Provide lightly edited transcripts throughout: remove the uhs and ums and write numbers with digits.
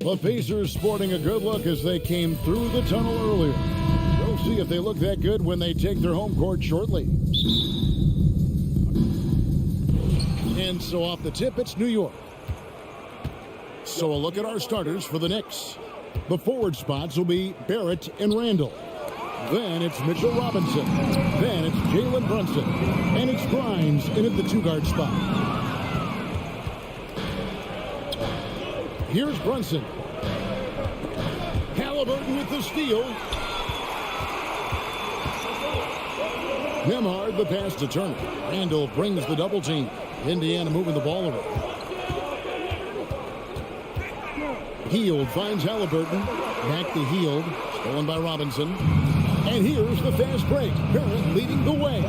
The Pacers sporting a good look as they came through the tunnel earlier. We'll see if they look that good when they take their home court shortly. And so off the tip, it's New York. So a look at our starters for the Knicks. The forward spots will be Barrett and Randall. Then it's Mitchell Robinson. Then it's Jalen Brunson. And it's Grimes in at the two-guard spot. Here's Brunson. Halliburton with the steal. Nembhard the pass to Turner. Randall brings the double team. Indiana moving the ball over. Hield finds Halliburton. Back to Hield. Stolen by Robinson. And here's the fast break. Barrett leading the way.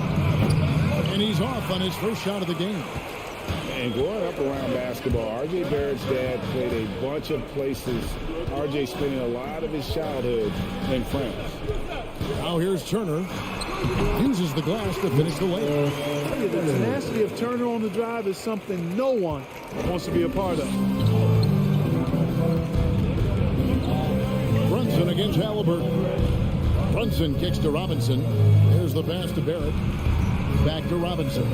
And he's off on his first shot of the game. And growing up around basketball, R.J. Barrett's dad played a bunch of places. R.J. spending a lot of his childhood in France. Now here's Turner. Uses the glass to finish the layup. The tenacity of Turner on the drive is something no one wants to be a part of. Brunson against Halliburton. Brunson kicks to Robinson. There's the pass to Barrett. Back to Robinson.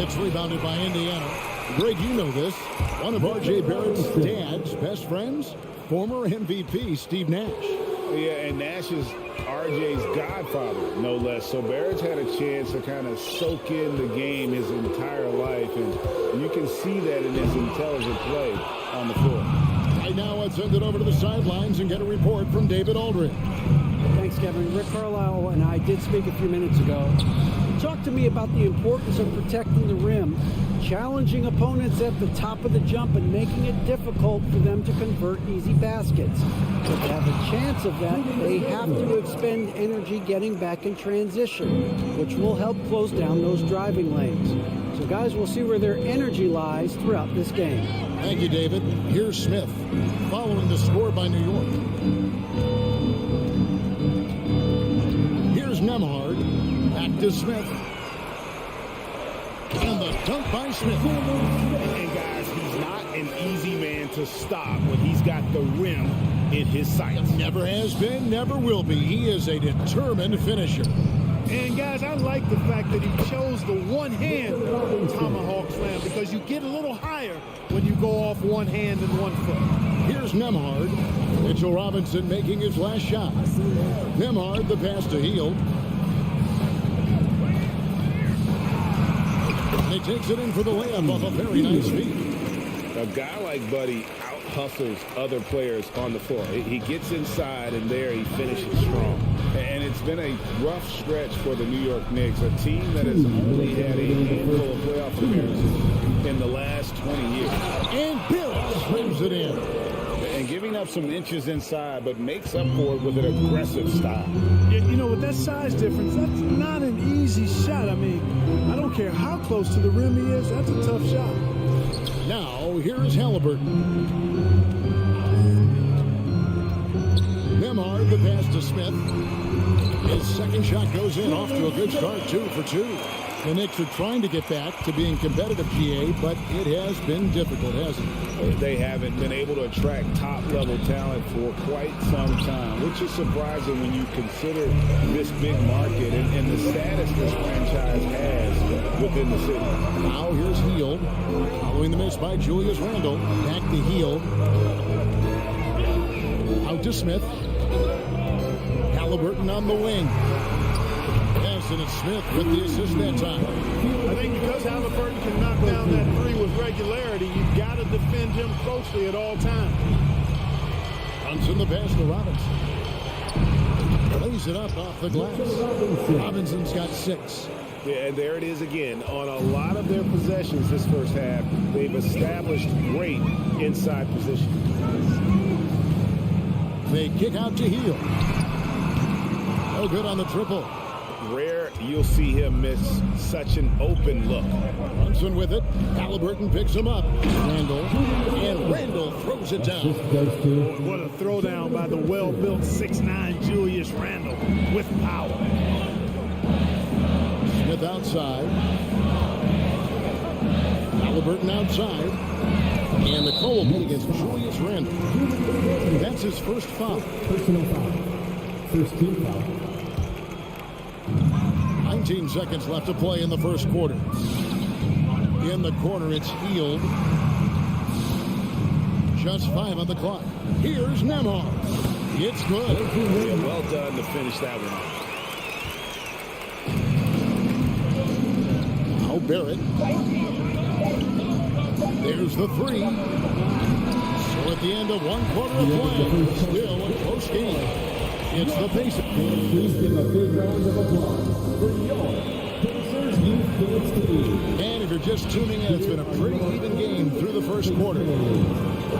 It's rebounded by Indiana. Greg, you know this. One of R.J. Barrett's dad's best friends, former MVP Steve Nash. Yeah, and Nash is R.J.'s godfather, no less. So Barrett's had a chance to kind of soak in the game his entire life, and you can see that in his intelligent play on the floor. Right now, let's send it over to the sidelines and get a report from David Aldridge. Thanks, Kevin. Rick Carlisle and I did speak a few minutes ago. Talk to me about the importance of protecting the rim, challenging opponents at the top of the jump and making it difficult for them to convert easy baskets. But to have a chance of that, they have to expend energy getting back in transition, which will help close down those driving lanes. So guys, we'll see where their energy lies throughout this game. Thank you, David. Here's Smith, following the score by New York. Here's Nembhard. Back to Smith. And the dunk by Smith. And guys, he's not an easy man to stop when he's got the rim in his sights. Never has been, never will be. He is a determined finisher. And guys, I like the fact that he chose the one-hand tomahawk slam because you get a little higher when you go off one hand and 1 foot. Here's Nembhard. Mitchell Robinson making his last shot. Nembhard the pass to Hield. And he takes it in for the layup off a very nice feed. A guy like Buddy out-hustles other players on the floor. He gets inside, and there he finishes strong. And it's been a rough stretch for the New York Knicks, a team that has only had a handful of playoff appearances in the last 20 years. And Bill slams it in. And giving up some inches inside, but makes up for it with an aggressive style. You know, with that size difference, that's not an easy shot. I mean, I don't care how close to the rim he is, that's a tough shot. Now, here's Halliburton. Nembhard the pass to Smith. His second shot goes in, off to a good start, 2 for 2. The Knicks are trying to get back to being competitive, GA, but it has been difficult, hasn't it? They haven't been able to attract top-level talent for quite some time, which is surprising when you consider this big market and the status this franchise has within the city. Now here's Hield, following the miss by Julius Randle. Back to Hield. Out to Smith. Halliburton on the wing. And it's Smith with the assist that time. I think because Halliburton can knock down that three with regularity, you've got to defend him closely at all times. Brunson the pass to Robinson. Lays it up off the glass. Robinson's got 6. Yeah, and there it is again. On a lot of their possessions this first half, they've established great inside position. They kick out to Hield. No good on the triple. Rare you'll see him miss such an open look. Brunson with it. Halliburton picks him up. Randall. And Randall throws it down. What a throwdown by the well-built 6'9" Julius Randle with power. Smith outside. Halliburton outside. And the call will be against Julius Randle. That's his first foul. Personal foul. First team foul. 19 seconds left to play in the first quarter. In the corner, it's Hield. Just 5 on the clock. Here's Nembhard. It's good. Yeah, well done to finish that one off. Now Barrett. There's the three. So at the end of one quarter of play, still a close game. It's the Pacers. Please give a big round of applause for your Pacers Youth Phoenix team. And if you're just tuning in, it's been a pretty even game through the first quarter.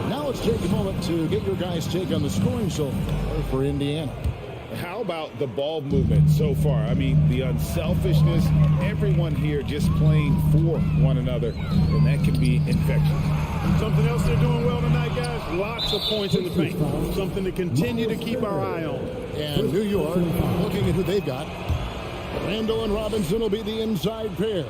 Now let's take a moment to get your guys' take on the scoring so far for Indiana. How about the ball movement so far? I mean, the unselfishness, everyone here just playing for one another, and that can be infectious. Something else they're doing well tonight, guys. Lots of points in the paint. Something to continue to keep our eye on. And New York, looking at who they've got, Randle and Robinson will be the inside pair.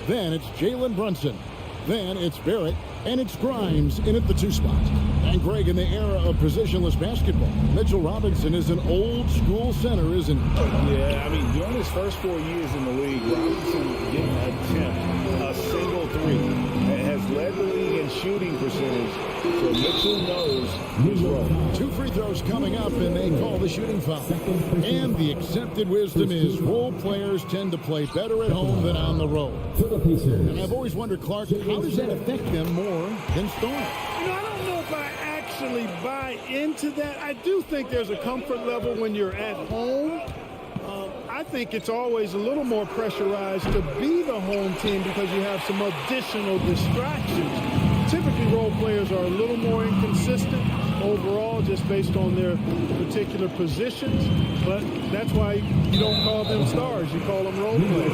Then it's Jalen Brunson. Then it's Barrett, and it's Grimes in at the 2 spot. And Greg, in the era of positionless basketball, Mitchell Robinson is an old-school center, isn't he? Yeah, I mean, during his first 4 years in the league, Robinson didn't attempt a single three and has led the league in shooting percentage, so Mitchell knows his role. 2 free throws coming up, and they call the shooting foul. And the accepted wisdom is role players tend to play better at home than on the road. And I've always wondered, Clark, how does that affect them more than Storm? You know, I don't know if I actually buy into that. I do think there's a comfort level when you're at home. I think it's always a little more pressurized to be the home team because you have some additional distractions. Typically, role players are a little more inconsistent overall just based on their particular positions. But that's why you don't call them stars. You call them role players.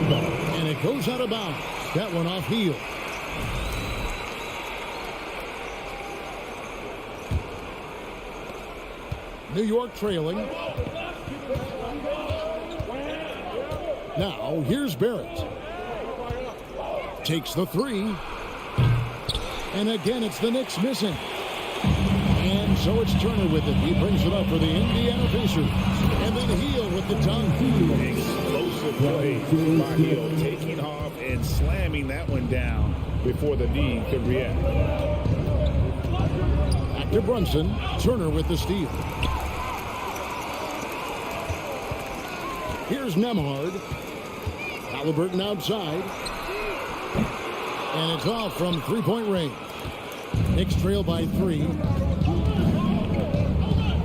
And it goes out of bounds. That one off Hield. New York trailing. Now, here's Barrett. Takes the three. And again, it's the Knicks missing. And so it's Turner with it. He brings it up for the Indiana Pacers. And then Hield with the dunk. Explosive play by Hield, taking off and slamming that one down before the D could react. Back to Brunson. Turner with the steal. Here's Nembhard. Halliburton outside. And it's off from three-point range. Knicks trail by 3.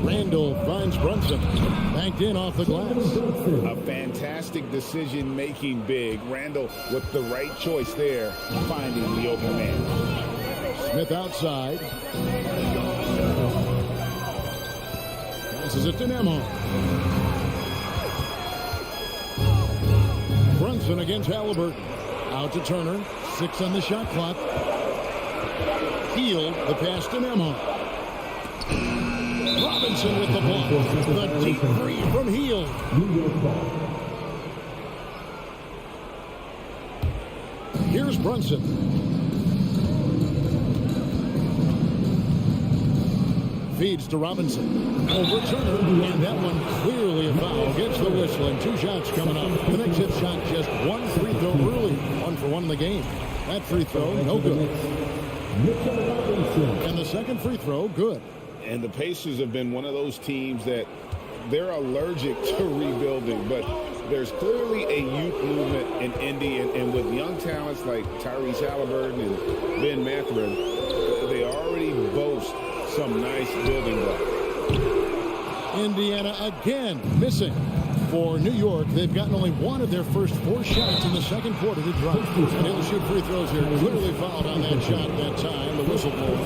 Randle finds Brunson. Banked in off the glass. A fantastic decision-making big. Randle with the right choice there, finding the open man. Smith outside. Passes it to Nembhard. Brunson against Halliburton. Out to Turner. 6 on the shot clock. Hield, the pass to Nembhard. Robinson with the ball. The deep three from Hield. Here's Brunson. Feeds to Robinson. Over Turner. And that one clearly a foul. Gets the whistle and 2 shots coming up. The Knicks have shot just 1 free throw early. 1 for 1 in the game. That free throw, no good. And the second free throw, good. And the Pacers have been one of those teams that they're allergic to rebuilding, but there's clearly a youth movement in Indy, and with young talents like Tyrese Halliburton and Ben Mathurin, they already boast some nice building blocks. Indiana again missing. For New York, they've gotten only 1 of their first 4 shots in the second quarter to drop. And he'll shoot free throws here. Clearly fouled on that shot that time. The whistle blower.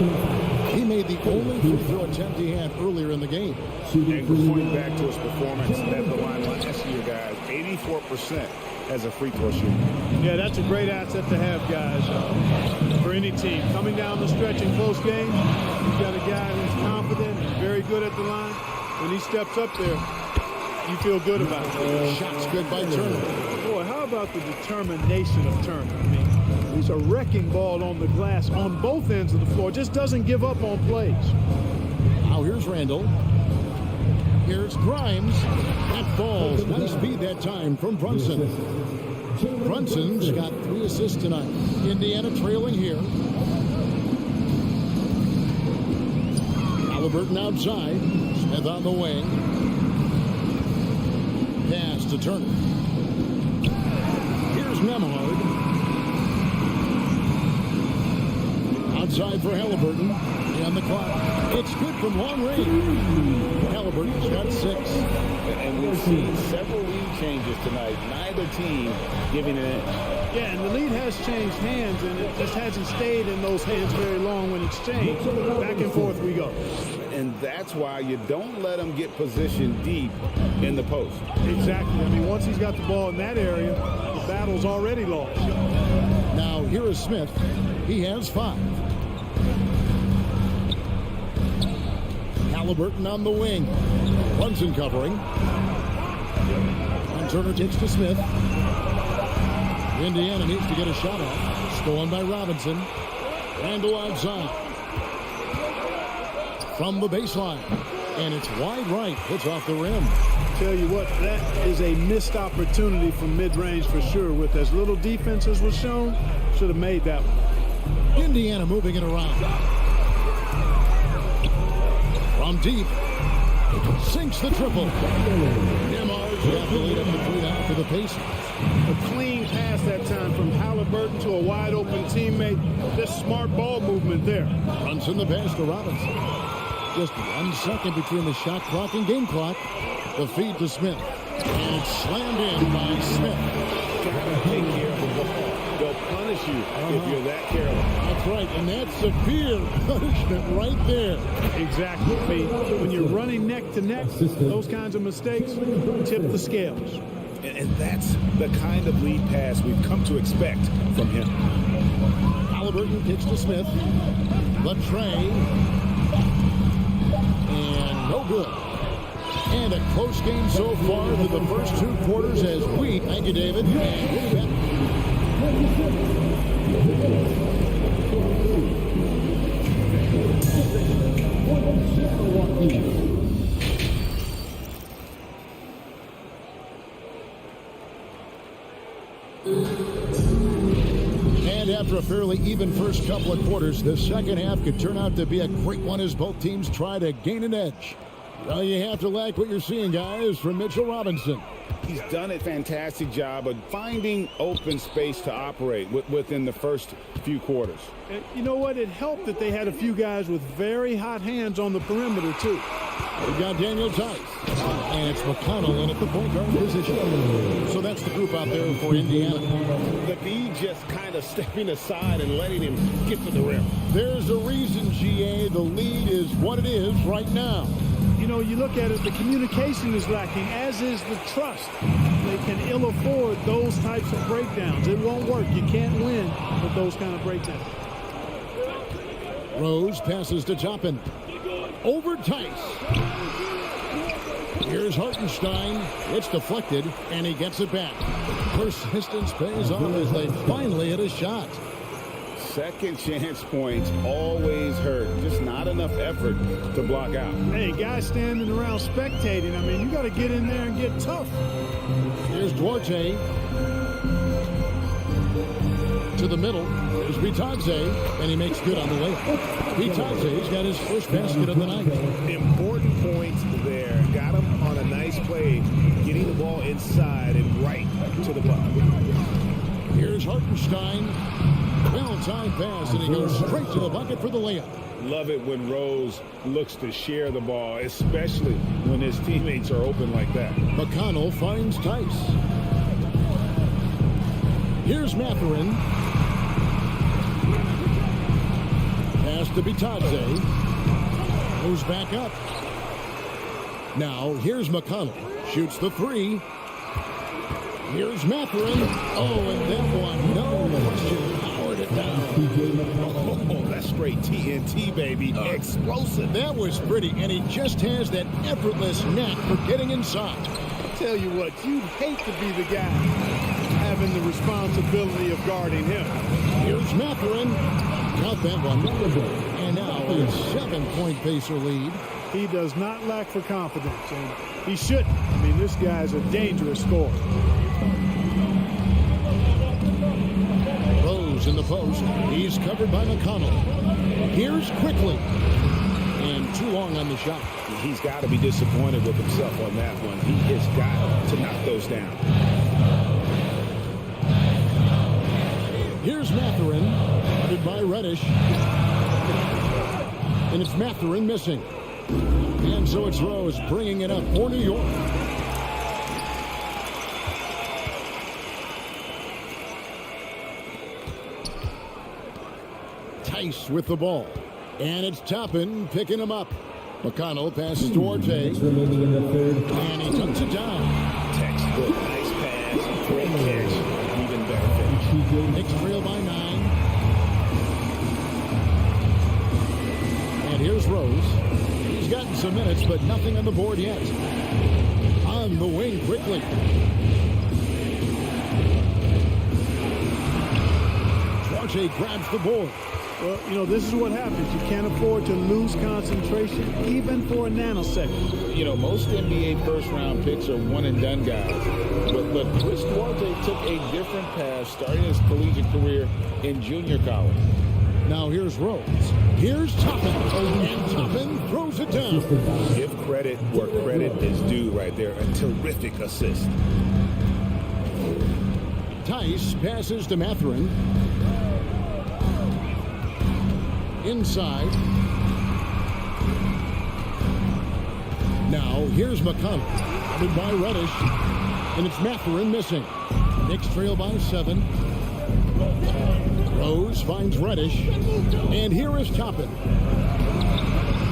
He made the only free throw attempt he had earlier in the game. And going back to his performance at the line last year, guys, 84% as a free throw shooter. Yeah, that's a great asset to have, guys, for any team. Coming down the stretch in close games, you've got a guy who's confident and very good at the line. When he steps up there, you feel good about it. Shots good by Turner. Boy, how about the determination of Turner? I mean, He's a wrecking ball on the glass on both ends of the floor. Just doesn't give up on plays. Now here's Randall. Here's Grimes. That falls. Nice speed that time from Brunson. Brunson's got 3 assists tonight. Indiana trailing here. Halliburton outside. Smith on the wing. Pass to Turner. Here's Nemhard. Outside for Halliburton. On the clock. It's good from long range. Halliburton's got 6. And we've seen several lead changes tonight. Neither team giving an edge. Yeah, and the lead has changed hands, and it just hasn't stayed in those hands very long when it's changed. Back and forth we go. And that's why you don't let him get positioned deep in the post. Exactly. I mean, once he's got the ball in that area, the battle's already lost. Now, here is Smith. He has 5. Halliburton on the wing. Brunson covering. And Turner takes to Smith. Indiana needs to get a shot off. Stolen by Robinson. Randall outside. From the baseline. And it's wide right. Hits off the rim. Tell you what, that is a missed opportunity from mid-range for sure. With as little defense as was shown, should have made that one. Indiana moving it around. From deep. Sinks the triple. Nemhard's got the lead up to 3 now for the Pacers. A clean pass that time from Halliburton to a wide-open teammate. Just smart ball movement there. Brunson the pass to Robinson. Just 1 second between the shot clock and game clock. The feed to Smith. And it's slammed in by Smith. Gotta take care of the ball. They'll punish you if you're that careless. That's right, and that's severe punishment right there. Exactly, Pete. When you're running neck to neck, those kinds of mistakes tip the scales. And that's the kind of lead pass we've come to expect from him. Halliburton kicks to Smith. Latray. And no good. And a close game so far through the first 2 quarters as we, thank you, David, and we'll be back. And after a fairly even first couple of quarters, the second half could turn out to be a great one as both teams try to gain an edge. Well, you have to like what you're seeing, guys, from Mitchell Robinson. He's done a fantastic job of finding open space to operate within the first few quarters. You know what? It helped that they had a few guys with very hot hands on the perimeter, too. We've got Daniel Tice. And it's McConnell in at the point guard position. So that's the group out there for Indiana. The B just kind of stepping aside and letting him get to the rim. There's a reason, GA, the lead is what it is right now. You know, you look at it, the communication is lacking, as is the trust. They can ill afford those types of breakdowns. It won't work. You can't win with those kind of breakdowns. Rose passes to Toppin. Over Tice. Here's Hartenstein. It's deflected, and he gets it back. Persistence pays off as they finally hit a shot. Second chance points always hurt. Just not enough effort to block out. Hey, guys standing around spectating. I mean, you got to get in there and get tough. Here's Duarte. To the middle. Here's Bitadze, and he makes good on the layup. Bitadze's got his first basket of the night. Important points there. Got him on a nice play, getting the ball inside and right to the bucket. Here's Hartenstein. Well-timed pass, and he goes straight to the bucket for the layup. Love it when Rose looks to share the ball, especially when his teammates are open like that. McConnell finds Tice. Here's Mathurin. Pass to Bitadze. Moves back up. Now, here's McConnell. Shoots the 3. Here's Mathurin. Oh, and that one, no question, powered it down. Oh, that's straight TNT, baby. Explosive. That was pretty, and he just has that effortless knack for getting inside. Tell you what, you'd hate to be the guy having given the responsibility of guarding him. Here's Mathurin. Count that one. And now a 7-point Pacer lead. He does not lack for confidence, and he shouldn't. I mean, this guy's a dangerous scorer. Rose in the post. He's covered by McConnell. Here's Quickly. And too long on the shot. He's got to be disappointed with himself on that one. He has got to knock those down. Here's Mathurin. Guarded by Reddish. And it's Mathurin missing. And so it's Rose bringing it up for New York. Tice with the ball. And it's Toppin picking him up. McConnell passes to Orte. Remaining in the third. And he tucks it down. Textbook. Nice pass. Great catch. Even better finish. Knicks trail by 9. And here's Rose. He's gotten some minutes, but nothing on the board yet. On the wing quickly. Duarte grabs the board. Well, you know, this is what happens. You can't afford to lose concentration, even for a nanosecond. You know, most NBA first-round picks are one-and-done guys. But Chris Duarte took a different path starting his collegiate career in junior college. Now here's Rose. Here's Toppin. And Toppin throws it down. Give credit where credit is due right there. A terrific assist. Tice passes to Mathurin. Inside. Now here's McConnell. Covered by Reddish. And it's Mathurin missing. Knicks trail by 7. Rose finds Reddish. And here is Toppin.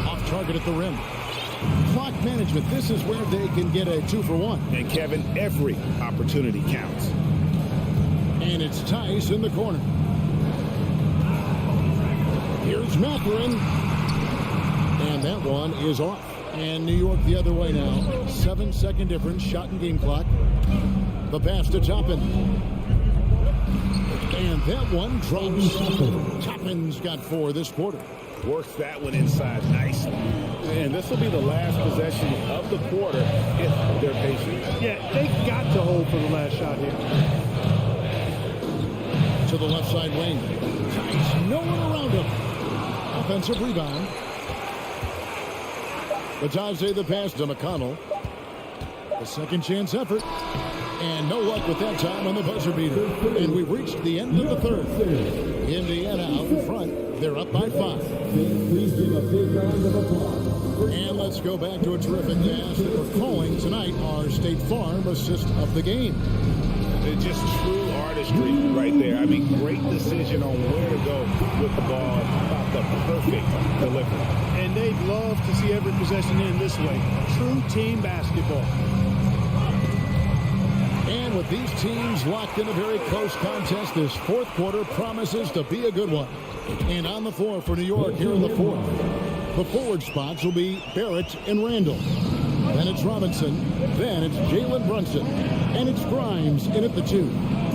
Off target at the rim. Clock management. This is where they can get a 2-for-1. And Kevin, every opportunity counts. And it's Tice in the corner. Here's Mathurin. And that one is off. And New York the other way now. 7-second difference. Shot and game clock. The pass to Toppin. And that one drops. Toppin's got 4 this quarter. Works that one inside nicely. And this will be the last possession of the quarter if they're patient. Yeah, they got to hold for the last shot here. To the left side wing. Tice, no one around him. Offensive rebound. Batadze the pass to McConnell. A second chance effort. And no luck with that time on the buzzer beater. And we've reached the end of the third. Indiana out in front. They're up by 5. Please give a big round of applause. And let's go back to a terrific dance that we're calling tonight our State Farm assist of the game. It's just true artistry right there. I mean, great decision on where to go with the ball. About the perfect delivery. And they'd love to see every possession end this way. True team basketball. And with these teams locked in a very close contest, this fourth quarter promises to be a good one. And on the floor for New York here in the fourth, the forward spots will be Barrett and Randall. Then it's Robinson. Then it's Jalen Brunson. And it's Grimes in at the 2.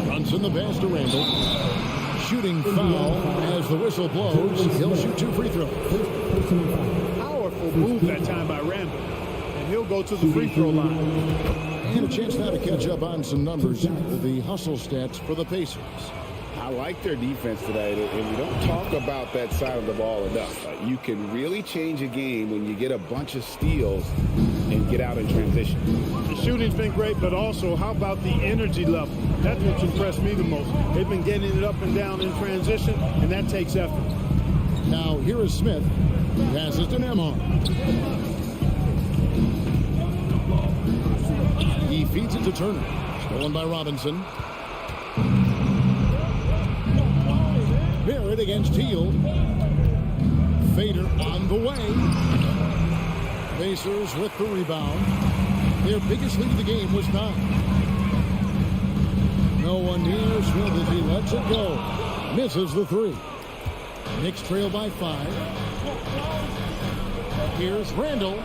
Brunson the pass to Randall. Shooting foul as the whistle blows. He'll shoot 2 free throws. Powerful move that time by Randall. And he'll go to the free throw line. And a chance now to catch up on some numbers, the hustle stats for the Pacers. I like their defense today, and we don't talk about that side of the ball enough. You can really change a game when you get a bunch of steals and get out in transition. The shooting's been great, but also how about the energy level? That's what's impressed me the most. They've been getting it up and down in transition, and that takes effort. Now here is Smith. Passes to Nemhard. He feeds it to Turner. Stolen by Robinson. Barrett against Teal. Fader on the way. Pacers with the rebound. Their biggest lead of the game was 9. No one near Smith as he lets it go. Misses the 3. Knicks trail by 5. Here's Randall.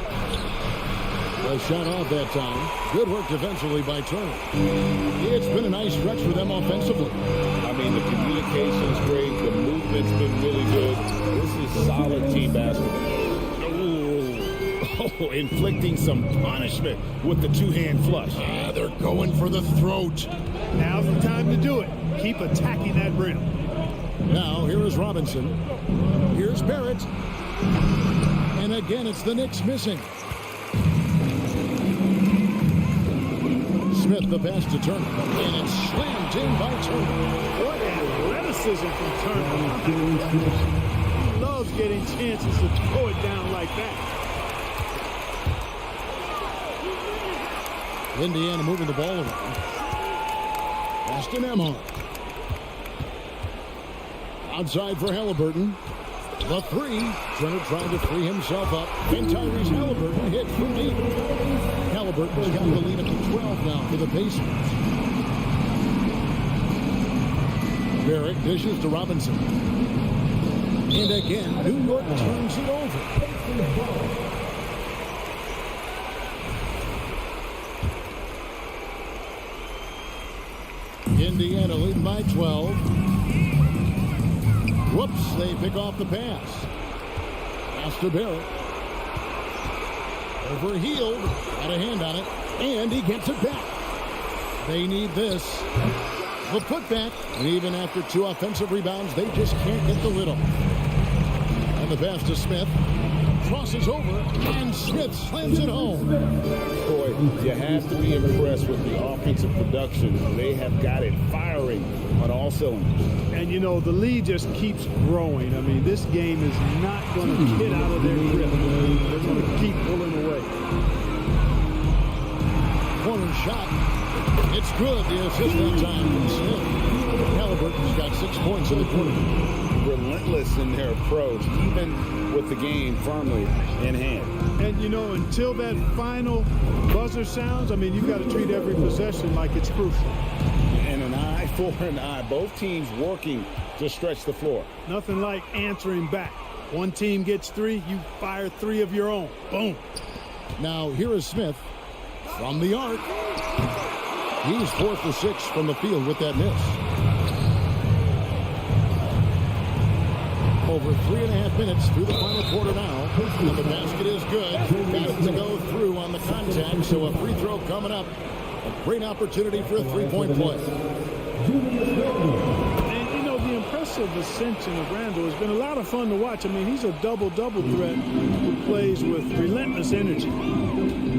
A shot off that time. Good work defensively by Turner. It's been a nice stretch for them offensively. I mean, the communication's great. The movement's been really good. This is solid team basketball. Oh, inflicting some punishment with the two-hand flush. They're going for the throat. Now's the time to do it. Keep attacking that rim. Now, here is Robinson. Here's Barrett. And again, it's the Knicks missing. Smith, the pass to Turner. And it's slammed in by Turner. What athleticism from Turner. He loves getting chances to throw it down like that. Indiana moving the ball around. Pass to Nembhard. Outside for Halliburton. The three. Turner trying to free himself up. And Tyrese Halliburton hit from deep. Halliburton's got the lead up to 12 now for the Pacers. Barrett dishes to Robinson. And again, New York turns it over. Indiana leading by 12. Whoops, they pick off the pass. Pass to Barrett. Overhealed. Got a hand on it. And he gets it back. They need this. The putback. And even after 2 offensive rebounds, they just can't get the lid on. And the pass to Smith. Crosses over. And Smith slams it home. Boy, you have to be impressed with the offensive production. They have got it firing on all cylinders. And, you know, the lead just keeps growing. I mean, this game is not going to get out of their grip. They're going to keep pulling away. Corner shot. It's good. The assist that time from Smith. Halliburton's got 6 points in the quarter. Relentless in their approach, even with the game firmly in hand. And, you know, until that final buzzer sounds, I mean, you've got to treat every possession like it's crucial. And an eye for an eye. Both teams working to stretch the floor. Nothing like answering back. One team gets 3, you fire 3 of your own. Boom. Now, here is Smith from the arc. He's 4 for 6 from the field with that miss. Over 3.5 minutes through the final quarter now. And the basket is good. Got it to go through on the contact, so a free throw coming up. A great opportunity for a three-point play. And, you know, the impressive ascension of Randall has been a lot of fun to watch. I mean, he's a double-double threat who plays with relentless energy.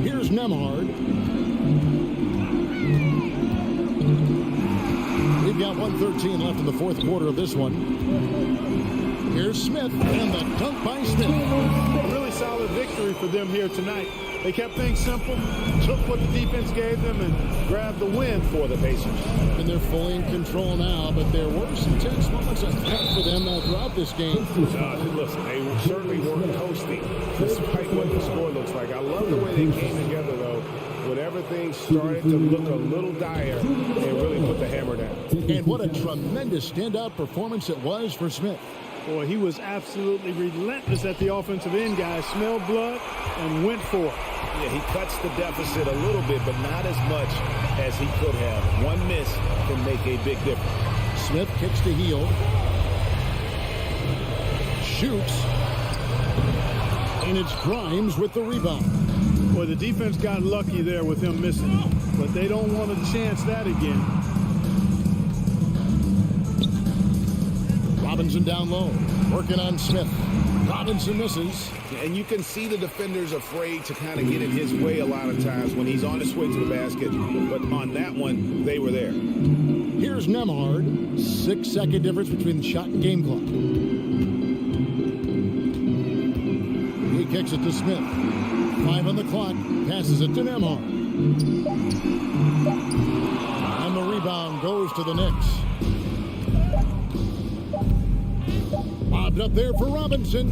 Here's Nembhard. We've got 1:13 left in the fourth quarter of this one. Here's Smith, and the dunk by Smith. A really solid victory for them here tonight. They kept things simple, took what the defense gave them, and grabbed the win for the Pacers. And they're fully in control now, but there were some tense moments ahead for them throughout this game. Listen, they certainly weren't coasting, despite what the score looks like. I love the way they came together, though. When everything started to look a little dire, they really put the hammer down. And what a tremendous standout performance it was for Smith. Boy, he was absolutely relentless at the offensive end, guys. Smelled blood and went for it. Yeah, he cuts the deficit a little bit, but not as much as he could have. One miss can make a big difference. Smith kicks to Hield. Shoots. And it's Grimes with the rebound. Boy, the defense got lucky there with him missing, but they don't want to chance that again. Robinson down low, working on Smith. Robinson misses. And you can see the defenders afraid to kind of get in his way a lot of times when he's on his way to the basket. But on that one, they were there. Here's Nembhard. 6-second difference between the shot and game clock. He kicks it to Smith. 5 on the clock. Passes it to Nembhard. And the rebound goes to the Knicks. Bobbed up there for Robinson.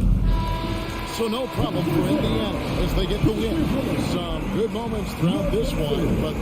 So no problem for Indiana as they get the win. Some good moments throughout this one, but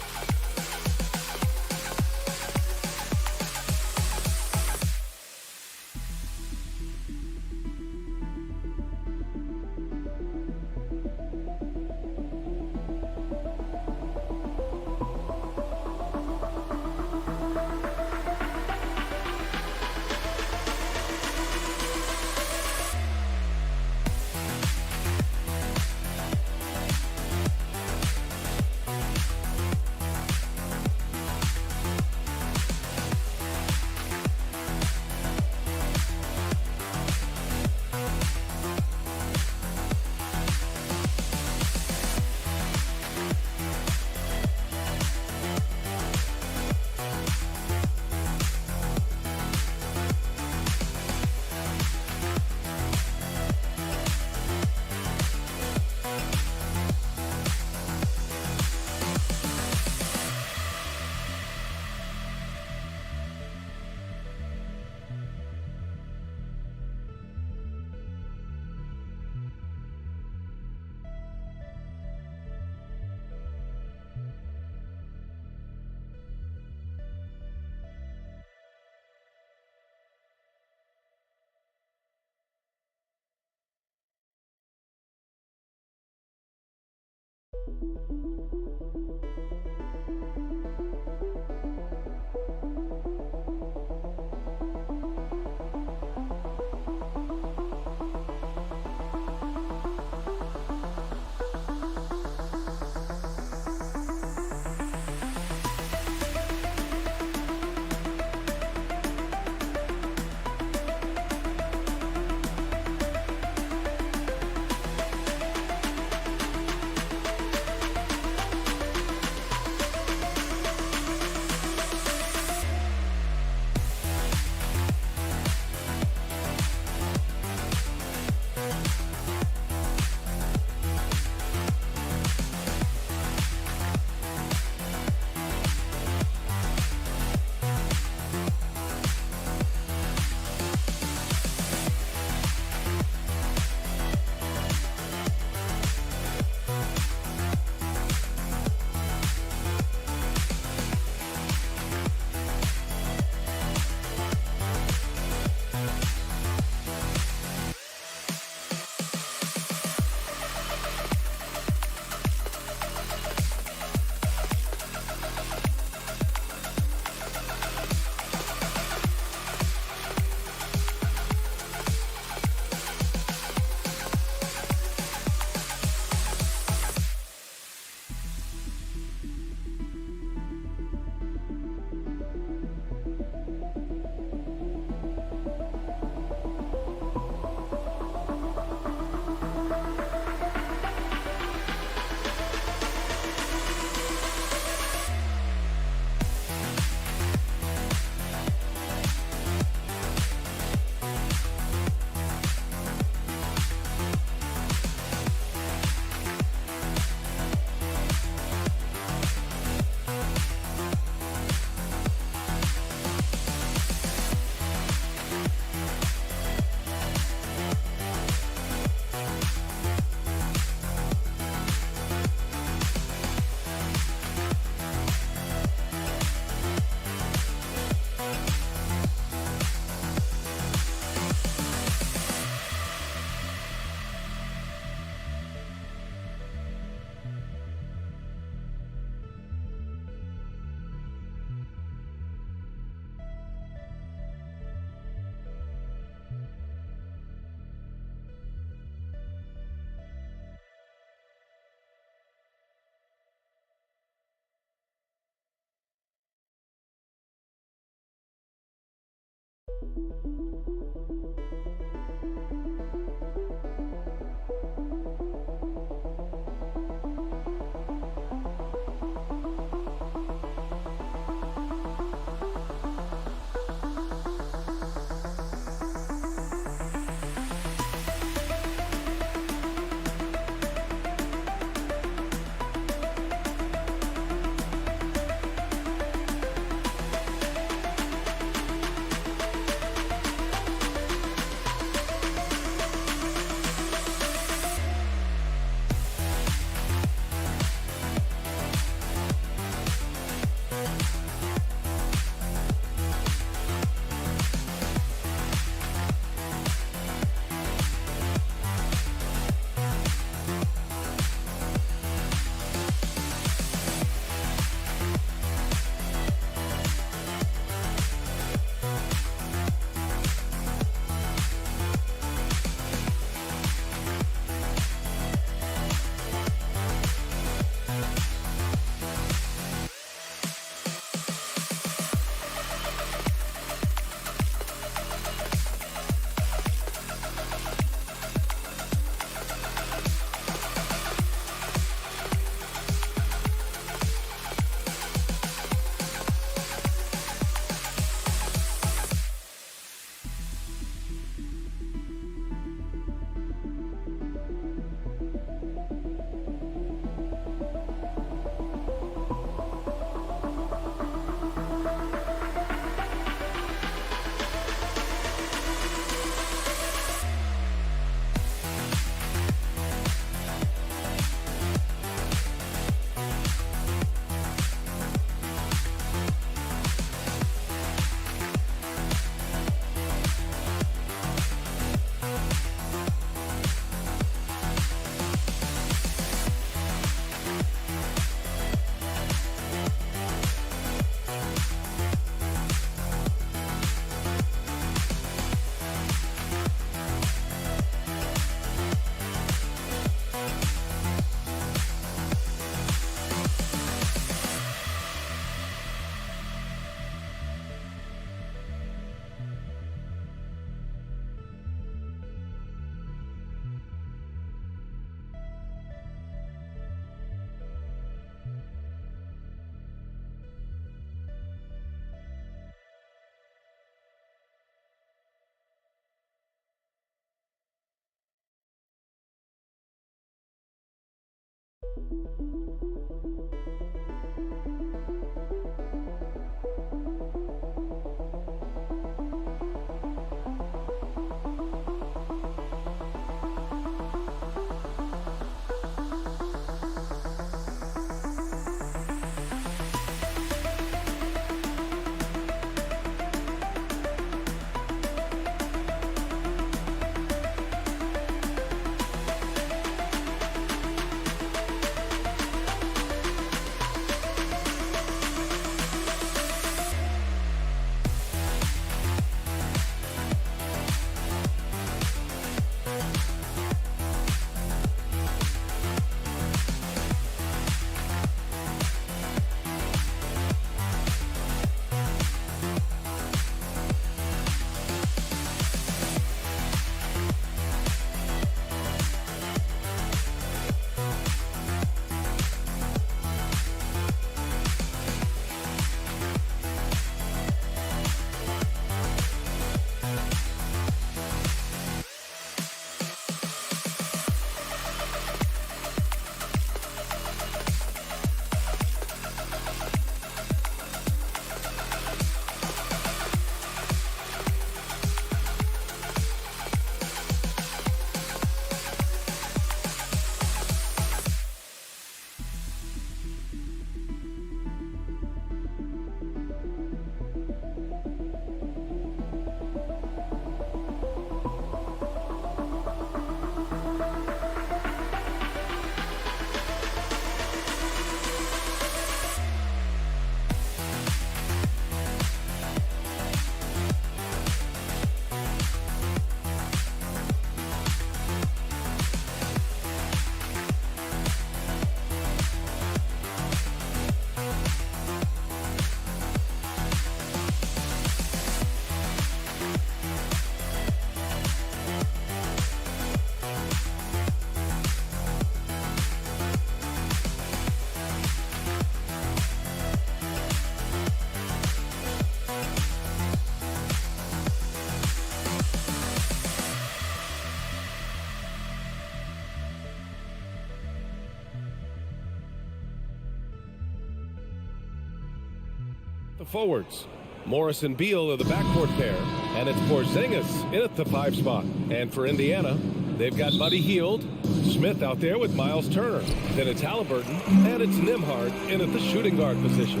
The forwards, Morris and Beal are the backcourt pair, and it's Porzingis in at the 5 spot. And for Indiana, they've got Buddy Hield, Smith out there with Miles Turner. Then it's Halliburton, and it's Nembhard in at the shooting guard position.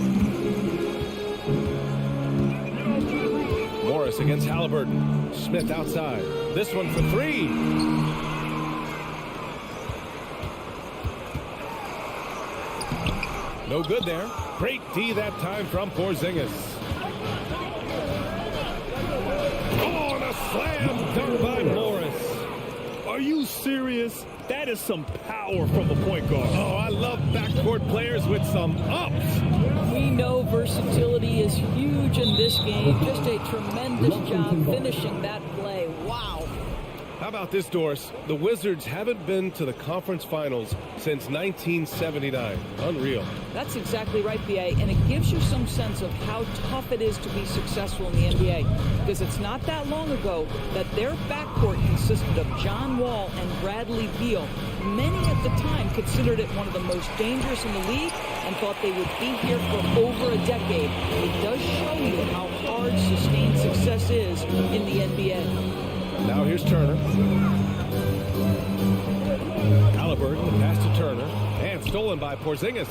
Morris against Halliburton. Smith outside. This one for 3. No good there. Great D that time from Porzingis. Oh, and a slam dunk by Morris. Are you serious? That is some power from a point guard. Oh, I love backcourt players with some ups. We know versatility is huge in this game. Just a tremendous job finishing that play. Wow. How about this, Doris? The Wizards haven't been to the conference finals since 1979. Unreal. That's exactly right, B.A., and it gives you some sense of how tough it is to be successful in the NBA, because it's not that long ago that their backcourt consisted of John Wall and Bradley Beal. Many at the time considered it one of the most dangerous in the league and thought they would be here for over a decade. It does show you how hard sustained success is in the NBA. Now here's Turner. Halliburton, pass to Turner, and stolen by Porzingis.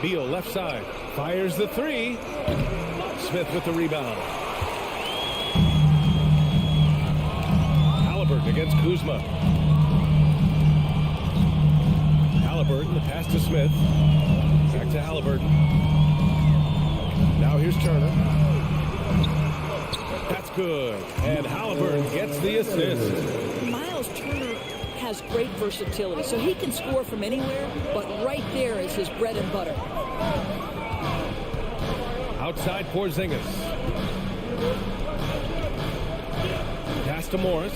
Beal left side, fires the 3. Smith with the rebound. Halliburton against Kuzma. Halliburton, the pass to Smith. Back to Halliburton. Now here's Turner. That's good. And Halliburton gets the assist. Miles Turner has great versatility, so he can score from anywhere, but right there is his bread and butter. Outside Porzingis. Pass to Morris.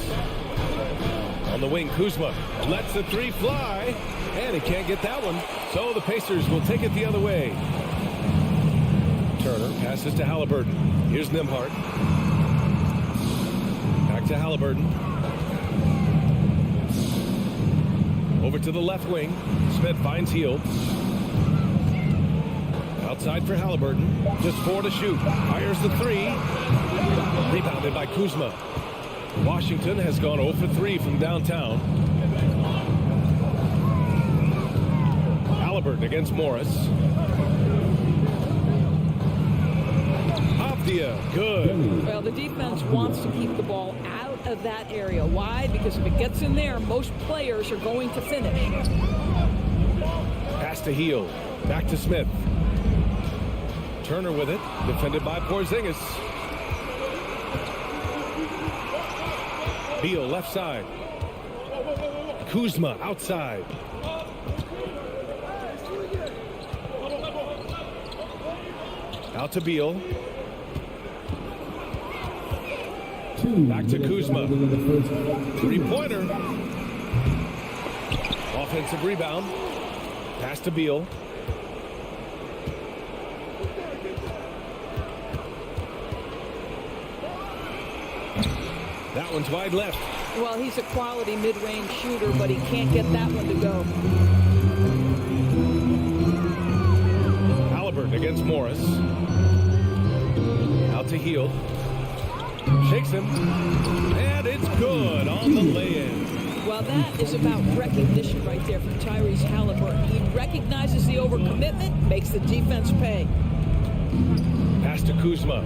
On the wing, Kuzma lets the 3 fly, and he can't get that one. So the Pacers will take it the other way. Turner passes to Halliburton. Here's Nembhard. Back to Halliburton. Over to the left wing. Smith finds Hield. Outside for Halliburton. Just 4 to shoot. Fires the 3. Rebounded by Kuzma. Washington has gone 0 for 3 from downtown. Halliburton against Morris. Avdia, good. Well, the defense wants to keep the ball out of that area. Why? Because if it gets in there, most players are going to finish. Pass to Hield. Back to Smith. Turner with it. Defended by Porzingis. Beal left side. Kuzma outside. Out to Beal. Back to Kuzma. Three-pointer. Offensive rebound. Pass to Beal. That one's wide left. Well, he's a quality mid-range shooter, but he can't get that one to go. Halliburton against Morris. Out to Hield. Shakes him. And it's good on the lay-in. Well, that is about recognition right there from Tyrese Halliburton. He recognizes the overcommitment, makes the defense pay. Pass to Kuzma.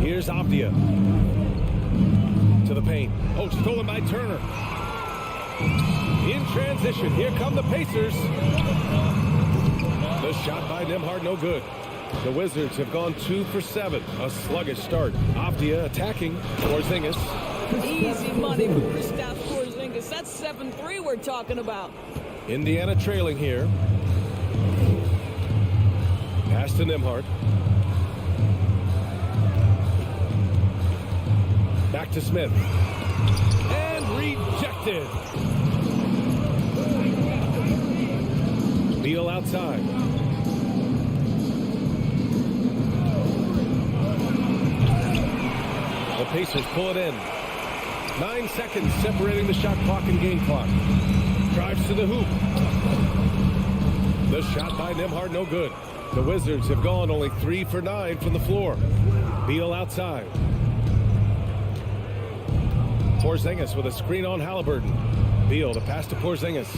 Here's Avdia. To the paint. Oh, stolen by Turner. In transition. Here come the Pacers. The shot by Nembhard, no good. The Wizards have gone 2 for 7. A sluggish start. Avdia attacking. Porzingis. Easy money for Kristaps Porzingis. That's 7-3 we're talking about. Indiana trailing here. Pass to Nembhard. Back to Smith. And rejected. Beal outside. The Pacers pull it in. 9 seconds separating the shot clock and game clock. Drives to the hoop. The shot by Nembhard, no good. The Wizards have gone only 3 for 9 from the floor. Beal outside. Porzingis with a screen on Halliburton. Beal to pass to Porzingis.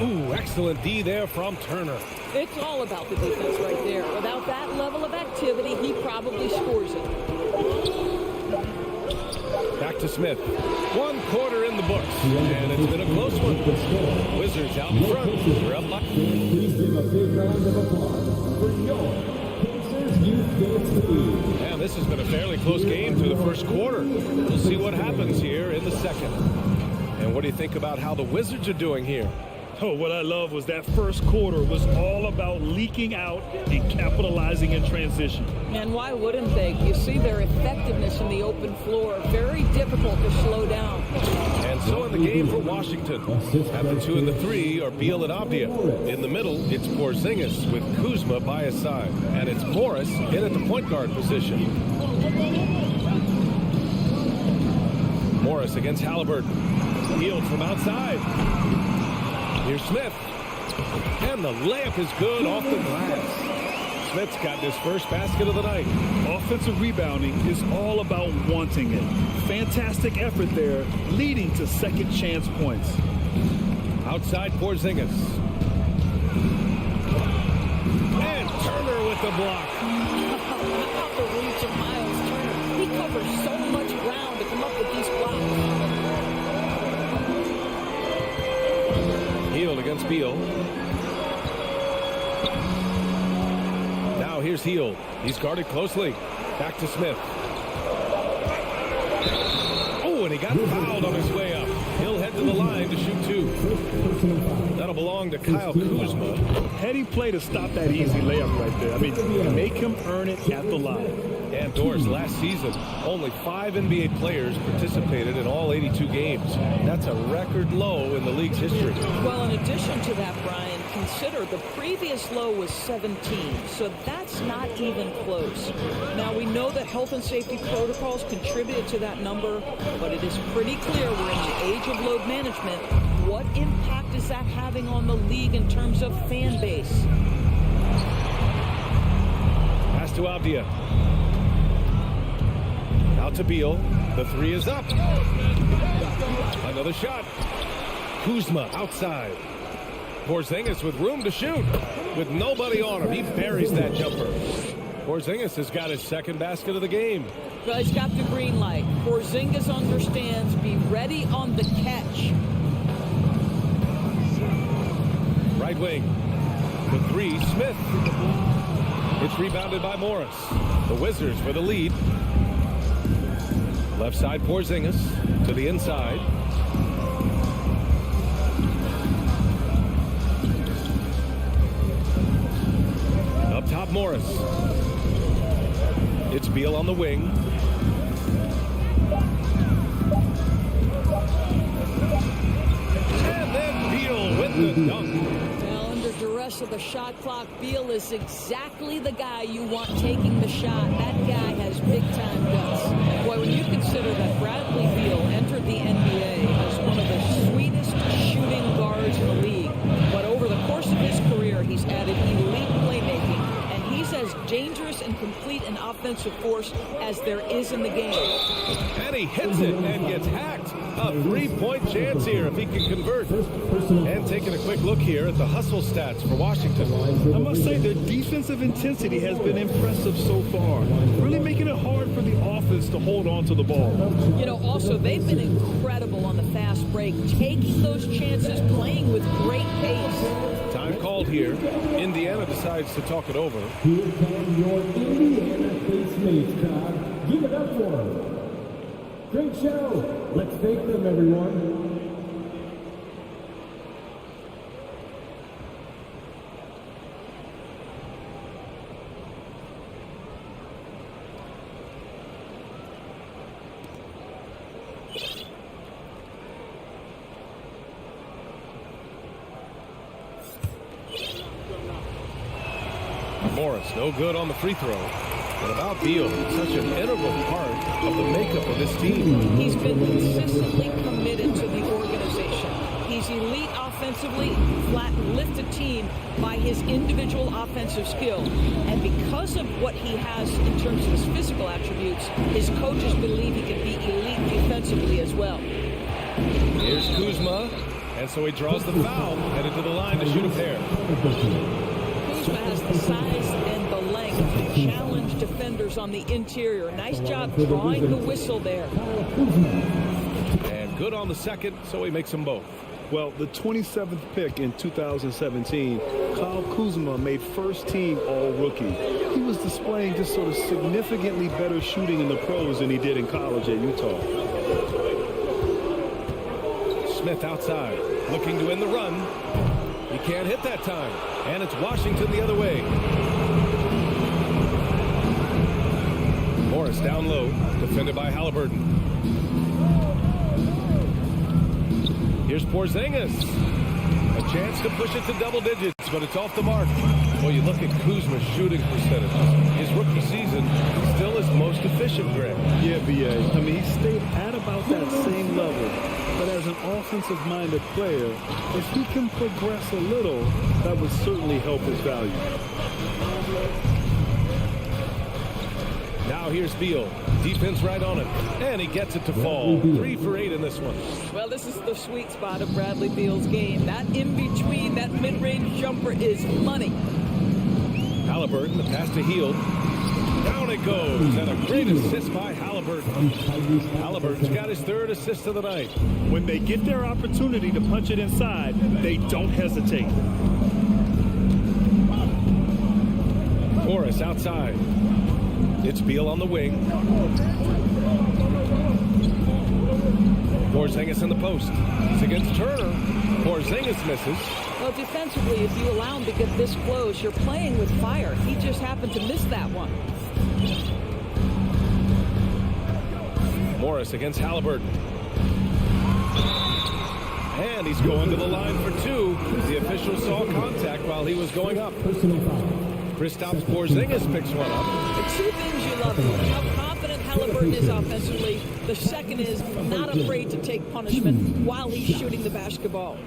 Ooh, excellent D there from Turner. It's all about the defense right there. Without that level of activity, he probably scores it. Back to Smith. 1 quarter in the books. And it's been a close one. Wizards out in front. They're up by... Please give a big round of applause for your Pacers Youth Dance Team. Man, this has been a fairly close game through the first quarter. We'll see what happens here in the second. And what do you think about how the Wizards are doing here? Oh, what I love was that first quarter was all about leaking out and capitalizing in transition. And why wouldn't they? You see their effectiveness in the open floor. Very difficult to slow down. And so in the game for Washington. At the 2 and the 3 are Beal and Avdia. In the middle, it's Porzingis with Kuzma by his side. And it's Morris in at the point guard position. Morris against Halliburton. Hield from outside. Here's Smith. And the layup is good off the glass. Smith's got his first basket of the night. Offensive rebounding is all about wanting it. Fantastic effort there, leading to second chance points. Outside Porzingis. And Turner with the block. Out the reach of Miles Turner. He covers so much ground to come up with these blocks. Hield against Beal. Now here's Hield. He's guarded closely. Back to Smith. Oh, and he got fouled on his way up. He'll head to the line to shoot 2. That'll belong to Kyle Kuzma. Heady play to stop that easy layup right there. I mean, make him earn it at the line. And Doris, last season, only 5 NBA players participated in all 82 games. That's a record low in the league's history. Well, in addition to that, Brian, consider the previous low was 17, so that's not even close. Now, we know that health and safety protocols contributed to that number, but it is pretty clear we're in the age of load management. What impact is that having on the league in terms of fan base? Pass to Avdia. Out to Beal. The three is up. Another shot. Kuzma outside. Porzingis with room to shoot. With nobody on him, he buries that jumper. Porzingis has got his second basket of the game. Well, he's got the green light. Porzingis understands. Be ready on the catch. Right wing. The three, Smith. It's rebounded by Morris. The Wizards for the lead. Left side, Porzingis to the inside. Up top, Morris. It's Beal on the wing. And then Beal with the dunk. Well, under duress of the shot clock, Beal is exactly the guy you want taking the shot. That guy has big-time guts. Boy, when you consider that Bradley Beal entered the NBA as one of the sweetest shooting guards in the league, but over the course of his career, he's added elite playmaking, and he's as dangerous and complete an offensive force as there is in the game. And he hits it and gets hacked. A three-point chance here if he can convert. And taking a quick look here at the hustle stats for Washington. I must say their defensive intensity has been impressive so far, really making it hard for the offense to hold on to the ball. You know, also, they've been incredible on the fast break, taking those chances, playing with great pace. Time called here. Indiana decides to talk it over. Here come your Indiana base mates, Todd. Give it up for them. Great show. Let's thank them, everyone. Morris, no good on the free throw. But about Beal, such an integral part of the makeup of this team. He's been consistently committed to the organization. He's elite offensively, flat lift a team by his individual offensive skill. And because of what he has in terms of his physical attributes, his coaches believe he can be elite defensively as well. Here's Kuzma, and so he draws the foul, headed to the line to shoot a pair. Kuzma has the size and the length to challenge defenders on the interior. Nice job drawing the whistle there. And good on the second, so he makes them both. Well, the 27th pick in 2017, Kyle Kuzma made first team all-rookie. He was displaying just sort of significantly better shooting in the pros than he did in college at Utah. Smith outside, looking to end the run. He can't hit that time, and it's Washington the other way. Morris down low, defended by Halliburton. Here's Porzingis. A chance to push it to double digits, but it's off the mark. Well, you look at Kuzma's shooting percentage. His rookie season, still his most efficient, Greg. Yeah, B.A. I mean, he stayed at about that same level. But as an offensive-minded player, if he can progress a little, that would certainly help his value. Now here's Beal. Defense right on it. And he gets it to fall. 3 for 8 in this one. Well, this is the sweet spot of Bradley Beal's game. That in-between, that mid-range jumper is money. Halliburton, the pass to Hield. Down it goes. And a great assist by Halliburton. Halliburton's got his 3rd assist of the night. When they get their opportunity to punch it inside, they don't hesitate. Morris outside. It's Beal on the wing. Porzingis in the post. He's against Turner. Porzingis misses. Well, defensively, if you allow him to get this close, you're playing with fire. He just happened to miss that one. Morris against Halliburton. And he's going to the line for two. The official saw contact while he was going up. Personal foul. Kristaps Porzingis picks one up. The two things you love, how confident Halliburton is offensively. The second is not afraid to take punishment while he's shooting the basketball.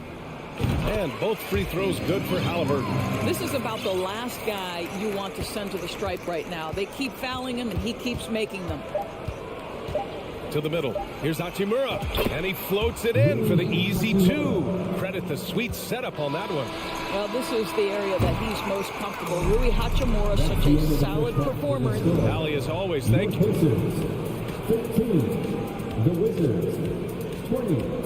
And both free throws good for Halliburton. This is about the last guy you want to send to the stripe right now. They keep fouling him, and he keeps making them. To the middle. Here's Hachimura. And he floats it in for the easy two. Credit the sweet setup on that one. Well, this is the area that he's most comfortable. Rui Hachimura, such a solid performer. Allie, as always, thank you. Pacers, 15. The Wizards, 20.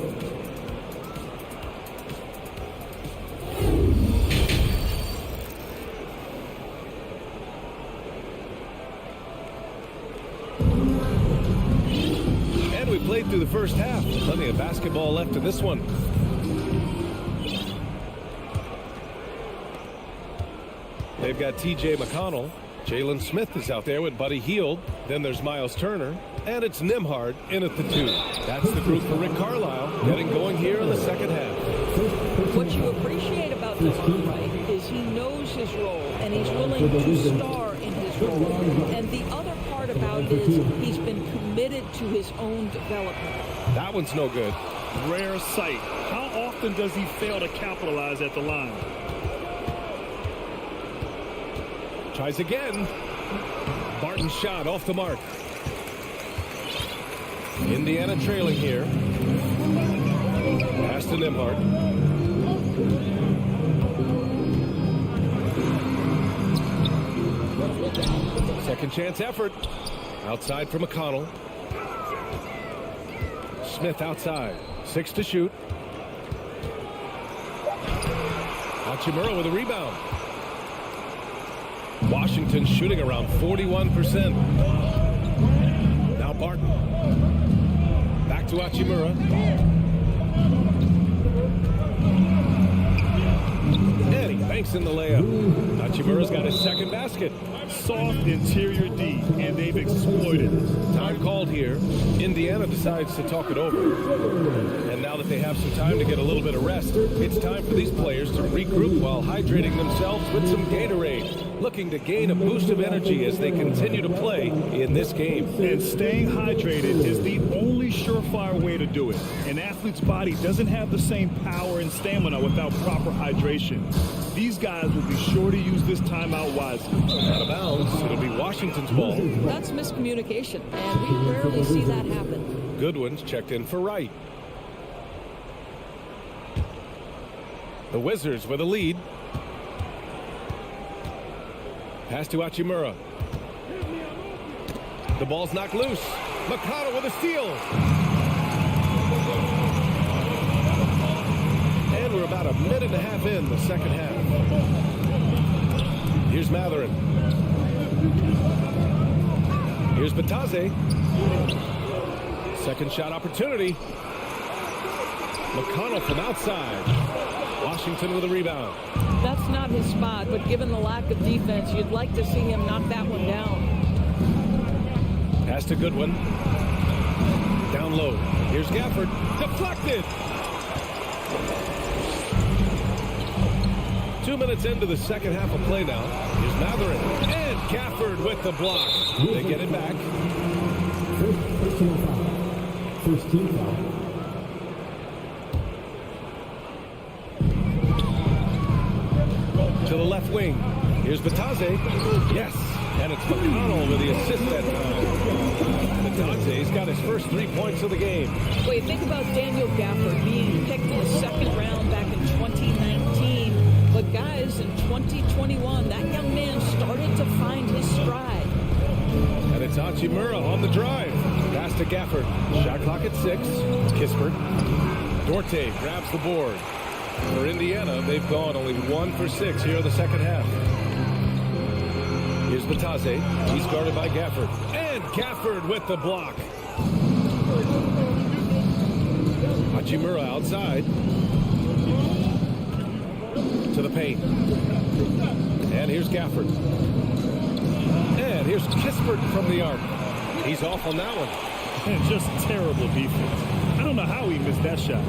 Played through the first half. Plenty of basketball left in this one. They've got TJ McConnell. Jalen Smith is out there with Buddy Hield. Then there's Miles Turner. And it's Nembhard in at the two. That's the group for Rick Carlisle getting going here in the second half. What you appreciate about Nembhard, right, is he knows his role and he's willing to star in his role. And the other part about it is he's been committed to his own development. That one's no good. Rare sight. How often does he fail to capitalize at the line? Tries again. Barton's shot off the mark. Indiana trailing here. Pass to Nembhard. Second chance effort. Outside for McConnell. Smith outside. 6 to shoot. Hachimura with a rebound. Washington shooting around 41%. Now Barton. Back to Hachimura. And he banks in the layup. Hachimura's got his second basket. Soft interior D, and they've exploited it. Time called here. Indiana decides to talk it over. And now that they have some time to get a little bit of rest, it's time for these players to regroup while hydrating themselves with some Gatorade, looking to gain a boost of energy as they continue to play in this game. And staying hydrated is the only surefire way to do it. An athlete's body doesn't have the same power and stamina without proper hydration. These guys will be sure to use this timeout wisely. Out of bounds. It'll be Washington's ball. That's miscommunication, and we rarely see that happen. Goodwin's checked in for Wright. The Wizards with a lead. Pass to Hachimura. The ball's knocked loose. McConnell with a steal. And we're about a minute and a half in the second half. Here's Matherin. Here's Batadze. Second shot opportunity. McConnell from outside. Washington with a rebound. That's not his spot, but given the lack of defense, you'd like to see him knock that one down. Pass to Goodwin. Down low. Here's Gafford. Deflected. 2 minutes into the second half of play now. Here's Matherin. And Gafford with the block. They get it back. First personal foul. First team foul. To the left wing. Here's Batadze. Yes. And it's McConnell with the assist that time. Batadze's got his first 3 points of the game. Wait, think about Daniel Gafford being picked in the second round back in 2019. But guys, in 2021, that young man started to find his stride. And it's Hachimura on the drive. Pass to Gafford. Shot clock at 6. Kispert. Dorte grabs the board. For Indiana, they've gone only 1 for 6 here in the second half. Here's Batadze. He's guarded by Gafford. And Gafford with the block. Hachimura outside. To the paint. And here's Gafford. And here's Kispert from the arc. He's off on that one. And just terrible defense. I don't know how he missed that shot.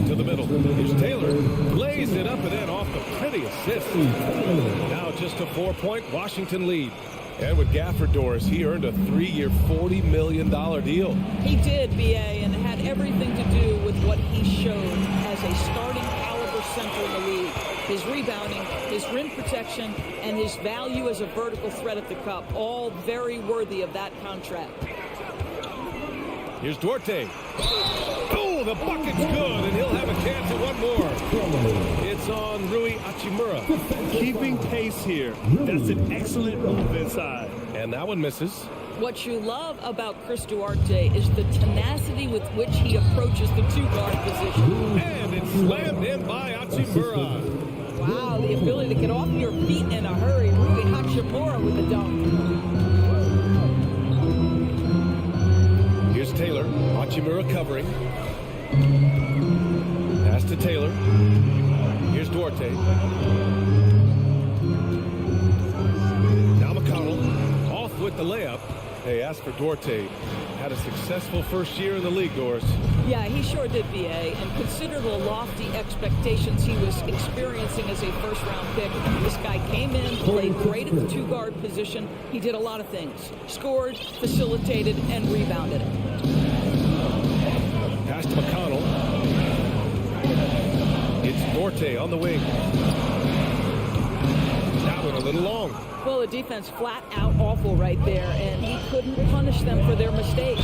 To the middle. Here's Taylor. Lays it up and in off the pretty assist. Now just a 4-point Washington lead. And with Gafford doors, he earned a 3-year, $40 million deal. He did, BA, and it had everything to do with what he showed as a starting caliber center in the league. His rebounding, his rim protection, and his value as a vertical threat at the cup, all very worthy of that contract. Here's Duarte. Oh, the bucket's good, and he'll have a chance at one more. It's on Rui Hachimura. Keeping pace here. That's an excellent move inside. And that one misses. What you love about Chris Duarte is the tenacity with which he approaches the two-guard position. And it's slammed in by Hachimura. Wow, the ability to get off your feet in a hurry. Rui Hachimura with the dunk. Here's Taylor. Hachimura covering. Pass to Taylor. Here's Duarte. Now McConnell. Off with the layup. Hey, as for Duarte, had a successful first year in the league, Doris. Yeah, he sure did, BA. And consider the lofty expectations he was experiencing as a first-round pick. This guy came in, played great at the two-guard position. He did a lot of things. Scored, facilitated, and rebounded. Pass to McConnell. It's Duarte on the wing. That one a little long. Well, the defense flat out awful right there, and he couldn't punish them for their mistake.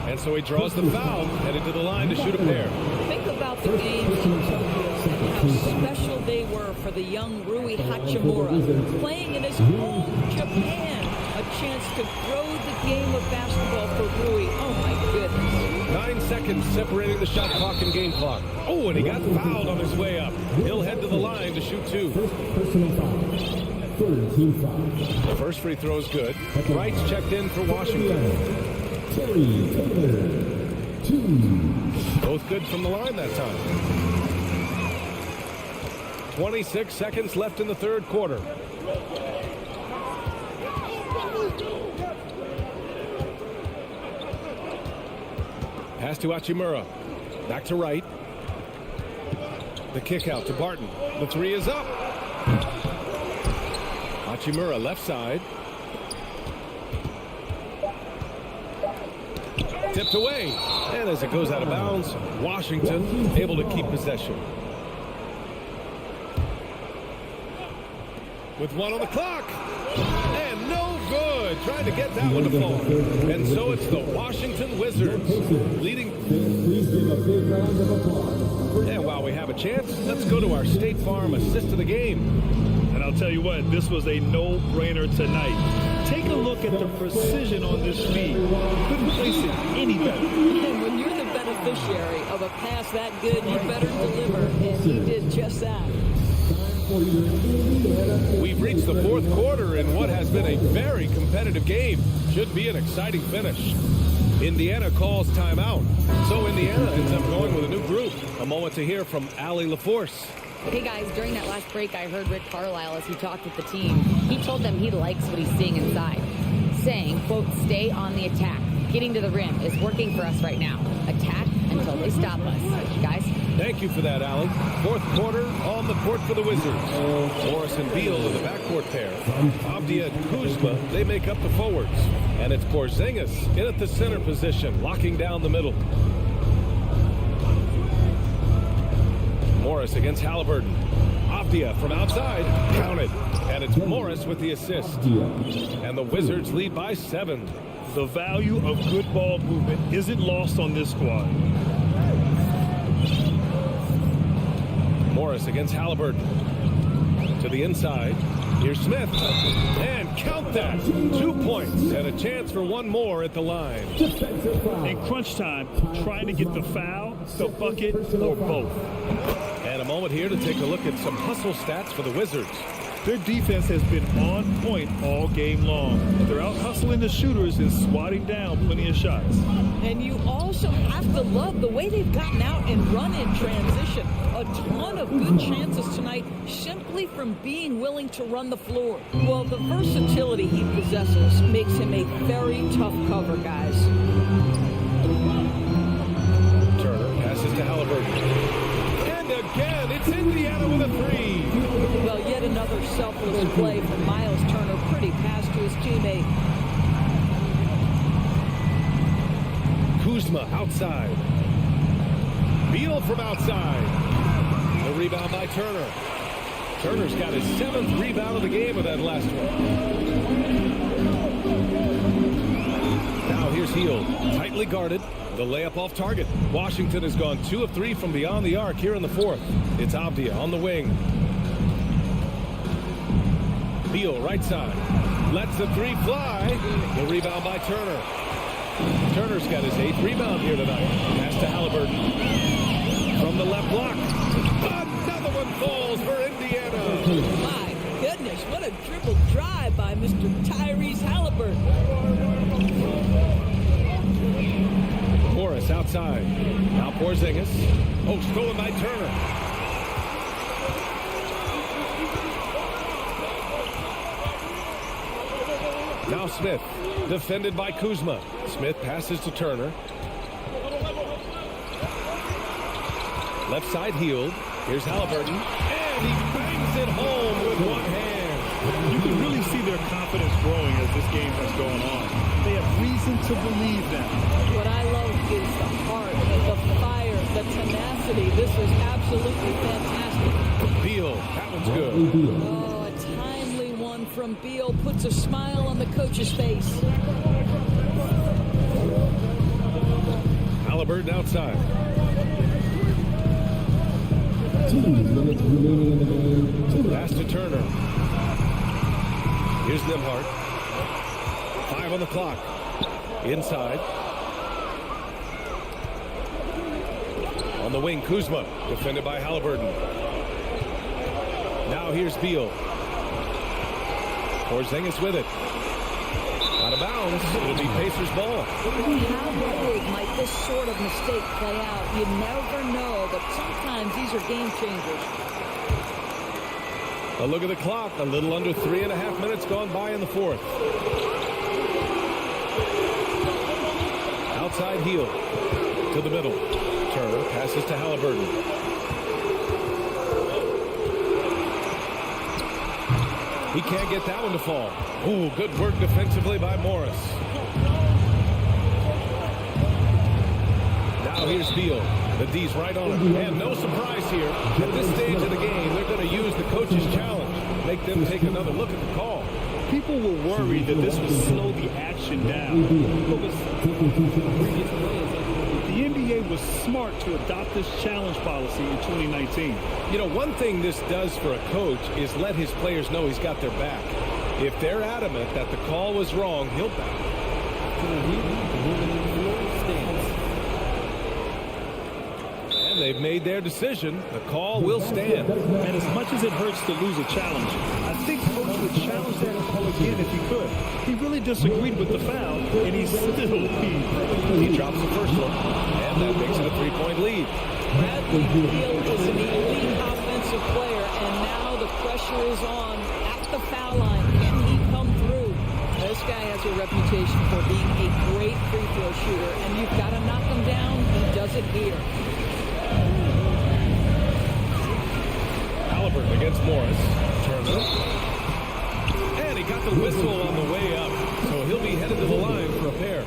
And so he draws the foul, headed to the line to shoot a pair. Think about the games in Tokyo and how special they were for the young Rui Hachimura. Playing in his home Japan, a chance to grow the game of basketball for Rui. Oh, my goodness. 9 seconds separating the shot clock and game clock. Oh, and he got fouled on his way up. He'll head to the line to shoot two. Personal foul. Third team foul. The first free throw is good. Wright's checked in for Washington. Terry Taylor, 2. Both good from the line that time. 26 seconds left in the third quarter. Pass to Hachimura. Back to Wright. The kick out to Barton. The three is up. Hachimura left side. Tipped away. And as it goes out of bounds, Washington able to keep possession. With one on the clock. And no good. Trying to get that one to fall. And so it's the Washington Wizards leading. Please give a big round of applause. And while we have a chance, let's go to our State Farm assist of the game. And I'll tell you what, this was a no-brainer tonight. Take a look at the precision on this feed. Couldn't place it any better. And when you're the beneficiary of a pass that good, you better deliver. And he did just that. We've reached the fourth quarter in what has been a very competitive game. Should be an exciting finish. Indiana calls timeout. So Indiana ends up going with a new group. A moment to hear from Allie LaForce. Hey guys, during that last break, I heard Rick Carlisle as he talked with the team. He told them he likes what he's seeing inside, saying, quote, stay on the attack. Getting to the rim is working for us right now. Attack until they stop us. Guys? Thank you for that, Allie. Fourth quarter on the court for the Wizards. Morris and Beal are the backcourt pair. Avdia and Kuzma, they make up the forwards. And it's Porzingis in at the center position, locking down the middle. Morris against Halliburton. Avdia from outside, counted. And it's Morris with the assist. And the Wizards lead by 7. The value of good ball movement isn't lost on this squad. Morris against Halliburton. To the inside. Here's Smith. And count that. 2 points. And a chance for one more at the line. In crunch time, trying to get the foul, the bucket, or both. And a moment here to take a look at some hustle stats for the Wizards. Their defense has been on point all game long. They're out hustling join the shooters in swatting down plenty of shots. And you also have to love the way they've gotten out and run in transition. A ton of good chances tonight simply from being willing to run the floor. Well, the versatility he possesses makes him a very tough cover, guys. Turner passes to Halliburton. And again, it's Indiana with a three. Well, yet another selfless play from Miles Turner. Pretty pass to his teammate. Kuzma outside. Beal from outside. The rebound by Turner. Turner's got his 7th rebound of the game with that last one. Now here's Hield. Tightly guarded. The layup off target. Washington has gone 2 of 3 from beyond the arc here in the 4th. It's Avdia on the wing. Beal right side. Lets the three fly. The rebound by Turner. Turner's got his 8th rebound here tonight. Pass to Halliburton. From the left block. Another one falls for Indiana. My goodness, what a dribble drive by Mr. Tyrese Halliburton. Morris outside. Now Porzingis. Oh, stolen by Turner. Now Smith, defended by Kuzma. Smith passes to Turner. Left side Hield. Here's Halliburton. And he bangs it home with one hand. You can really see their confidence growing as this game has gone on. They have reason to believe that. What I love is the heart, the fire, the tenacity. This is absolutely fantastic. Beal, that one's good. Oh, a timely one from Beal puts a smile on the coach's face. Halliburton outside. 2 minutes remaining in the game. Pass to Turner. Here's Nembhard. 5 on the clock. Inside. On the wing, Kuzma, defended by Halliburton. Now here's Beal. Porzingis with it. Out of bounds. It'll be Pacers ball. How big might this sort of mistake play out? You never know, but sometimes these are game changers. A look at the clock. A little under 3.5 minutes gone by in the 4th. Outside Hield. To the middle. Turner passes to Halliburton. He can't get that one to fall. Ooh, good work defensively by Morris. Now here's Beal. The D's right on him. And no surprise here. At this stage of the game, they're going to use the coach's challenge. Make them take another look at the call. People were worried that this would slow the action down. The NBA was smart to adopt this challenge policy in 2019. You know, one thing this does for a coach is let his players know he's got their back. If they're adamant that the call was wrong, he'll back. And they've made their decision. The call will stand. And as much as it hurts to lose a challenge, I think Coach would challenge that call again if he could. He really disagreed with the foul, and he still beat. He drops the first one, and that makes it a 3-point lead. Bradley Beal is an elite offensive player, and now the pressure is on at the foul line. Can he come through? This guy has a reputation for being a great free throw shooter, and you've got to knock him down. He does it here. Halliburton against Morris. Turner. And he got the whistle on the way up, so he'll be headed to the line for a pair.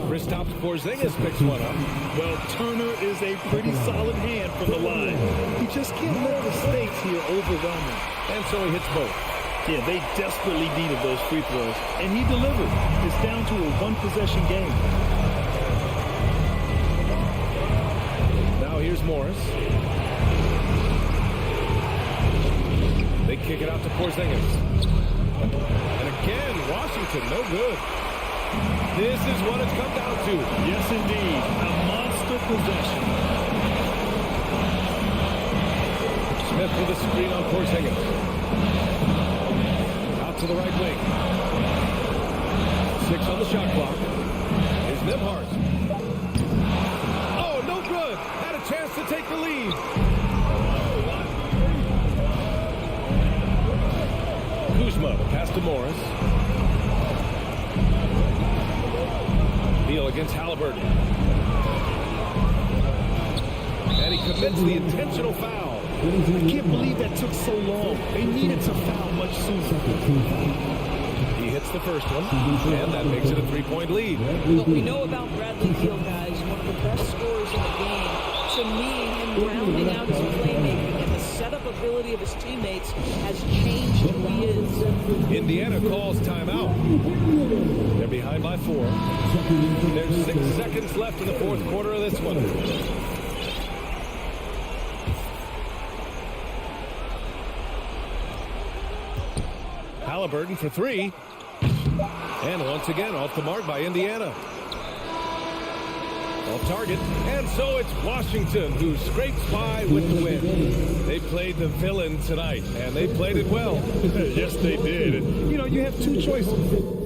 Kristaps Porzingis picks one up. Well, Turner is a pretty solid hand from the line. He just can't let the stakes here overwhelm him. And so he hits both. Yeah, they desperately needed those free throws, and he delivered. It's down to a one-possession game. Now here's Morris. They kick it out to Porzingis. And again, Washington, no good. This is what it's come down to. Yes, indeed. A monster possession. Smith with a screen on Porzingis. Out to the right wing. 6 on the shot clock. Here's Nembhard. Oh, no good. Had a chance to take the lead. Kuzma, the pass to Morris. Beal against Halliburton. And he commits the intentional foul. I can't believe that took so long. They needed to foul much sooner. He hits the first one, and that makes it a 3-point lead. What we know about Bradley Beal, guys, one of the best scorers in the game. To me, him rounding out his playmaking and the setup ability of his teammates has changed who he is. Indiana calls timeout. They're behind by 4. There's 6 seconds left in the fourth quarter of this one. Halliburton for 3. And once again, off the mark by Indiana. Off target. And so it's Washington who scrapes by with the win. They played the villain tonight, and they played it well. Yes, they did. And, you know, you have 2 choices.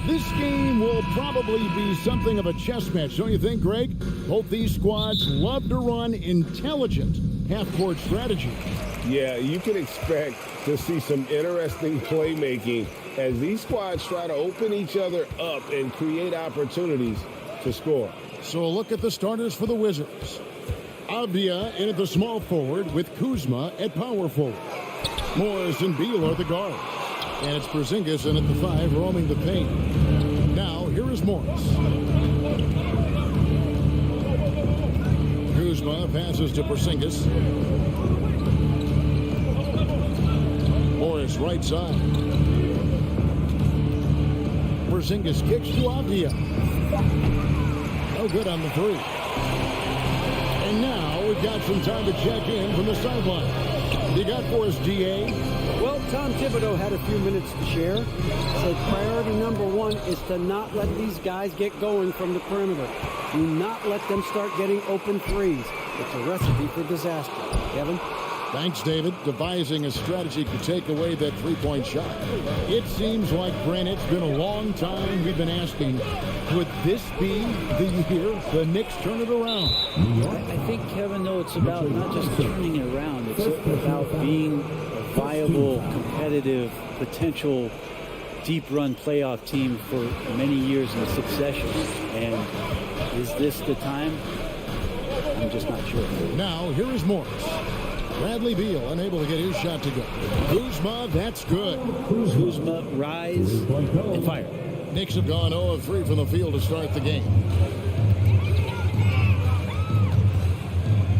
This game will probably be something of a chess match, don't you think, Greg? Both these squads love to run intelligent half-court strategy. Yeah, you can expect to see some interesting playmaking as these squads try to open each other up and create opportunities to score. So a look at the starters for the Wizards. Avdia in at the small forward with Kuzma at power forward. Morris and Beal are the guards. And it's Porzingis in at the 5, roaming the paint. Now, here is Morris. Kuzma passes to Porzingis. Morris right side. Porzingis kicks to Avdia. No good on the 3. And now we've got some time to check in from the sideline. You got for us, GA? Well, Tom Thibodeau had a few minutes to share. Said priority number 1 is to not let these guys get going from the perimeter. Do not let them start getting open threes. It's a recipe for disaster. Kevin? Thanks, David. Devising a strategy to take away that three-point shot. It seems like, Brent, it's been a long time we've been asking, could this be the year the Knicks turn it around? I think, Kevin, though, it's about not just turning it around. It's about being a viable, competitive, potential deep run playoff team for many years in succession. And is this the time? I'm just not sure. Now, here is Morris. Bradley Beal unable to get his shot to go. Kuzma, that's good. Kuzma, rise and fire. Knicks have gone 0 of 3 from the field to start the game.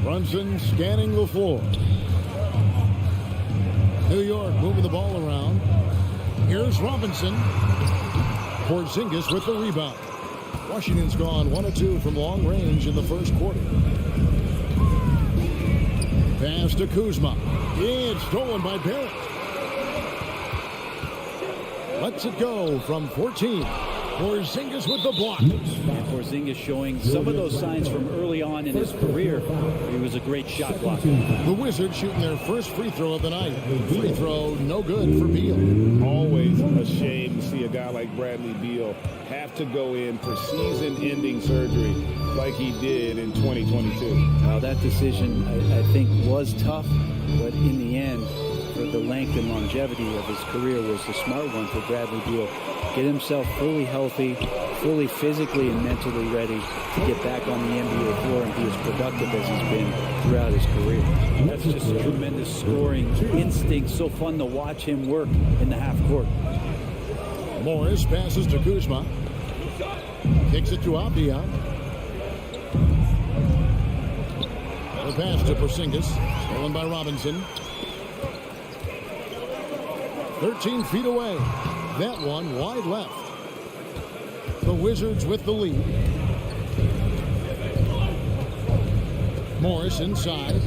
Brunson scanning the floor. New York moving the ball around. Here's Robinson. Porzingis with the rebound. Washington's gone 1 of 2 from long range in the first quarter. Pass to Kuzma. It's stolen by Barrett. Lets it go from 14. Porzingis with the block. And Porzingis showing some of those signs from early on in his career. He was a great shot blocker. The Wizards shooting their first free throw of the night. Free throw, no good for Beal. Always a shame to see a guy like Bradley Beal have to go in for season-ending surgery like he did in 2022. Now that decision, I think, was tough, but in the end, for the length and longevity of his career, was the smart one for Bradley Beal. Get himself fully healthy, fully physically and mentally ready to get back on the NBA floor and be as productive as he's been throughout his career. That's just a tremendous scoring instinct. So fun to watch him work in the half court. Morris passes to Kuzma. Kicks it to Avdia. The pass to Porzingis. Stolen by Robinson. 13 feet away. That one wide left. The Wizards with the lead. Morris inside.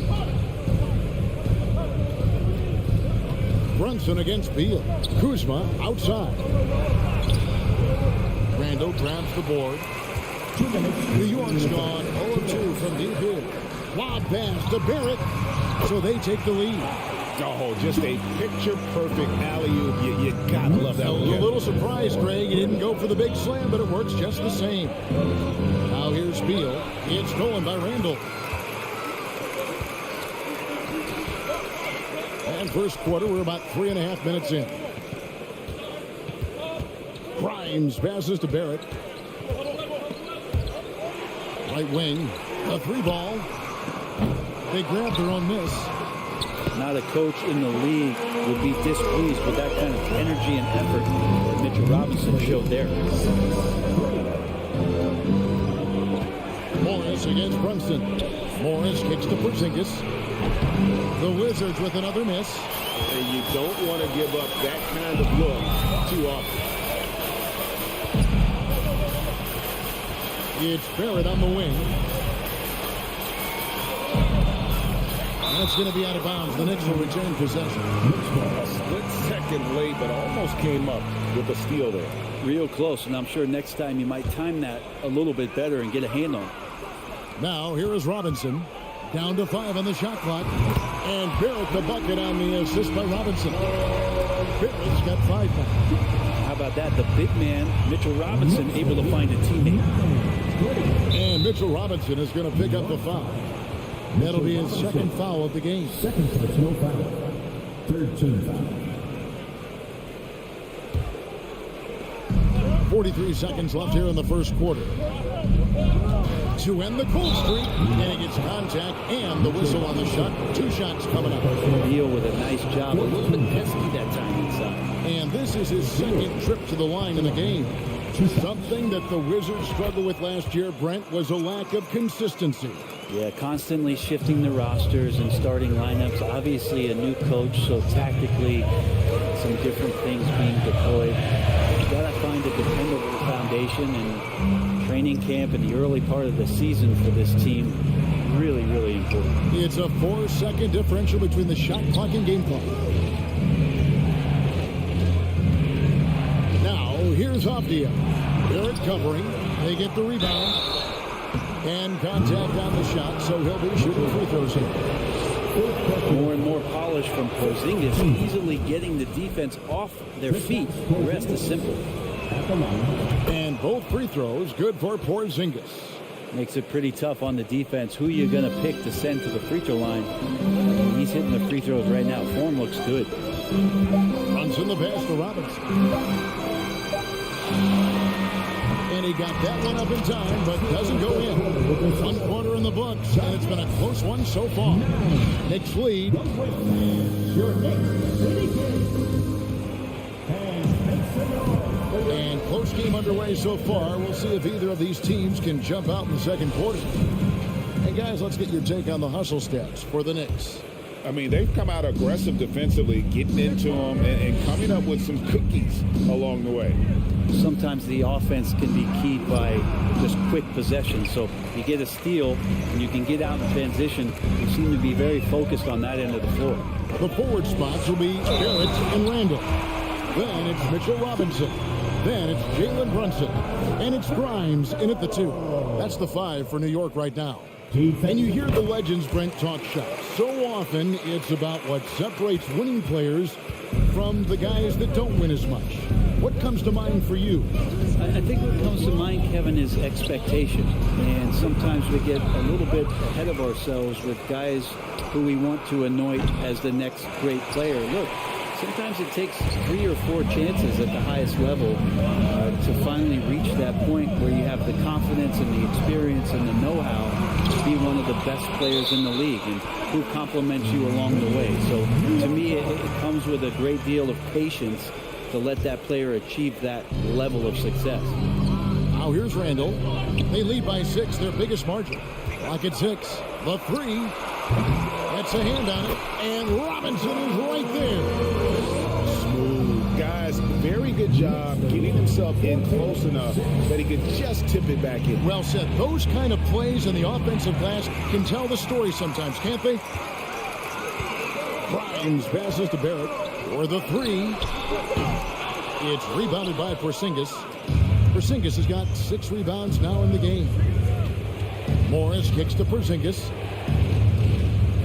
Brunson against Beal. Kuzma outside. Randall grabs the board. New York's gone 0-2 from deep here. Lob pass to Barrett. So they take the lead. Oh, just a picture-perfect alley-oop. You gotta love that A one. little surprise, Greg. He didn't go for the big slam, but it works just the same. Now here's Beal. It's stolen by Randall. And first quarter, we're about 3.5 minutes in. Grimes passes to Barrett. Right wing. A 3-ball. They grab their own miss. Not a coach in the league would be displeased with that kind of energy and effort that Mitchell Robinson showed there. Morris against Brunson. Morris kicks to Porzingis. The Wizards with another miss. And you don't want to give up that kind of look too often. It's Barrett on the wing. That's going to be out of bounds. The Knicks will return possession. A split second late, but almost came up with a steal there. Real close, and I'm sure next time you might time that a little bit better and get a hand on it. Now, here is Robinson. Down to 5 on the shot clock. And Barrett the bucket on the assist by Robinson. Barrett's got 5 now. How about that? The big man, Mitchell Robinson, able to find a teammate. And Mitchell Robinson is going to pick up the foul. That'll be his second foul of the game. Second personal foul. Third team foul. 43 seconds left here in the first quarter. To end the cold streak, and he gets contact and the whistle on the shot. 2 shots coming up. Beal with a nice job, a little bit pesky that time inside. And this is his second trip to the line in the game. Something that the Wizards struggled with last year, Brent, was a lack of consistency. Yeah, constantly shifting the rosters and starting lineups. Obviously a new coach, so tactically some different things being deployed. You gotta find a dependable foundation, and training camp in the early part of the season for this team, really, really important. It's a 4-second differential between the shot clock and game clock. Now, here's Avdia. Barrett covering. They get the rebound. And contact on the shot, so he'll be shooting free throws here. More and more polish from Porzingis, easily getting the defense off their feet. The rest is simple. And both free throws good for Porzingis. Makes it pretty tough on the defense. Who you're going to pick to send to the free throw line? He's hitting the free throws right now. Form looks good. Runs in the pass to Robinson. And he got that one up in time, but doesn't go in. 1 quarter in the books, and it's been a close one so far. Knicks lead. And close game underway so far. We'll see if either of these teams can jump out in the second quarter. Hey, guys, let's get your take on the hustle stats for the Knicks. I mean, they've come out aggressive defensively, getting into them and coming up with some cookies along the way. Sometimes the offense can be keyed by just quick possession. So you get a steal and you can get out in transition. You seem to be very focused on that end of the floor. The forward spots will be Barrett and Randall. Then it's Mitchell Robinson. Then it's Jalen Brunson. And it's Grimes in at the 2. That's the 5 for New York right now. And you hear the legends, Brent, talk shop. So often it's about what separates winning players from the guys that don't win as much. What comes to mind for you? I think what comes to mind, Kevin, is expectation. And sometimes we get a little bit ahead of ourselves with guys who we want to anoint as the next great player. Look, sometimes it takes 3 or 4 chances at the highest level to finally reach that point where you have the confidence and the experience and the know-how to be one of the best players in the league and who compliments you along the way. So to me, it comes with a great deal of patience to let that player achieve that level of success. Now here's Randall. They lead by 6, their biggest margin. Clock at 6. The 3. That's a hand on it, and Robinson is right there. Smooth. Guys, very good job getting himself in close enough that he could just tip it back in. Well said. Those kind of plays in the offensive glass can tell the story sometimes, can't they? Grimes passes to Barrett for the 3. It's rebounded by Porzingis. Porzingis has got 6 rebounds now in the game. Morris kicks to Porzingis.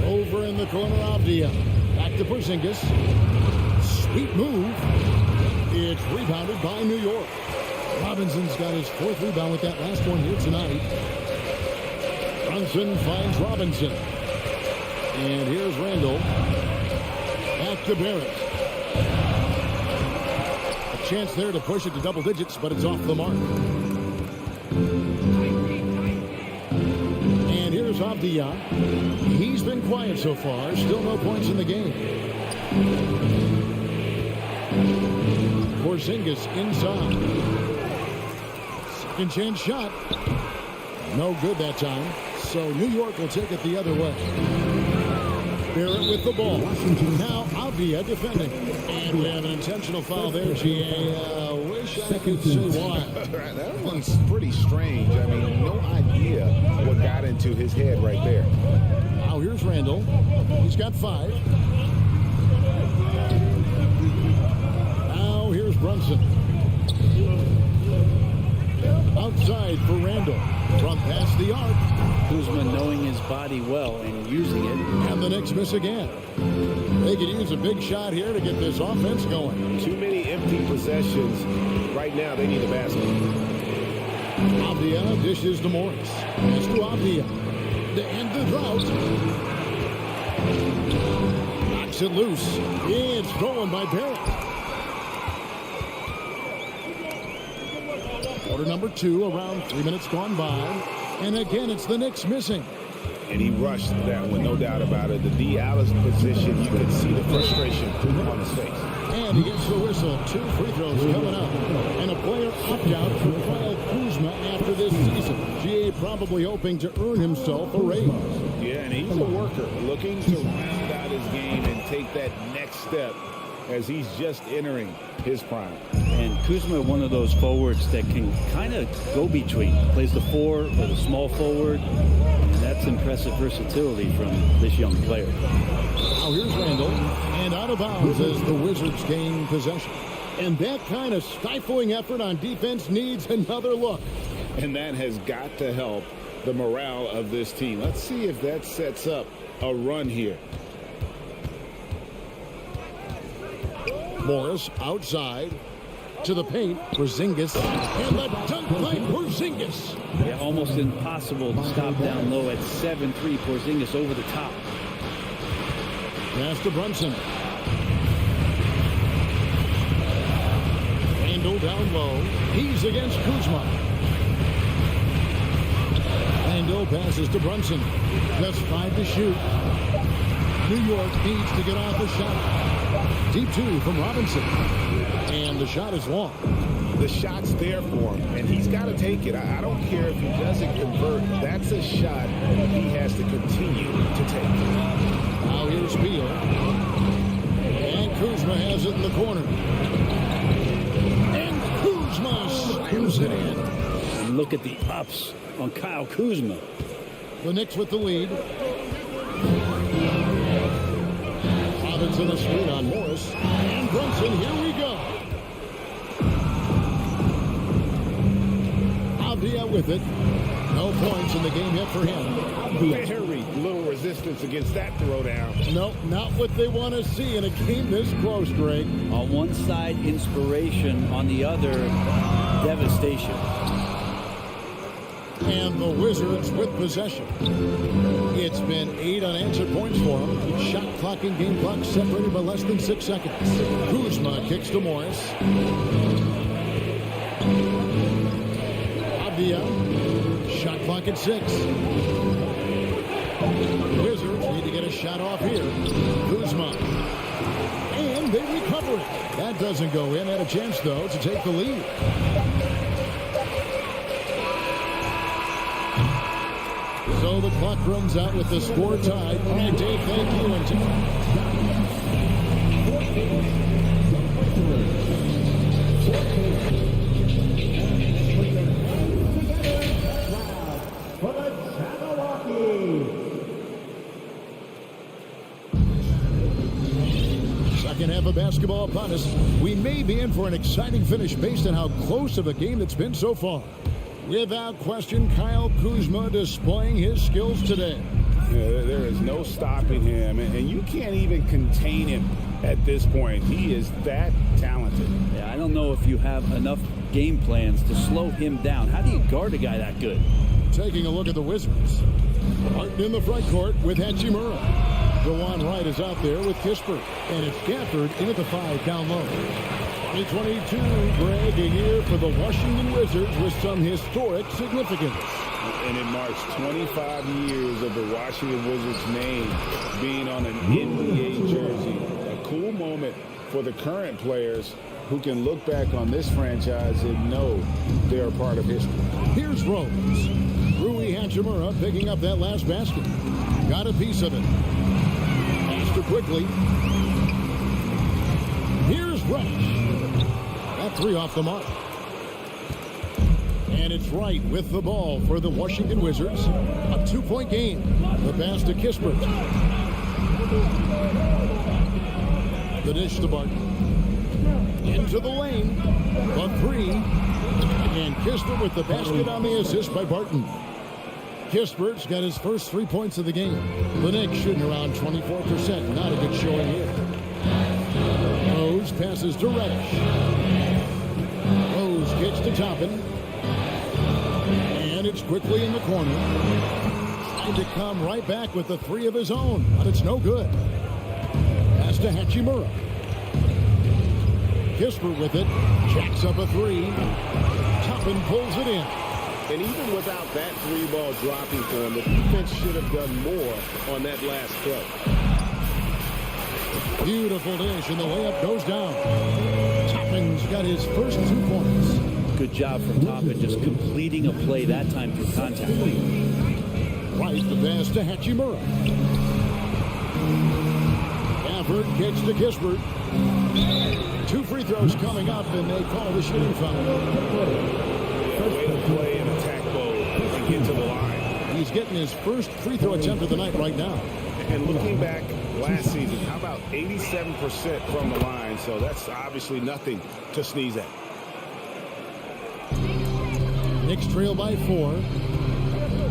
Over in the corner, Avdia. Back to Porzingis. Sweet move. It's rebounded by New York. Robinson's got his 4th rebound with that last one here tonight. Brunson finds Robinson. And here's Randall. Back to Barrett. A chance there to push it to double digits, but it's off the mark. And here's Avdia. He's been quiet so far. Still no points in the game. Porzingis inside. Second chance shot. No good that time. So New York will take it the other way. Barrett with the ball. Now Avdia defending. And we have an intentional foul there, GA. Wish I could say why. That one's pretty strange. I mean, no idea what got into his head right there. Now here's Randall. He's got 5. Now here's Brunson. Outside for Randall. Front past the arc. Kuzma knowing his body well and using it. And the Knicks miss again. They could use a big shot here to get this offense going. Too many empty possessions. Right now, they need a basket. Avdia dishes to Morris. Pass to Avdia. To end the drought. Knocks it loose. It's stolen by Barrett. Quarter number 2, around 3 minutes gone by. And again, it's the Knicks missing. And he rushed that one, no doubt about it. The D. Alice position, you could see the frustration on his face. And he gets the whistle. 2 free throws coming up. And a player opt-out for Kyle Kuzma after this season. GA probably hoping to earn himself a raise. Yeah, and he's a worker, looking to round out his game and take that next step as he's just entering his prime. And Kuzma, one of those forwards that can kind of go between. Plays the 4 or the small forward. And that's impressive versatility from this young player. Now here's Randall. And out of bounds as the Wizards gain possession. And that kind of stifling effort on defense needs another look. And that has got to help the morale of this team. Let's see if that sets up a run here. Morris outside to the paint. Porzingis. And the dunk by Porzingis. Yeah, almost impossible to stop down low at 7-3. Porzingis over the top. Pass to Brunson. Randall down low. He's against Kuzma. Randall passes to Brunson. Just 5 to shoot. New York needs to get off the shot. Deep 2 from Robinson. And the shot is long. The shot's there for him, and he's got to take it. I don't care if he doesn't convert. That's a shot he has to continue to take. Now here's Beal. And Kuzma has it in the corner. And Kuzma slams it in. And look at the ups on Kyle Kuzma. The Knicks with the lead. Robinson a screen on Morris. And Brunson, here we go. Avdia with it. No points in the game yet for him. Very little resistance against that throwdown. No, not what they want to see in a game this close, Greg. On one side, inspiration. On the other, devastation. And the Wizards with possession. It's been 8 unanswered points for them. Shot clock and game clock separated by less than 6 seconds. Kuzma kicks to Morris. Avdia. Shot clock at 6. Wizards need to get a shot off here. Kuzma. And they recover it. That doesn't go in. Had a chance, though, to take the lead. So the clock runs out with the score tied. All right, Dave, thank you. And second half of basketball upon us. We may be in for an exciting finish based on how close of a game it's been so far. Without question, Kyle Kuzma displaying his skills today. Yeah, there is no stopping him, and you can't even contain him at this point. He is that talented. Yeah, I don't know if you have enough game plans to slow him down. How do you guard a guy that good? Taking a look at the Wizards. Martin in the front court with Hachimura. Dewan Wright is out there with Kispert. And it's Gafford in at the 5 down low. 2022, Greg, a year for the Washington Wizards with some historic significance. And it marks 25 years of the Washington Wizards name being on an NBA jersey. A cool moment for the current players who can look back on this franchise and know they're a part of history. Here's Rose. Rui Hachimura picking up that last basket. Got a piece of it. Passed it quickly. Here's Rush. That 3 off the mark. And it's Wright with the ball for the Washington Wizards. A 2-point game. The pass to Kispert. The dish to Barton. Into the lane. The 3. And Kispert with the basket on the assist by Barton. Kispert's got his first 3 points of the game. The Knicks shooting around 24%. Not a good showing here. Rose passes to Reddish. Rose kicks to Toppin. And it's quickly in the corner. Trying to come right back with the 3 of his own, but it's no good. Pass to Hachimura. Kispert with it. Jacks up a 3. Toppin pulls it in. And even without that 3-ball dropping for him, the defense should have done more on that last play. Beautiful dish, and the layup goes down. Toppin's got his first 2 points. Good job from Toppin, just completing a play that time through contact. Right, the pass to Hachimura. Gafford kicks to Kispert. 2 free throws coming up, and they call the shooting foul. Way to play in attack mode and get to the line. He's getting his first free throw attempt of the night right now. And looking back last season, how about 87% from the line? So that's obviously nothing to sneeze at. Knicks trail by 4.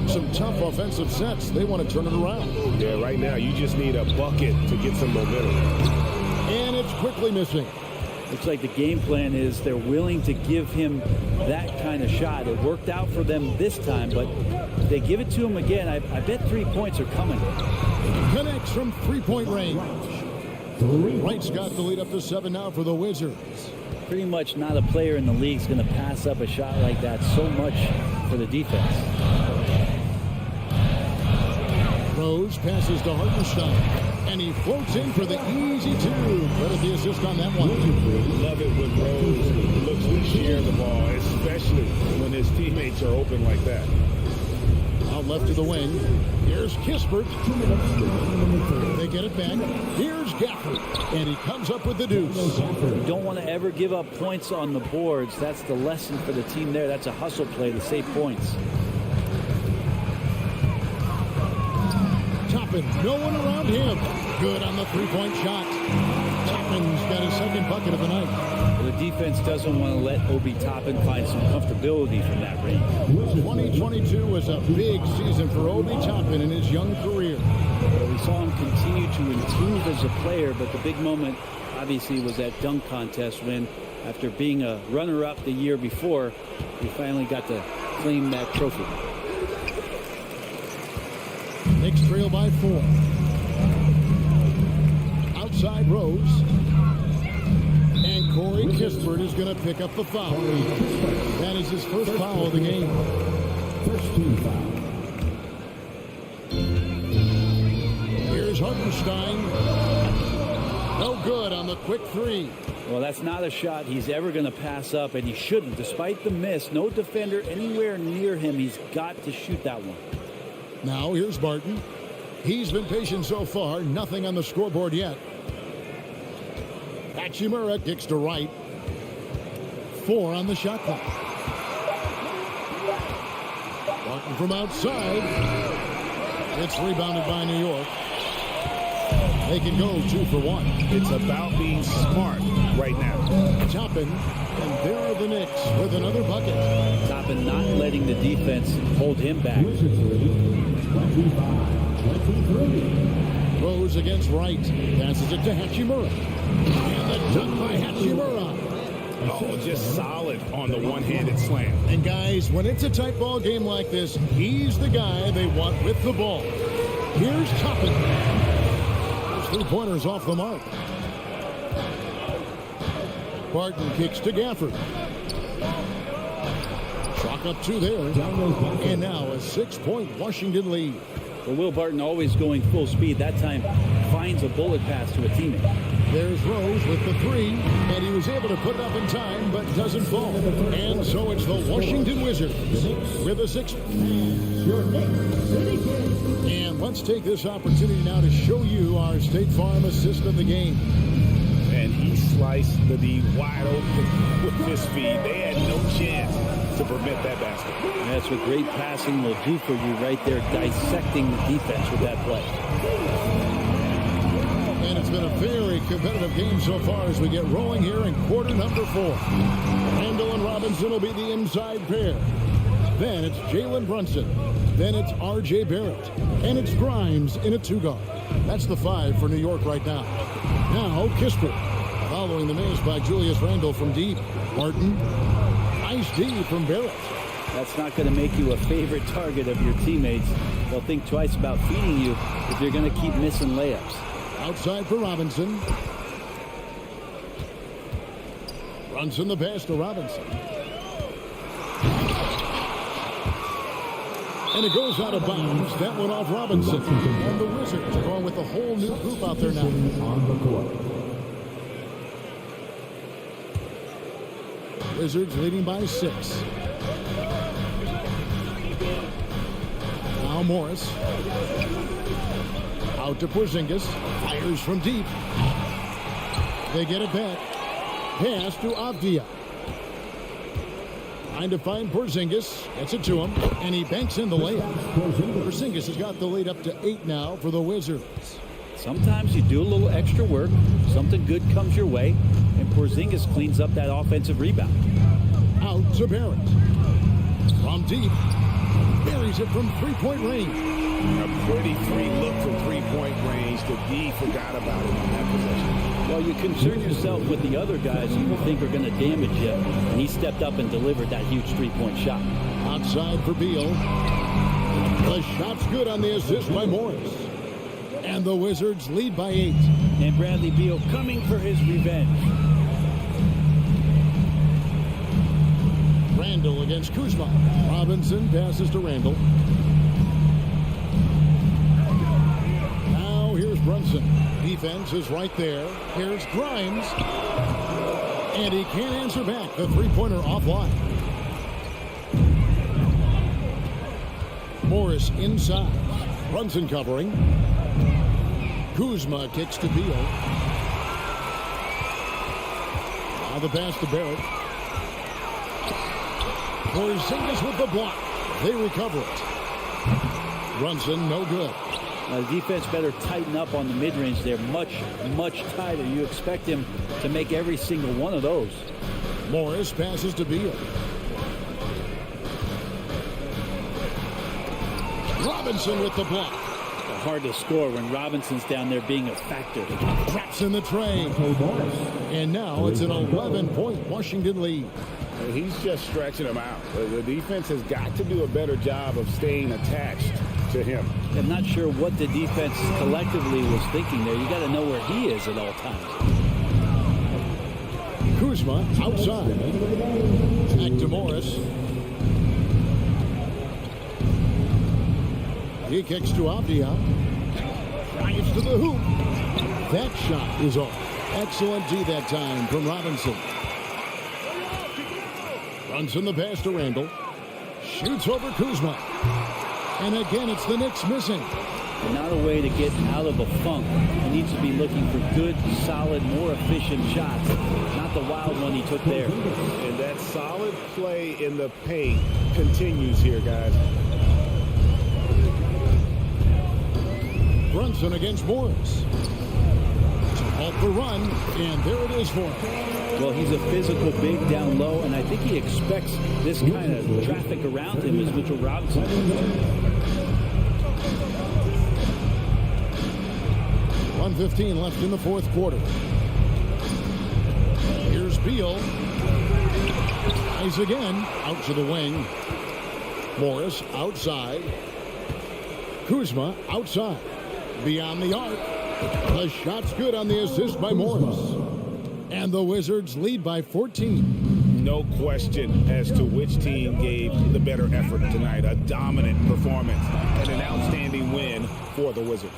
Some tough offensive sets. They want to turn it around. Yeah, right now you just need a bucket to get some momentum. And it's quickly missing. Looks like the game plan is they're willing to give him that kind of shot. It worked out for them this time, but if they give it to him again, I bet 3 points are coming. Connects from 3-point range. Wright's got the lead up to 7 now for the Wizards. Pretty much not a player in the league is going to pass up a shot like that so much for the defense. Rose passes to Hartenstein, and he floats in for the easy 2. Credit the assist on that one. Love it when Rose looks to share the ball, especially when his teammates are open like that. Out left to the wing. Here's Kispert. They get it back. Here's Gafford, and he comes up with the deuce. You don't want to ever give up points on the boards. That's the lesson for the team there. That's a hustle play to save points. Toppin, no one around him. Good on the 3-point shot. Toppin's got his second bucket of the night. Well, the defense doesn't want to let Obi Toppin find some comfortability from that range. 2022 was a big season for Obi Toppin in his young career. Well, we saw him continue to improve as a player, but the big moment obviously was that dunk contest when, after being a runner-up the year before, he finally got to claim that trophy. Knicks trail by 4. outside Rose. And Corey Kispert is going to pick up the foul. That is his first foul of the game. First team foul. Here's Hartenstein. No good on the quick three. Well, that's not a shot he's ever going to pass up, and he shouldn't. Despite the miss, no defender anywhere near him. He's got to shoot that one. Now here's Barton. He's been patient so far. Nothing on the scoreboard yet. Hachimura kicks to right. 4 on the shot clock. Barton from outside. It's rebounded by New York. They can go 2 for 1. It's about being smart right now. Toppin, and there are the Knicks with another bucket. Toppin not letting the defense hold him back. Wizards lead 25-23. Rose against Wright. Passes it to Hachimura. And the dunk by Hachimura. Oh, just solid on the one-handed slam. And guys, when it's a tight ball game like this, he's the guy they want with the ball. Here's Toppin. 3-pointers off the mark. Barton kicks to Gafford. Chalk up 2 there. And now a 6-point Washington lead. Well, Will Barton always going full speed. That time finds a bullet pass to a teammate. There's Rose with the 3, and he was able to put it up in time, but doesn't fall. And so it's the Washington Wizards with a 6. And let's take this opportunity now to show you our State Farm assist of the game. And he sliced the D wide open with his feet. They had no chance to prevent that basket. That's what great passing will do for you right there, dissecting the defense with that play. And it's been a very competitive game so far as we get rolling here in quarter number 4. Randall and Robinson will be the inside pair. Then it's Jalen Brunson. Then it's R.J. Barrett. And it's Grimes in a 2-guard. That's the 5 for New York right now. Now Kispert. Following the miss by Julius Randle from deep. Barton. Nice D from Barrett. That's not going to make you a favorite target of your teammates. They'll think twice about feeding you if you're going to keep missing layups. Outside for Robinson. Brunson the pass to Robinson. And it goes out of bounds. That went off Robinson. And the Wizards are going with a whole new group out there now. On the court. Wizards leading by 6. Now Morris. Out to Porzingis. Fires from deep. They get it back. Pass to Avdia. Trying to find Porzingis. Gets it to him. And he banks in the layup. Porzingis has got the lead up to 8 now for the Wizards. Sometimes you do a little extra work. Something good comes your way. And Porzingis cleans up that offensive rebound. Out to Barrett. From deep. Buries it from 3-point range. A pretty free look from 3-point range. The D forgot about it on that possession. Well, you concern yourself with the other guys you think are going to damage you. And he stepped up and delivered that huge 3-point shot. Outside for Beal. The shot's good on the assist by Morris. And the Wizards lead by 8. And Bradley Beal coming for his revenge. Randall against Kuzma. Robinson passes to Randall. Now here's Brunson. Defense is right there. Here's Grimes. And he can't answer back. The 3-pointer offline. Morris inside. Brunson covering. Kuzma kicks to Beal. Now the pass to Barrett. Porzingis with the block. They recover it. Brunson, no good. Now, the defense better tighten up on the mid-range there. Much, much tighter. You expect him to make every single one of those. Morris passes to Beal. Robinson with the block. Hard to score when Robinson's down there being a factor. Traps in the tray. And now it's an 11-point Washington lead. He's just stretching them out. The defense has got to do a better job of staying attached to him. I'm not sure what the defense collectively was thinking there. You got to know where he is at all times. Kuzma outside. Back to Morris. He kicks to Avdia. Drives to the hoop. That shot is off. Excellent D that time from Robinson. Runs in the pass to Randall. Shoots over Kuzma. And again, it's the Knicks missing. Not a way to get out of a funk. He needs to be looking for good, solid, more efficient shots. Not the wild one he took there. And that solid play in the paint continues here, guys. Brunson against Morris. To halt the run, and there it is for him. Well, he's a physical big down low, and I think he expects this kind of traffic around him as Mitchell Robinson. 1:15 left in the fourth quarter. Here's Beal. Eyes again, out to the wing. Morris outside. Kuzma outside. Beyond the arc. The shot's good on the assist by Morris. And the Wizards lead by 14. No question as to which team gave the better effort tonight. A dominant performance and an outstanding win for the Wizards.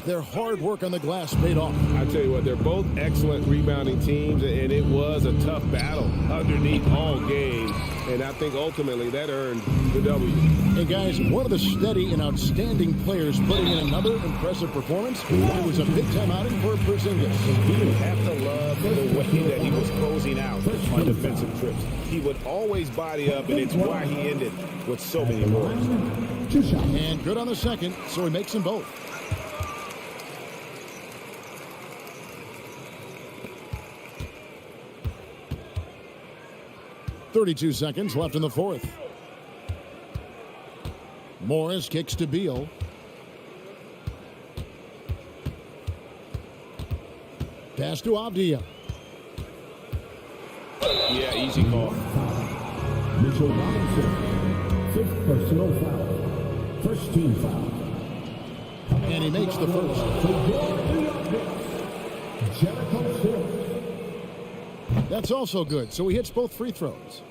Their hard work on the glass paid off. I tell you what, they're both excellent rebounding teams, and it was a tough battle underneath all game. And I think ultimately that earned the W. And guys, one of the steady and outstanding players putting in another impressive performance. It was a big-time outing for Porzingis. You have to love the way that he was closing out on defensive trips. He would always body up, and it's why he ended with so many boards. And good on the second, so he makes them both. .32 seconds left in the fourth. Morris kicks to Beal. Pass to Avdia. Yeah, easy call. Mitchell Robinson, 5th personal foul. First team foul. And he makes the first. That's also good, so he hits both free throws.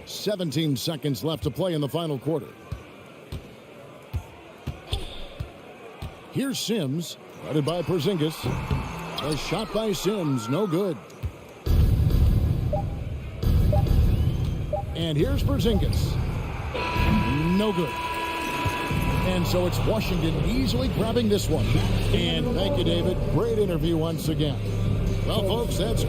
17 seconds left to play in the final quarter. Here's Sims, guarded by Porzingis. A shot by Sims, no good. And here's Porzingis. No good. And so it's Washington easily grabbing this one. And thank you, David. Great interview once again. Well, folks, that's...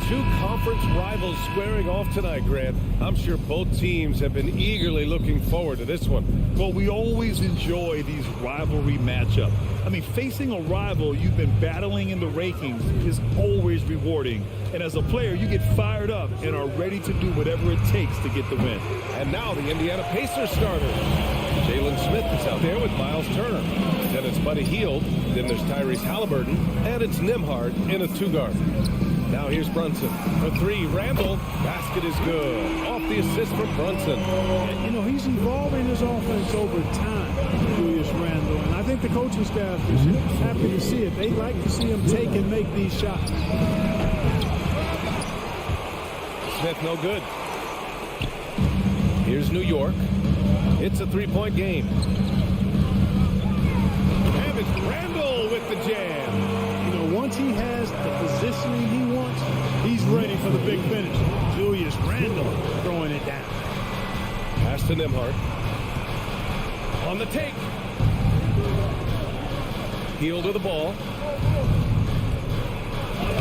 Two conference rivals squaring off tonight, Grant. I'm sure both teams have been eagerly looking forward to this one. Well, we always enjoy these rivalry matchups. I mean, facing a rival you've been battling in the rankings is always rewarding. And as a player, you get fired up and are ready to do whatever it takes to get the win. And now the Indiana Pacers starter. Jalen Smith is out there with Miles Turner. Then it's Buddy Hield. Then there's Tyrese Halliburton. And it's Nembhard in a two-guard. Now here's Brunson for three. Randall, basket is good. Off the assist from Brunson. You know, he's evolving his offense over time, Julius Randall. And I think the coaching staff is happy to see it. They like to see him take and make these shots. Smith no good. Here's New York. It's a three-point game. And it's Randall with the jam. You know, once he has the positioning he wants, he's ready for the big finish. Julius Randall throwing it down. Pass to Nembhard. On the take. Hield with the ball.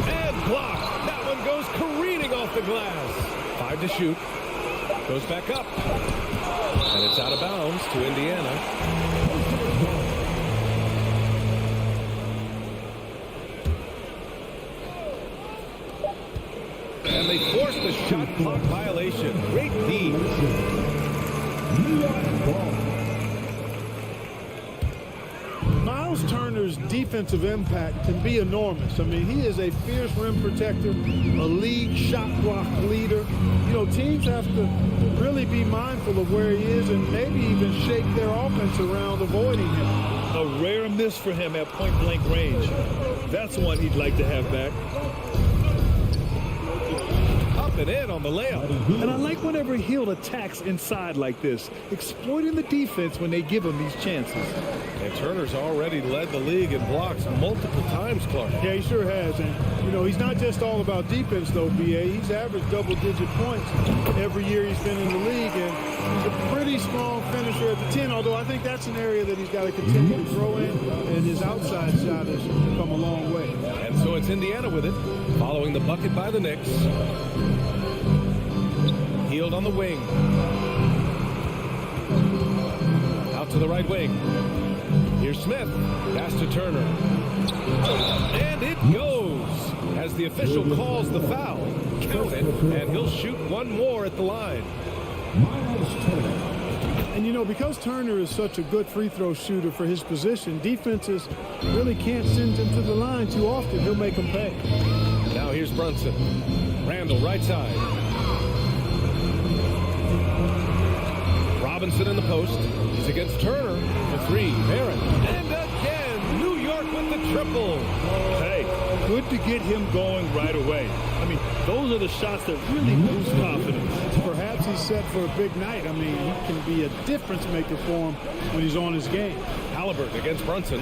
And blocked. That one goes careening off the glass. 5 to shoot. Goes back up. And it's out of bounds to Indiana. And they forced the shot clock violation. Great D. Miles Turner's defensive impact can be enormous. I mean, he is a fierce rim protector, a league shot block leader. You know, teams have to really be mindful of where he is and maybe even shake their offense around avoiding him. A rare miss for him at point-blank range. That's one he'd like to have back. And in on the layup. And I like whenever Hield attacks inside like this, exploiting the defense when they give him these chances. And Turner's already led the league in blocks multiple times, Clark. Yeah, he sure has. And, you know, he's not just all about defense, though, B.A. He's averaged double-digit points every year he's been in the league. And he's a pretty strong finisher at the 10, although I think that's an area that he's got to continue to grow in. And his outside shot has come a long way. And so it's Indiana with it, following the bucket by the Knicks. Hield on the wing. Out to the right wing. Here's Smith. Pass to Turner. And it goes. As the official calls the foul. Count it. And he'll shoot one more at the line. And, you know, because Turner is such a good free throw shooter for his position, defenses really can't send him to the line too often. He'll make them pay. Now here's Brunson. Randall, right side. Robinson in the post. He's against Turner for three. Barrett. And again, New York with the triple. Hey, good to get him going right away. I mean, those are the shots that really boost confidence. Perhaps he's set for a big night. I mean, he can be a difference maker for him when he's on his game. Halliburton against Brunson.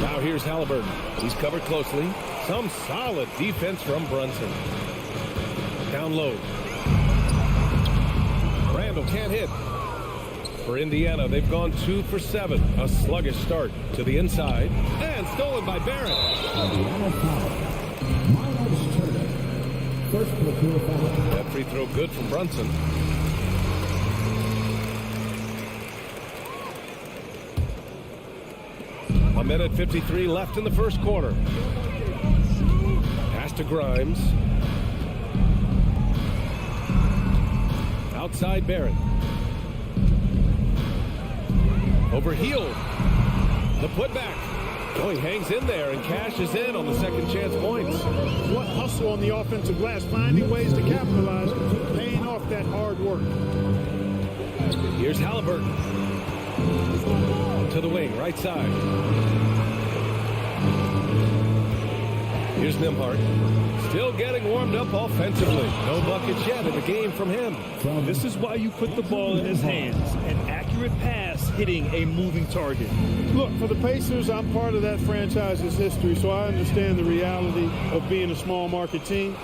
Now here's Halliburton. He's covered closely. Some solid defense from Brunson. Down low. Randall can't hit. For Indiana, they've gone 2 for 7. A sluggish start to the inside. And stolen by Barrett. That free throw good from Brunson. A minute 53 left in the first quarter. Pass to Grimes. Outside Barrett. Over Hield. The putback. Oh, he hangs in there and cashes in on the second chance points. What hustle on the offensive glass, finding ways to capitalize, paying off that hard work. Here's Halliburton. To the wing, right side. Here's Nembhard. Still getting warmed up offensively. No buckets yet in the game from him. This is why you put the ball in his hands. An accurate pass hitting a moving target. Look, for the Pacers, I'm part of that franchise's history, so I understand the reality of being a small market team.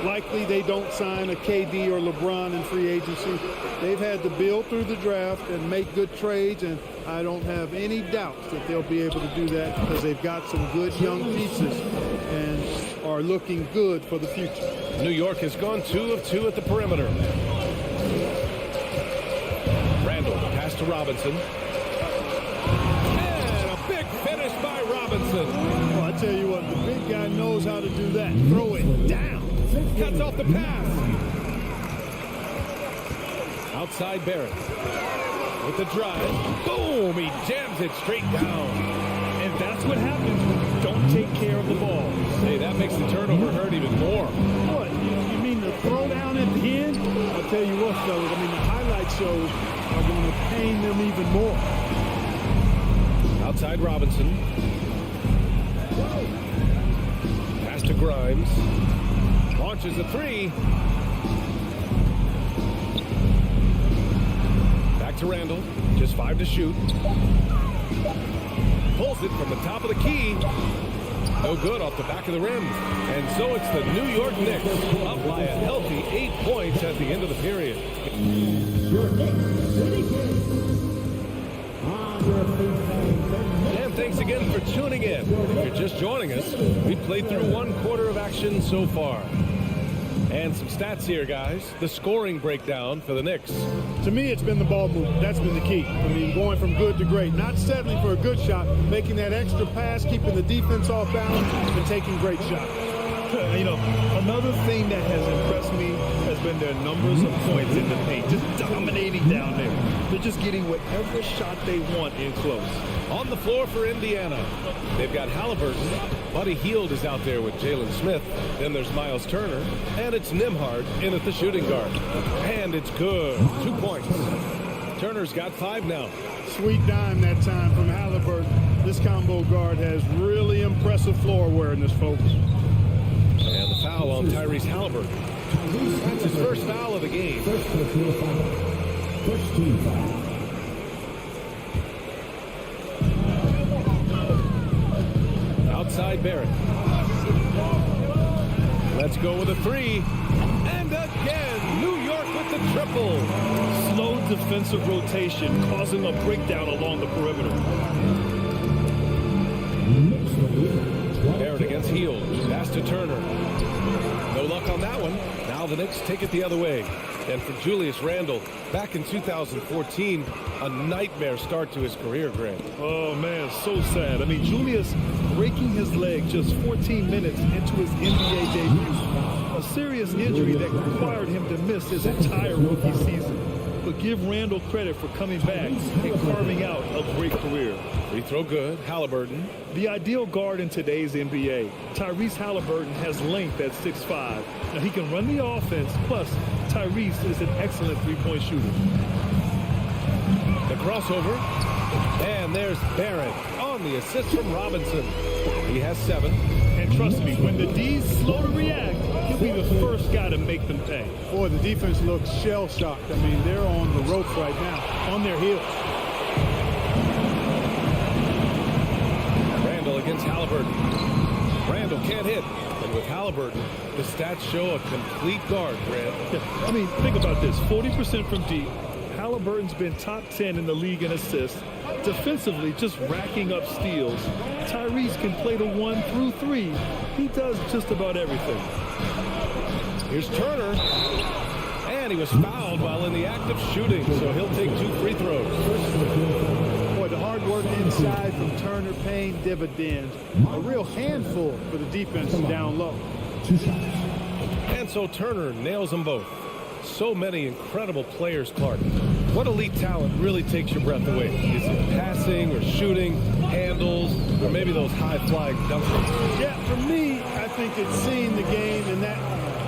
Likely they don't sign a KD or LeBron in free agency. They've had to build through the draft and make good trades, and I don't have any doubts that they'll be able to do that because they've got some good young pieces and are looking good for the future. New York has gone 2 of 2 at the perimeter. Randall, pass to Robinson. And a big finish by Robinson. Well, I tell you what, the big guy knows how to do that. Throw it down. Cuts off the pass. Outside Barrett. With the drive. Boom! He jams it straight down. And that's what happens when you don't take care of the ball. Hey, that makes the turnover hurt even more. What? You mean the throw down at the end? I'll tell you what, fellas. I mean, the highlight shows are going to pain them even more. Outside Robinson. Pass to Grimes. Launches a 3. Back to Randall. Just 5 to shoot. Pulls it from the top of the key. No good off the back of the rim. And so it's the New York Knicks up by a healthy 8 points at the end of the period. And thanks again for tuning in. If you're just joining us, we've played through 1 quarter of action so far. And some stats here, guys. The scoring breakdown for the Knicks. To me, it's been the ball movement. That's been the key. I mean, going from good to great. Not settling for a good shot, making that extra pass, keeping the defense off balance, and taking great shots. You know, another thing that has impressed me has been their numbers of points in the paint. Just dominating down there. They're just getting whatever shot they want in close. On the floor for Indiana, they've got Halliburton. Buddy Hield is out there with Jalen Smith. Then there's Miles Turner. And it's Nembhard in at the shooting guard. And it's good. 2 points. Turner's got 5 now. Sweet dime that time from Halliburton. This combo guard has really impressive floor awareness, folks. And the foul on Tyrese Halliburton. That's his first foul of the game. First team foul. Outside Barrett. Let's go with a 3. And again, New York with the triple. Slow defensive rotation causing a breakdown along the perimeter. Barrett against Hield. Pass to Turner. No luck on that one. Now the Knicks take it the other way. And for Julius Randle, back in 2014, a nightmare start to his career, Grant. Oh, man, so sad. I mean, Julius breaking his leg just 14 minutes into his NBA debut. A serious injury that required him to miss his entire rookie season. But give Randle credit for coming back and carving out a great career. Free throw good. Halliburton. The ideal guard in today's NBA. Tyrese Halliburton has length at 6'5". Now he can run the offense, plus Tyrese is an excellent three-point shooter. The crossover. And there's Barrett on the assist from Robinson. He has 7. And trust me, when the D's slow to react, he'll be the first guy to make them pay. Boy, the defense looks shell-shocked. I mean, they're on the ropes right now, on their heels. Randall against Halliburton. Randall can't hit. The And with Halliburton, the stats show a complete guard, Grant. Yeah, I mean, think about this. 40% from deep. Halliburton's been top 10 in the league in assists. Defensively, just racking up steals. Tyrese can play the 1 through 3. He does just about everything. Here's Turner. And he was fouled while in the act of shooting, so he'll take 2 free throws. Boy, the hard work inside from Turner paying dividends. A real handful for the defense down low. And so Turner nails them both. So many incredible players, Clark. What elite talent really takes your breath away? Is it passing or shooting, handles, or maybe those high-flying dunkers? Yeah, for me, I think it's seeing the game, and that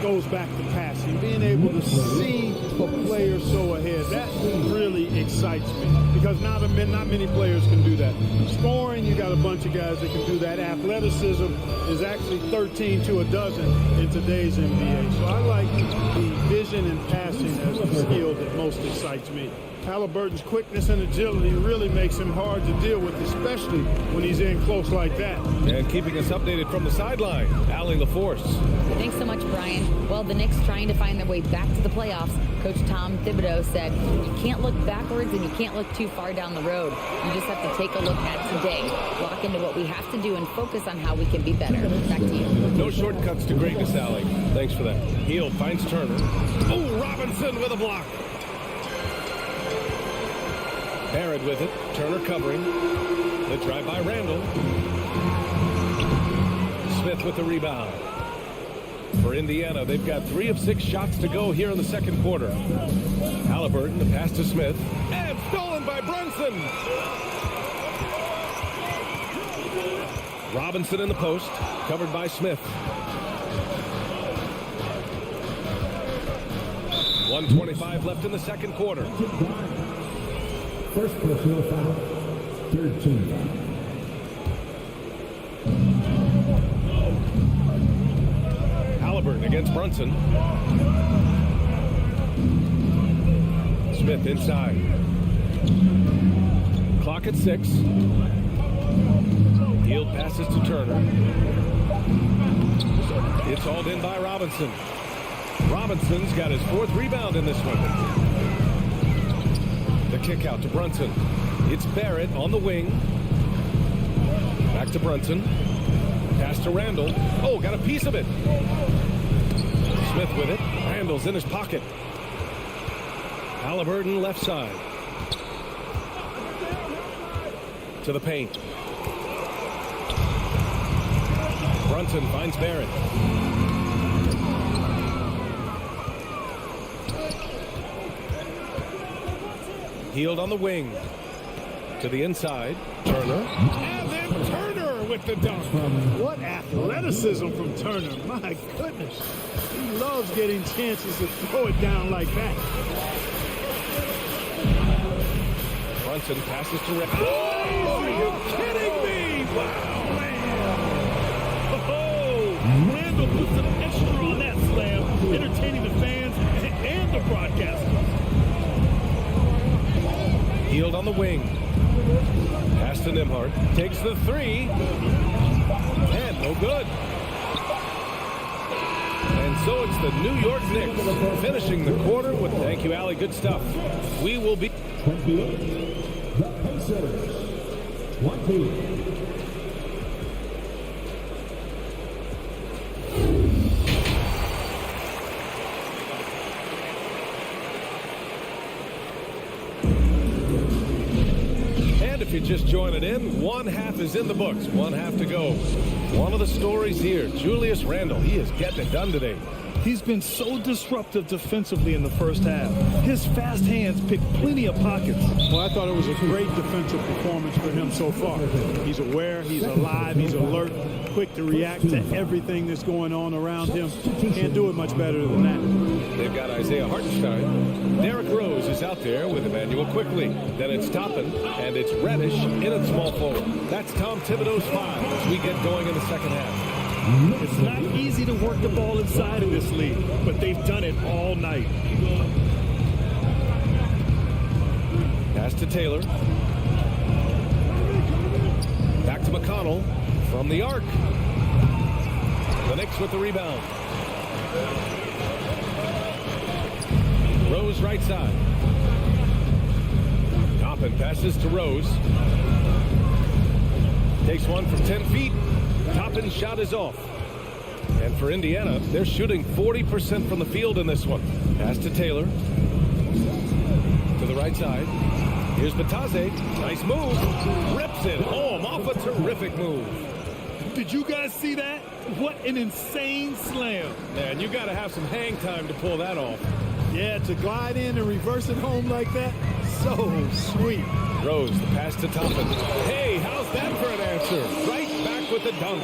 goes back to passing. Being able to see a player so ahead, that really excites me because not many players can do that. Scoring, you got a bunch of guys that can do that. Athleticism is actually 13 to a dozen in today's NBA. So I like the vision and passing as the skill that most excites me. Halliburton's quickness and agility really makes him hard to deal with, especially when he's in close like that. And keeping us updated from the sideline, Allie LaForce. Thanks so much, Brian. Well, the Knicks trying to find their way back to the playoffs. Coach Tom Thibodeau said, you can't look backwards and you can't look too far down the road. You just have to take a look at today, lock into what we have to do, and focus on how we can be better. Back to you. No shortcuts to greatness, Allie. Thanks for that. Hield finds Turner. Oh, Robinson with a block. Barrett with it. Turner covering. The drive by Randall. Smith with the rebound. For Indiana, they've got 3 of 6 shots to go here in the second quarter. Halliburton, the pass to Smith. And stolen by Brunson. Robinson in the post. Covered by Smith. 1:25 left in the second quarter. First personal foul, third team foul. Halliburton against Brunson. Smith inside. Clock at 6. Hield passes to Turner. It's hauled in by Robinson. Robinson's got his 4th rebound in this one. The kick out to Brunson. It's Barrett on the wing. Back to Brunson. Pass to Randall. Oh, got a piece of it. Smith with it. Randall's in his pocket. Halliburton left side. To the paint. Brunson finds Barrett. Hield on the wing. To the inside. Turner. And then Turner with the dunk. What athleticism from Turner. My goodness. He loves getting chances to throw it down like that. Brunson passes to Randall. Oh, are you kidding me? Wow, man. Oh, Randall puts some extra on that slam, entertaining the fans and the broadcasters. Hield on the wing. Pass to Nembhard. Takes the 3. And no good. And so it's the New York Knicks finishing the quarter with, thank you, Allie, good stuff. We will be... 28, the Pacers, 20. If you're just joining in, 1 half is in the books, 1 half to go. One of the stories here, Julius Randle, he is getting it done today. He's been so disruptive defensively in the first half. His fast hands pick plenty of pockets. Well, I thought it was a great defensive performance for him so far. He's aware, he's alive, he's alert, quick to react to everything that's going on around him. Can't do it much better than that. They've got Isaiah Hartenstein. Derrick Rose is out there with Emmanuel Quickly. Then it's Toppin, and it's Reddish in at small forward. That's Tom Thibodeau's 5 as we get going in the second half. It's not easy to work the ball inside in this league, but they've done it all night. Pass to Taylor. Back to McConnell from the arc. The Knicks with the rebound. Rose right side. Toppin passes to Rose. Takes one from 10 feet. Toppin's shot is off. And for Indiana, they're shooting 40% from the field in this one. Pass to Taylor. To the right side. Here's Batadze. Nice move. Rips it home off a terrific move. Did you guys see that? What an insane slam. Man, you got to have some hang time to pull that off. Yeah, to glide in and reverse it home like that, so sweet. Rose, the pass to Toppin. Hey, how's that for an answer? Right back with the dunk.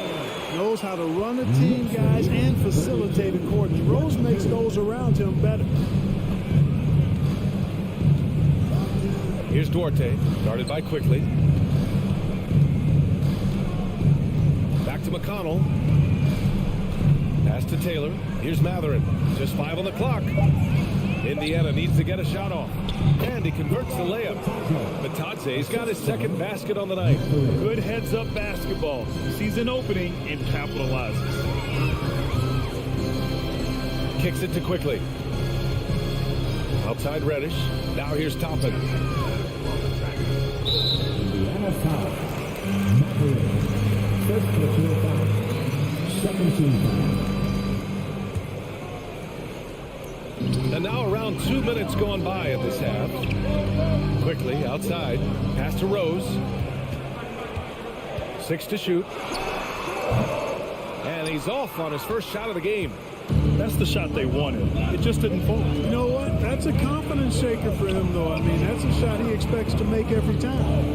Knows how to run a team, guys, and facilitate accordingly. Rose makes those around him better. Here's Duarte, guarded by Quickly. Back to McConnell. Pass to Taylor. Here's Matherin. Just 5 on the clock. Indiana needs to get a shot off. And he converts the layup. Batadze's got his second basket on the night. Good heads-up basketball. Sees an opening and capitalizes. Kicks it to Quickly. Outside Reddish. Now here's Toppin. Indiana foul. Matherin. First personal foul. Second team foul. And now around 2 minutes going by at this half. Quickly outside. Pass to Rose. 6 to shoot. And he's off on his first shot of the game. That's the shot they wanted. It just didn't fall. You know what? That's a confidence shaker for him, though. I mean, that's a shot he expects to make every time.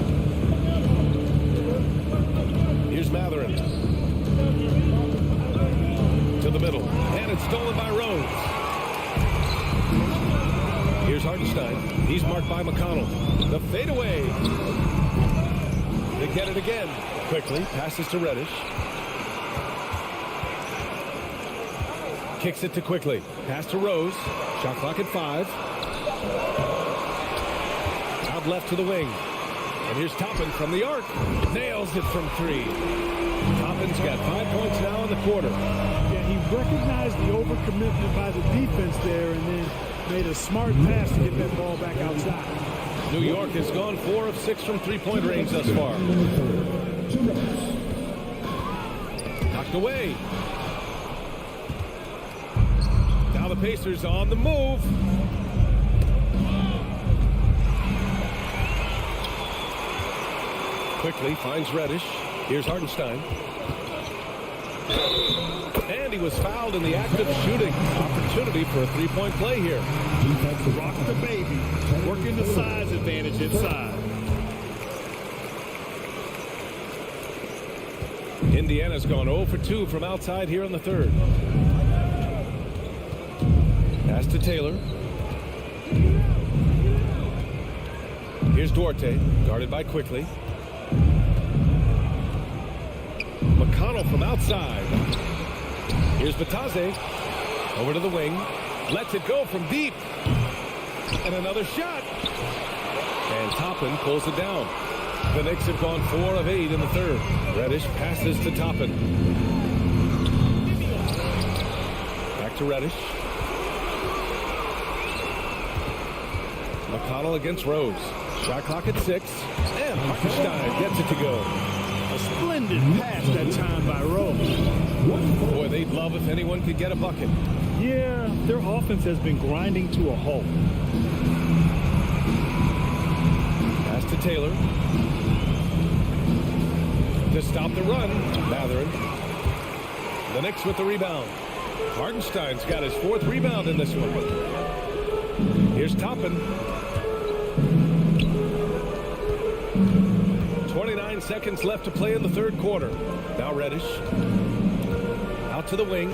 Here's Matherin. To the middle. And it's stolen by Rose. Here's Hartenstein. He's marked by McConnell. The fadeaway. They get it again. Quickly passes to Reddish. Kicks it to Quickly. Pass to Rose. Shot clock at 5. Out left to the wing. And here's Toppin from the arc. Nails it from 3. Toppin's got 5 points now in the quarter. Yeah, he recognized the overcommitment by the defense there and then made a smart pass to get that ball back outside. New York has gone 4 of 6 from three-point range thus far. Knocked away. Now the Pacers on the move. Quickly finds Reddish. Here's Hartenstein. And he was fouled in the act of shooting. Opportunity for a three-point play here. Rock the baby. Working the size advantage inside. Indiana's gone 0 for 2 from outside here in the third. Pass to Taylor. Here's Duarte, guarded by Quickly. McConnell from outside. Here's Batadze. Over to the wing. Lets it go from deep. And another shot. And Toppin pulls it down. The Knicks have gone 4 of 8 in the third. Reddish passes to Toppin. Back to Reddish. McConnell against Rose. Shot clock at 6. And Hartenstein gets it to go. A splendid pass that time by Rose. Boy, they'd love if anyone could get a bucket. Yeah, their offense has been grinding to a halt. Pass to Taylor. To stop the run, Matherin. The Knicks with the rebound. Hartenstein's got his 4th rebound in this one. Here's Toppin. 29 seconds left to play in the third quarter. Now Reddish. Out to the wing.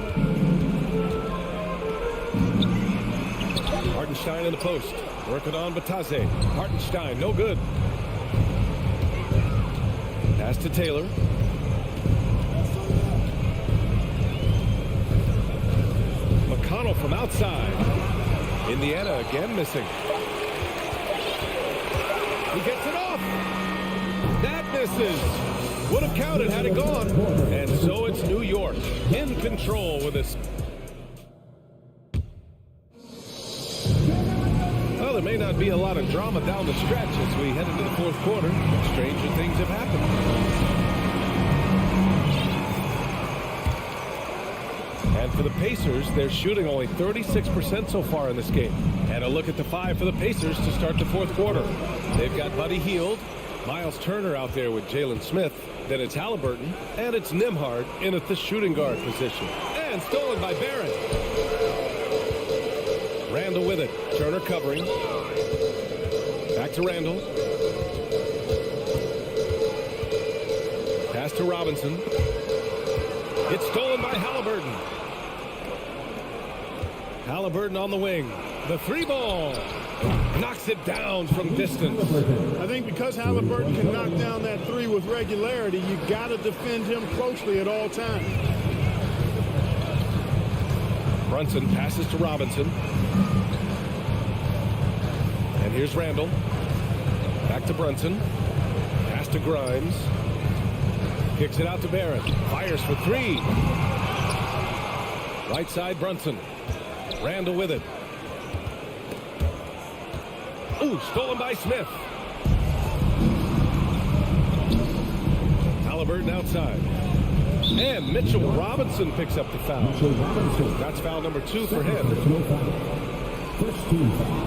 Hartenstein in the post. Working on Batadze. Hartenstein, no good. Pass to Taylor. McConnell from outside. Indiana again missing. He gets it off. That misses. Would have counted had it gone. And so it's New York in control with this. Well, there may not be a lot of drama down the stretch as we head into the fourth quarter. Stranger things have happened. And for the Pacers, they're shooting only 36% so far in this game. And a look at the five for the Pacers to start the fourth quarter. They've got Buddy Hield, Miles Turner out there with Jalen Smith. Then it's Halliburton, and it's Nembhard in at the shooting guard position. And stolen by Barrett. Randall with it. Turner covering. Back to Randall. Pass to Robinson. It's stolen by Halliburton. Halliburton on the wing. The three ball. Knocks it down from distance. I think because Halliburton can knock down that three with regularity, you got to defend him closely at all times. Brunson passes to Robinson. And here's Randall. Back to Brunson. Pass to Grimes. Kicks it out to Barrett. Fires for three. Right side Brunson. Randall with it. Ooh, stolen by Smith. Halliburton outside. And Mitchell Robinson picks up the foul. That's foul number 2 for him. First team foul.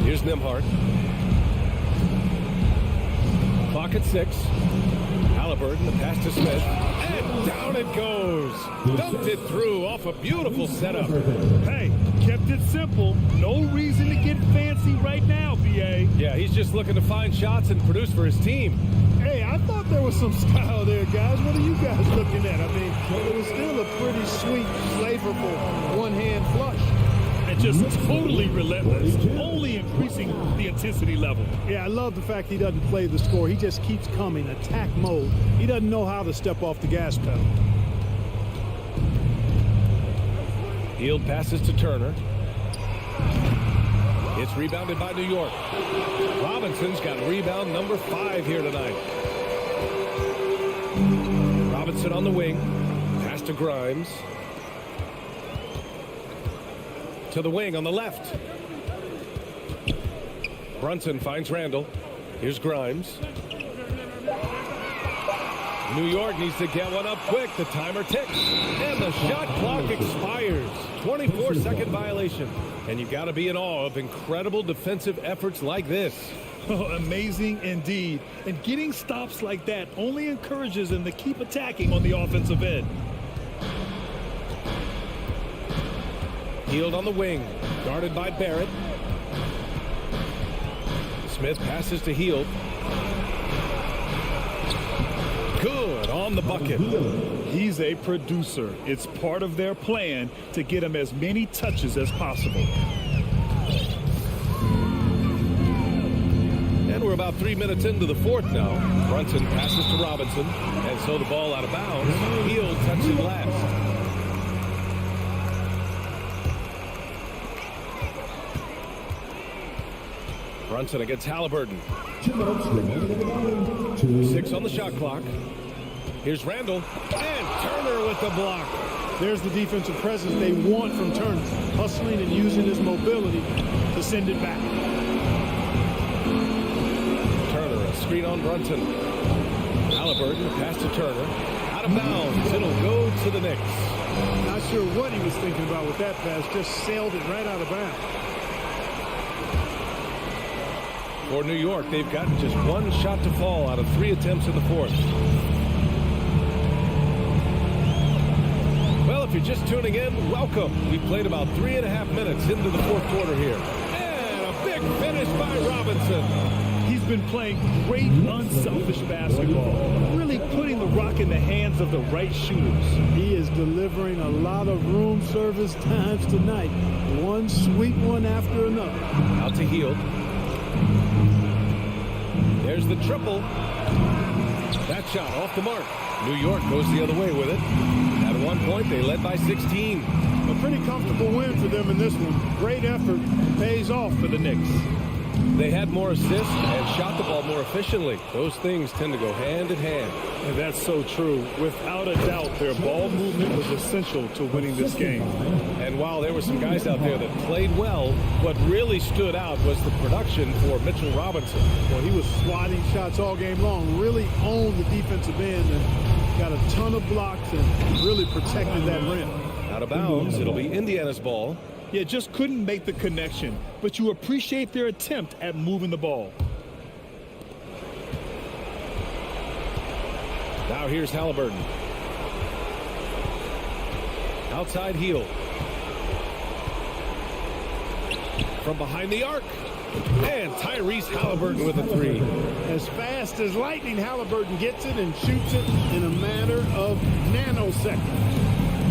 Here's Nembhard. Clock at 6. Halliburton, the pass to Smith. And down it goes. Dumped it through off a beautiful setup. Hey, kept it simple. No reason to get fancy right now, BA. Yeah, he's just looking to find shots and produce for his team. Hey, I thought there was some style there, guys. What are you guys looking at? I mean, it was still a pretty sweet, flavorful one-hand flush. And just totally relentless, only increasing the intensity level. Yeah, I love the fact he doesn't play the score. He just keeps coming, attack mode. He doesn't know how to step off the gas pedal. Hield passes to Turner. It's rebounded by New York. Robinson's got rebound number 5 here tonight. Robinson on the wing. Pass to Grimes. To the wing on the left. Brunson finds Randall. Here's Grimes. New York needs to get one up quick. The timer ticks. And the shot clock expires. 24-second violation. And you've got to be in awe of incredible defensive efforts like this. Oh, amazing indeed. And getting stops like that only encourages them to keep attacking on the offensive end. Hield on the wing, guarded by Barrett. Smith passes to Hield. Good on the bucket. He's a producer. It's part of their plan to get him as many touches as possible. And we're about 3 minutes into the fourth now. Brunson passes to Robinson, and so the ball out of bounds. Hield touching last. Brunson against Halliburton. 6 on the shot clock. Here's Randall. And Turner with the block. There's the defensive presence they want from Turner. Hustling and using his mobility to send it back. Turner, a screen on Brunson. Halliburton, pass to Turner. Out of bounds. It'll go to the Knicks. Not sure what he was thinking about with that pass. Just sailed it right out of bounds. For New York, they've got just one shot to fall out of 3 attempts in the fourth. Well, if you're just tuning in, welcome. We've played about 3.5 minutes into the fourth quarter here. And a big finish by Robinson. He's been playing great, unselfish basketball, really putting the rock in the hands of the right shooters. He is delivering a lot of room service times tonight. One sweet one after another. Out to Hield. There's the triple. That shot off the mark. New York goes the other way with it. At one point, they led by 16. A pretty comfortable win for them in this one. Great effort pays off for the Knicks. They had more assists and shot the ball more efficiently. Those things tend to go hand in hand. And that's so true. Without a doubt, their ball movement was essential to winning this game. And while there were some guys out there that played well, what really stood out was the production for Mitchell Robinson. Well, he was swatting shots all game long, really owned the defensive end and got a ton of blocks and really protected that rim. Out of bounds, it'll be Indiana's ball. Yeah, just couldn't make the connection, but you appreciate their attempt at moving the ball. Now here's Halliburton. Outside heel. From behind the arc. And Tyrese Halliburton with a three. As fast as lightning, Halliburton gets it and shoots it in a matter of nanoseconds.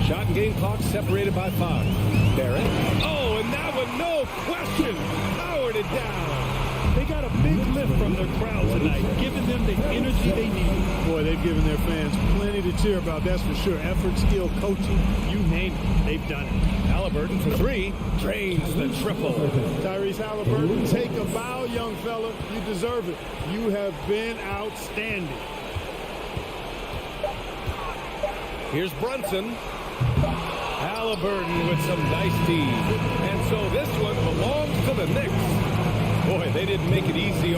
Shot and game clock separated by 5. Barrett. Oh, and that one, no question, powered it down. They got a big lift from their crowd tonight, giving them the energy they need. Boy, they've given their fans plenty to cheer about, that's for sure. Effort, skill, coaching, you name it, they've done it. Halliburton for 3, drains the triple. Tyrese Halliburton, take a bow, young fella. You deserve it. You have been outstanding. Here's Brunson. Halliburton with some nice D. And so this one belongs to the Knicks. Boy, they didn't make it easy.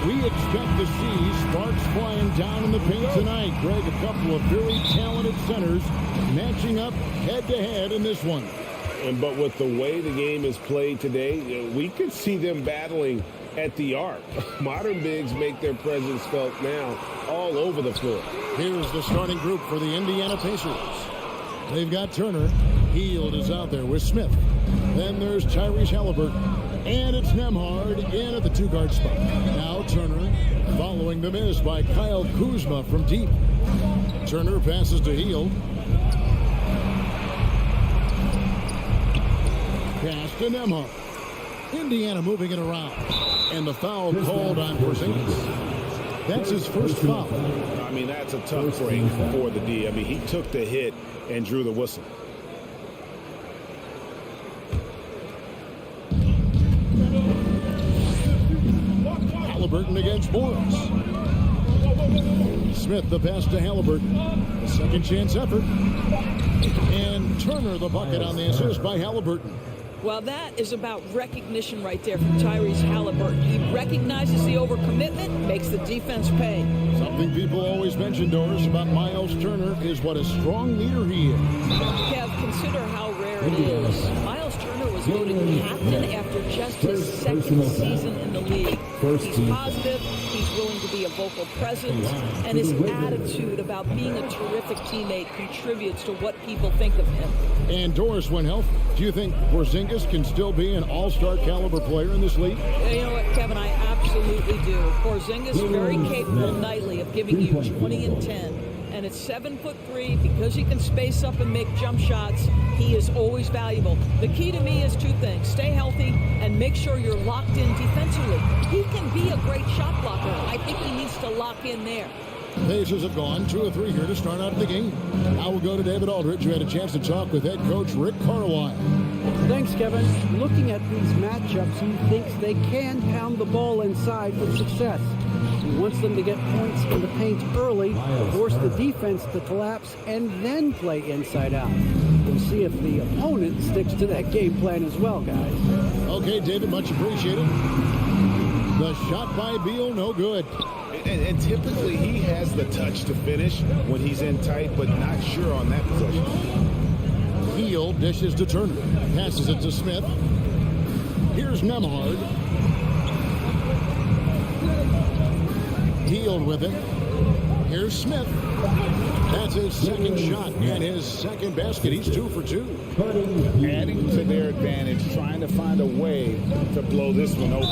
We expect to see sparks flying down in the paint tonight. Greg, a couple of very talented centers matching up head-to-head in this one. But with the way the game is played today, we could see them battling at the arc. Modern bigs make their presence felt now all over the floor. Here's the starting group for the Indiana Pacers. They've got Turner. Hield is out there with Smith. Then there's Tyrese Halliburton. And it's Nembhard in at the two-guard spot. Now Turner following the miss by Kyle Kuzma from deep. Turner passes to Hield. Pass to Nembhard. Indiana moving it around. And the foul called on Porzingis. That's his first foul. I mean, that's a tough break for the D. I mean, he took the hit and drew the whistle. Halliburton against Morris. Smith the pass to Halliburton. A second chance effort. And Turner the bucket on the assist by Halliburton. Well, that is about recognition right there from Tyrese Halliburton. He recognizes the overcommitment, makes the defense pay. Something people always mention, Doris, about Miles Turner is what a strong leader he is. Kev, consider how rare it is. Miles Turner was voted captain after just his second season in the league. He's positive, he's willing to be a vocal presence, and his attitude about being a terrific teammate contributes to what people think of him. And Doris, when healthy, do you think Porzingis can still be an all-star caliber player in this league? You know what, Kevin, I absolutely do. Porzingis very capable nightly of giving you 20 and 10. And at 7'3", because he can space up and make jump shots, he is always valuable. The key to me is two things. Stay healthy and make sure you're locked in defensively. He can be a great shot blocker. I think he needs to lock in there. Pacers have gone 2 of 3 here to start out the game. Now we'll go to David Aldridge, who had a chance to talk with head coach Rick Carlisle. Thanks, Kevin. Looking at these matchups, he thinks they can pound the ball inside with success. He wants them to get points in the paint early, force the defense to collapse, and then play inside out. We'll see if the opponent sticks to that game plan as well, guys. Okay, David, much appreciated. The shot by Beal, no good. And typically he has the touch to finish when he's in tight, but not sure on that possession. Hield dishes to Turner. Passes it to Smith. Here's Nembhard. Hield with it. Here's Smith. That's his second shot and his second basket. He's 2 for 2. Adding to their advantage, trying to find a way to blow this one open.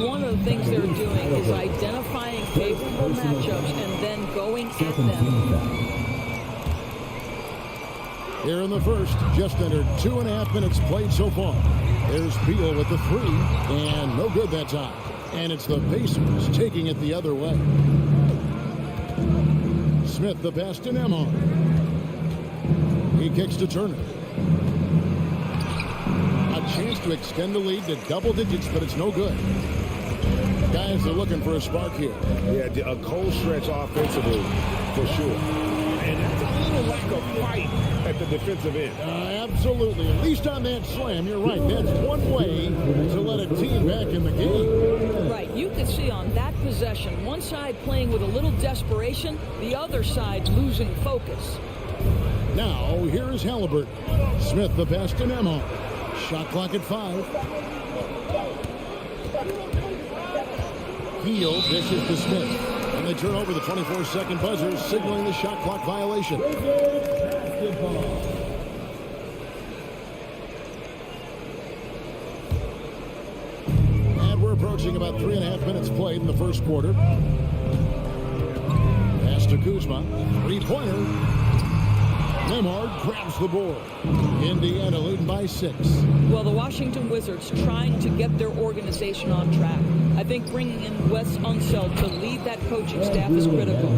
One of the things they're doing is identifying favorable matchups and then going at them. Here in the first, just under 2.5 minutes played so far. There's Beal with the 3, and no good that time. And it's the Pacers taking it the other way. Smith the pass to Nembhard. He kicks to Turner. A chance to extend the lead to double digits, but it's no good. Guys are looking for a spark here. Yeah, a cold stretch offensively, for sure. And that's a little lack of fight at the defensive end. Absolutely. At least on that slam, you're right. That's one way to let a team back in the game. Right. You can see on that possession, one side playing with a little desperation, the other side losing focus. Now, here is Halliburton. Smith the pass to Nembhard. Shot clock at 5. Hield dishes to Smith. And they turn over the 24-second buzzer, signaling the shot clock violation. And we're approaching about 3.5 minutes played in the first quarter. Pass to Kuzma. 3-pointer. Nembhard grabs the board. Indiana leading by 6. Well, the Washington Wizards trying to get their organization on track. I think bringing in Wes Unseld to lead that coaching staff is critical.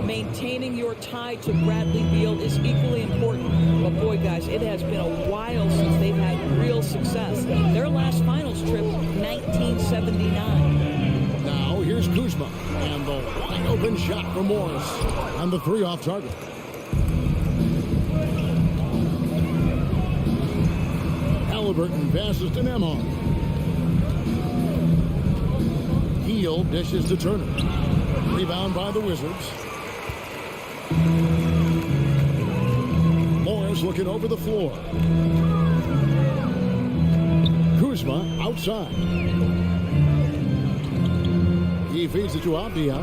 Maintaining your tie to Bradley Beal is equally important. But boy, guys, it has been a while since they've had real success. Their last finals trip, 1979. Now here's Kuzma. And the wide open shot for Morris. On the 3 off target. Halliburton passes to Nembhard. Hield dishes to Turner. Rebound by the Wizards. Morris looking over the floor. Kuzma outside. He feeds it to Avdia.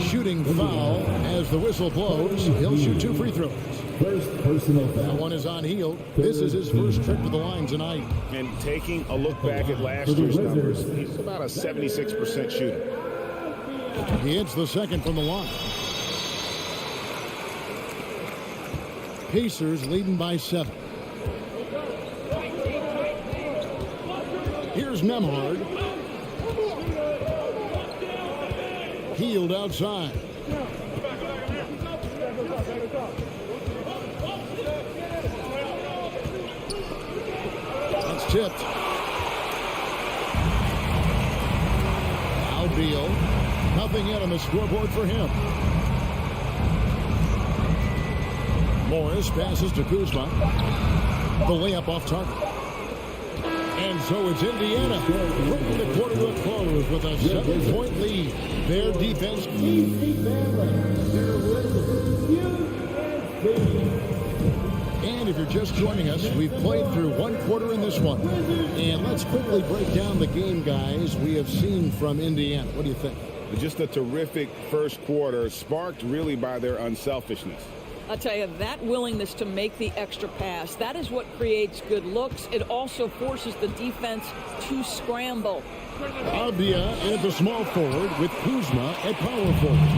Shooting foul as the whistle blows. He'll shoot 2 free throws. First personal foul. That one is on Hield. This is his first trip to the line tonight. And taking a look back at last year's numbers, he's about a 76% shooter. He hits the second from the line. Pacers leading by 7. Here's Nembhard. Hield outside. That's tipped. Now Beal. Nothing yet on the scoreboard for him. Morris passes to Kuzma. The layup off target. And so it's Indiana bringing the quarter to a close with a 7-point lead. Their defense. And if you're just joining us, we've played through 1 quarter in this one. And let's quickly break down the game, guys, we have seen from Indiana. What do you think? Just a terrific first quarter, sparked really by their unselfishness. I'll tell you, that willingness to make the extra pass, that is what creates good looks. It also forces the defense to scramble. Avdia at the small forward with Kuzma at power forward.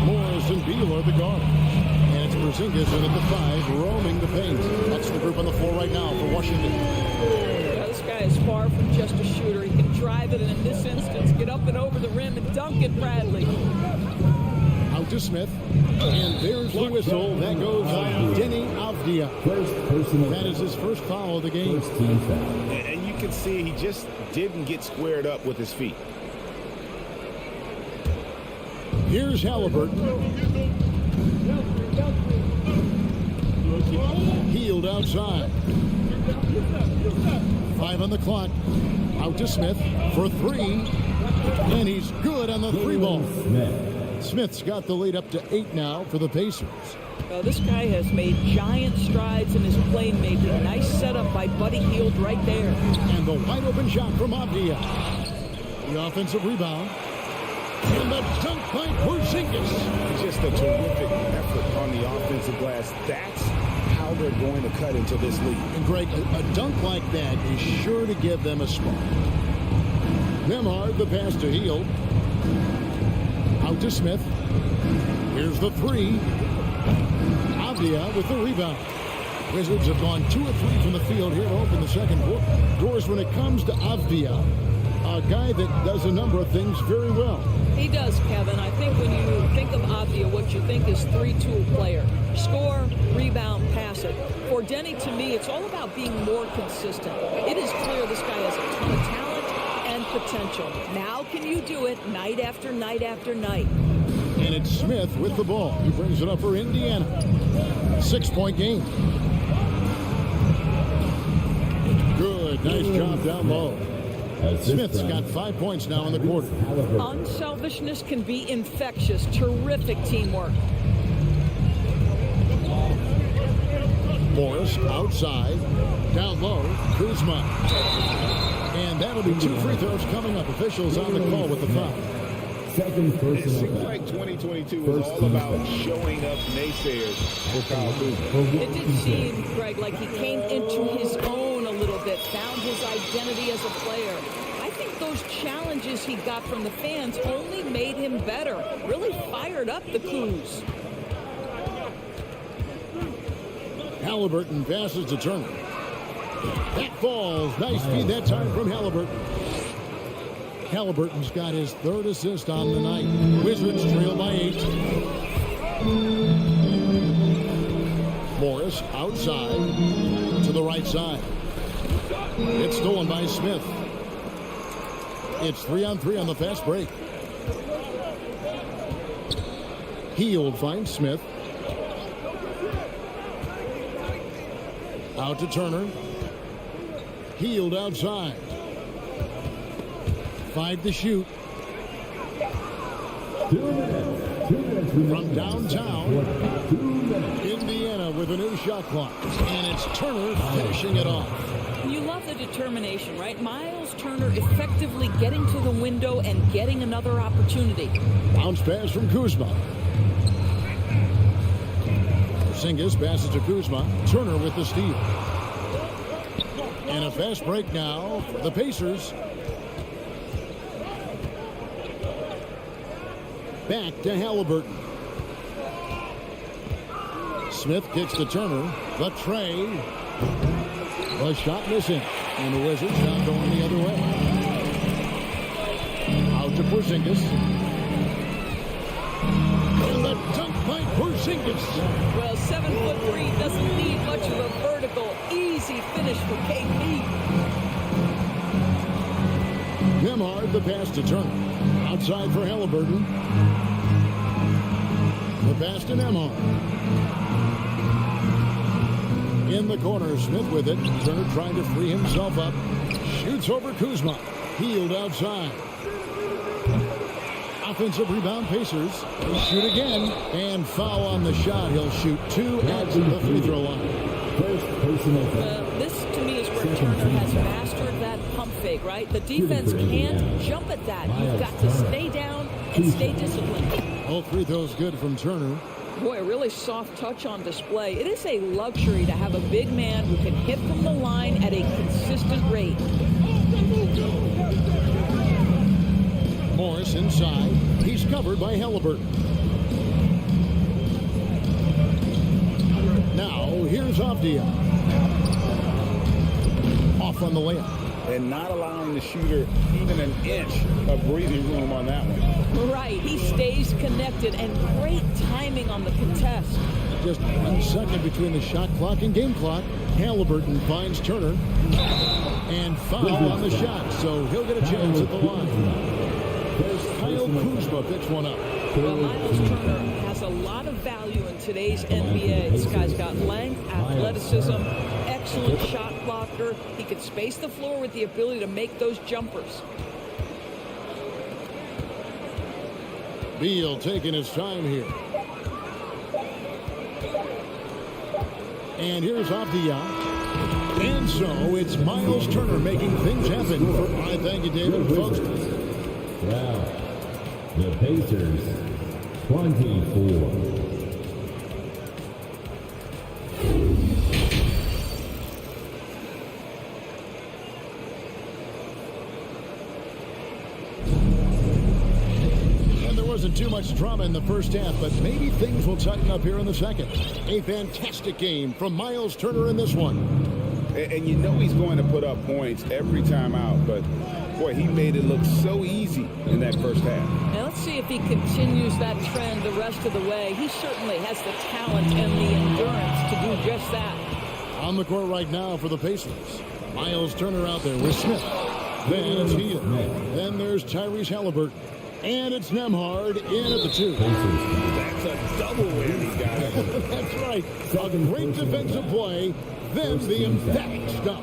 Morris and Beal are the guards. And it's Porzingis in at the 5, roaming the paint. That's the group on the floor right now for Washington. Yeah, this guy is far from just a shooter. He can drive it, and in this instance, get up and over the rim and dunk it, Bradley. Out to Smith. And there's the whistle. That goes on Denny Avdia. That is his first foul of the game. And you can see he just didn't get squared up with his feet. Here's Halliburton. Hield outside. 5 on the clock. Out to Smith for 3. And he's good on the 3 ball. Smith's got the lead up to 8 now for the Pacers. This guy has made giant strides in his playmaking. Nice setup by Buddy Hield right there. And the wide open shot from Avdia. The offensive rebound. And the dunk by Porzingis. Just a terrific effort on the offensive glass. That's how they're going to cut into this lead. And Greg, a dunk like that is sure to give them a spark. Nembhard, the pass to Hield. Out to Smith. Here's the 3. Avdia with the rebound. Wizards have gone 2 of 3 from the field here to open the second quarter. Doors, when it comes to Avdia, a guy that does a number of things very well. He does, Kevin. I think when you think of Avdia, what you think is 3-tool player. Score, rebound, pass it. For Denny, to me, it's all about being more consistent. It is clear this guy has a ton of talent and potential. Now can you do it night after night after night? And it's Smith with the ball. He brings it up for Indiana. 6-point game. Good. Nice job down low. Smith's got 5 points now in the quarter. Unselfishness can be infectious. Terrific teamwork. Morris outside. Down low. Kuzma. And that'll be 2 free throws coming up. Officials on the call with the foul. It seems like 2022 was all about showing up naysayers for Kyle Kuzma. It did seem, Greg, like he came into his own a little bit, found his identity as a player. I think those challenges he got from the fans only made him better, really fired up the Kuz. Halliburton passes to Turner. That falls. Nice feed that time from Halliburton. Halliburton's got his 3rd assist on the night. Wizards trail by 8. Morris outside to the right side. It's stolen by Smith. It's 3-on-3 on the fast break. Hield finds Smith. Out to Turner. Hield outside. 5 to shoot. 2 minutes From downtown, Indiana with a new shot clock. And it's Turner finishing it off. You love the determination, right? Miles Turner effectively getting to the window and getting another opportunity. Bounce pass from Kuzma. Skijesss passes to Kuzma. Turner with the steal. And a fast break now for the Pacers. Back to Halliburton. Smith kicks to Turner. The tray. The shot missing. And the Wizards now going the other way. Out to Porzingis. And the dunk by Porzingis. Well, 7'3" doesn't need much of a vertical. Easy finish for KP. Nembhard the pass to Turner. Outside for Halliburton. The pass to Nembhard. In the corner, Smith with it. Turner trying to free himself up. Shoots over Kuzma. Healed outside. Offensive rebound, Pacers. He'll shoot again. And foul on the shot. He'll shoot 2 at the free throw line. This, to me, is where Turner has mastered that pump fake, right? The defense can't jump at that. You've got to stay down and stay disciplined. All free throws good from Turner. Boy, a really soft touch on display. It is a luxury to have a big man who can hit from the line at a consistent rate. Morris inside. He's covered by Halliburton. Now, here's Avdia. Off on the layup. And not allowing the shooter even an inch of breathing room on that one. Right, he stays connected, and great timing on the contest. Just 1 second between the shot clock and game clock. Halliburton finds Turner. And foul on the shot, so he'll get a chance at the line. Kyle Kuzma picks one up. Well, Miles Turner has a lot of value in today's NBA. This guy's got length, athleticism, excellent shot blocker. He can space the floor with the ability to make those jumpers. Beal taking his time here. And here's Avdia. And so it's Miles Turner making things happen. I thank you, David. Folks. Wow. The Pacers, 24. And there wasn't too much drama in the first half, but maybe things will tighten up here in the second. A fantastic game from Miles Turner in this one. And you know he's going to put up points every time out, but boy, he made it look so easy in that first half. Now let's see if he continues that trend the rest of the way. He certainly has the talent and the endurance to do just that. On the court right now for the Pacers. Miles Turner out there with Smith. Then it's Hield. Then there's Tyrese Halliburton. And it's Nembhard in at the 2. That's a double whammy, guys. That's right. A great defensive play. Then the emphatic stuff.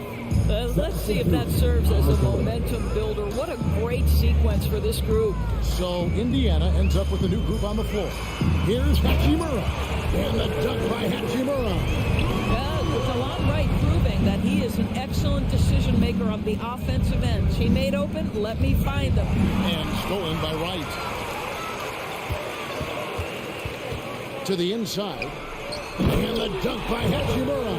Let's see if that serves as a momentum builder. What a great sequence for this group. So Indiana ends up with a new group on the floor. Here's Hachimura. And the dunk by Hachimura. Delon Wright proving that he is an excellent decision maker on the offensive end. Teammate open, let me find them. And stolen by Wright. To the inside. And the dunk by Hachimura.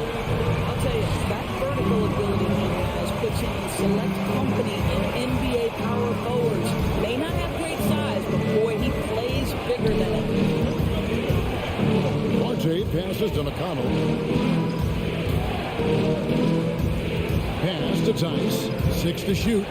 I'll tell you, that vertical ability he has puts him in select company in NBA power forwards. May not have great size, but boy, he plays bigger than it. RJ passes to McConnell. Pass to Tice. 6 to shoot.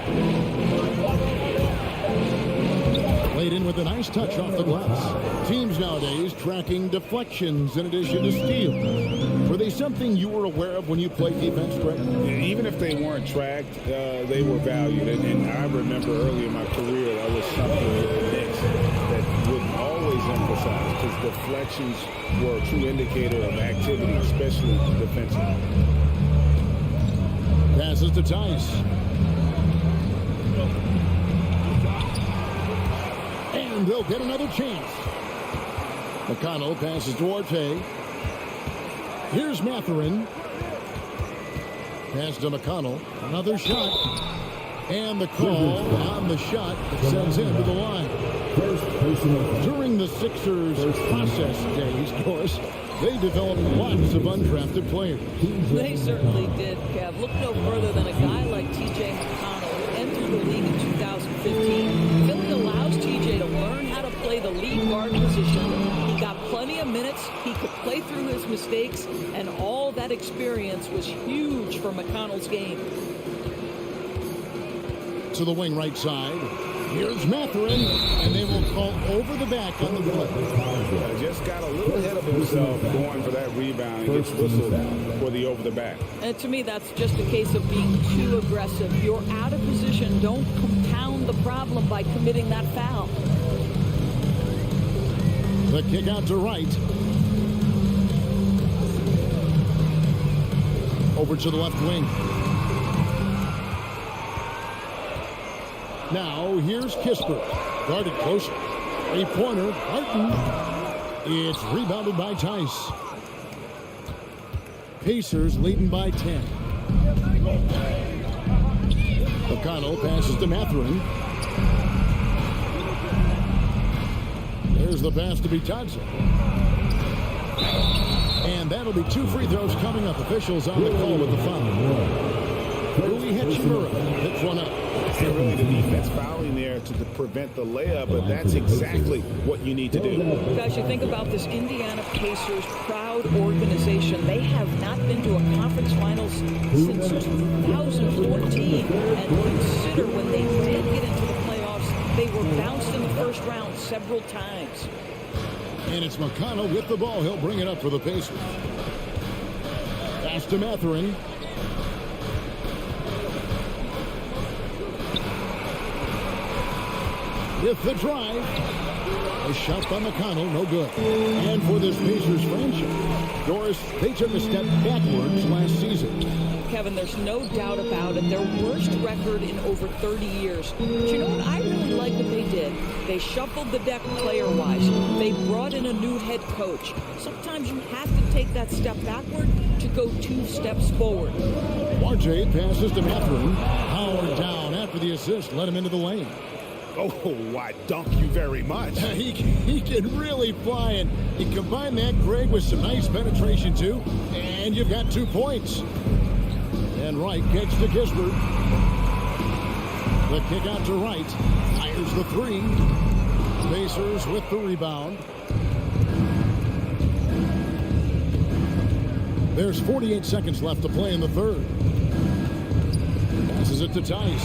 Played in with a nice touch off the glass. Teams nowadays tracking deflections in addition to steals. Were they something you were aware of when you played defense, Greg? Even if they weren't tracked, they were valued. And I remember early in my career, that was something with the Knicks that would always emphasize, because deflections were a true indicator of activity, especially defensively. Passes to Tice. And they'll get another chance. McConnell passes to Arte. Here's Matherin. Pass to McConnell. Another shot. And the call on the shot that sends him to the line. During the Sixers' process days, of course, they developed lots of undrafted players. They certainly did, Kev. Look no further than a guy like T.J. McConnell, who entered the league in 2015. Philly allows T.J. to learn how to play the lead guard position. He got plenty of minutes. He could play through his mistakes, and all that experience was huge for McConnell's game. To the wing right side. Here's Matherin, and they will call over the back on the play. Just got a little ahead of himself going for that rebound. He gets whistled for the over the back. And to me, that's just a case of being too aggressive. You're out of position. Don't compound the problem by committing that foul. The kick out to right. Over to the left wing. Now, here's Kispert. Guarded close. Three-pointer. Barton. It's rebounded by Tice. Pacers leading by 10. McConnell passes to Matherin. There's the pass to Bitadze. And that'll be 2 free throws coming up. Officials on the call with the foul. Rui Hachimura hits one up. Really, the defense fouling there to prevent the layup, but that's exactly what you need to do. Guys, you think about this Indiana Pacers proud organization. They have not been to a conference finals since 2014. And consider when they did get into the playoffs, they were bounced in the first round several times. And it's McConnell with the ball. He'll bring it up for the Pacers. Pass to Matherin. With the drive, a shot by McConnell, no good. And for this Pacers franchise, Doris, they took a step backwards last season. Kevin, there's no doubt about it. Their worst record in over 30 years. But you know what? I really like what they did. They shuffled the deck player-wise. They brought in a new head coach. Sometimes you have to take that step backward to go 2 steps forward. RJ passes to Matherin. Howard down after the assist, let him into the lane. Oh, I dunk you very much. He can really fly, and you combine that, Greg, with some nice penetration, too, and you've got 2 points. And Wright gets to Kispert. The kick out to Wright. Fires the 3. Pacers with the rebound. There's 48 seconds left to play in the third. Passes it to Tice.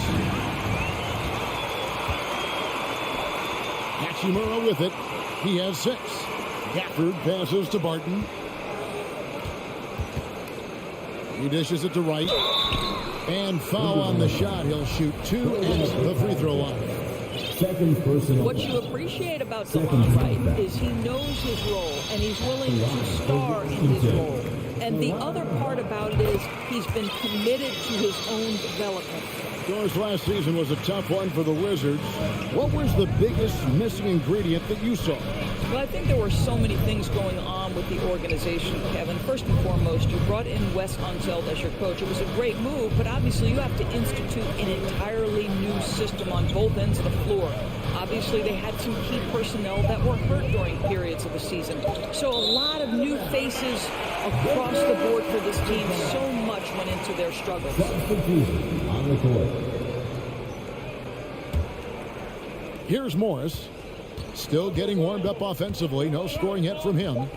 Hachimura with it. He has 6. Gafford passes to Barton. He dishes it to Wright. And foul on the shot. He'll shoot 2 and the free throw line. What you appreciate about DeLon Wright is he knows his role and he's willing to star in his role. And the other part about it is he's been committed to his own development. Doris, last season was a tough one for the Wizards. What was the biggest missing ingredient that you saw? Well, I think there were so many things going on with the organization, Kevin. First and foremost, you brought in Wes Unseld as your coach. It was a great move, but obviously you have to institute an entirely new system on both ends of the floor. Obviously, they had some key personnel that were hurt during periods of the season. So a lot of new faces across the board for this team. So much went into their struggles. Here's Morris. Still getting warmed up offensively. No scoring yet from him.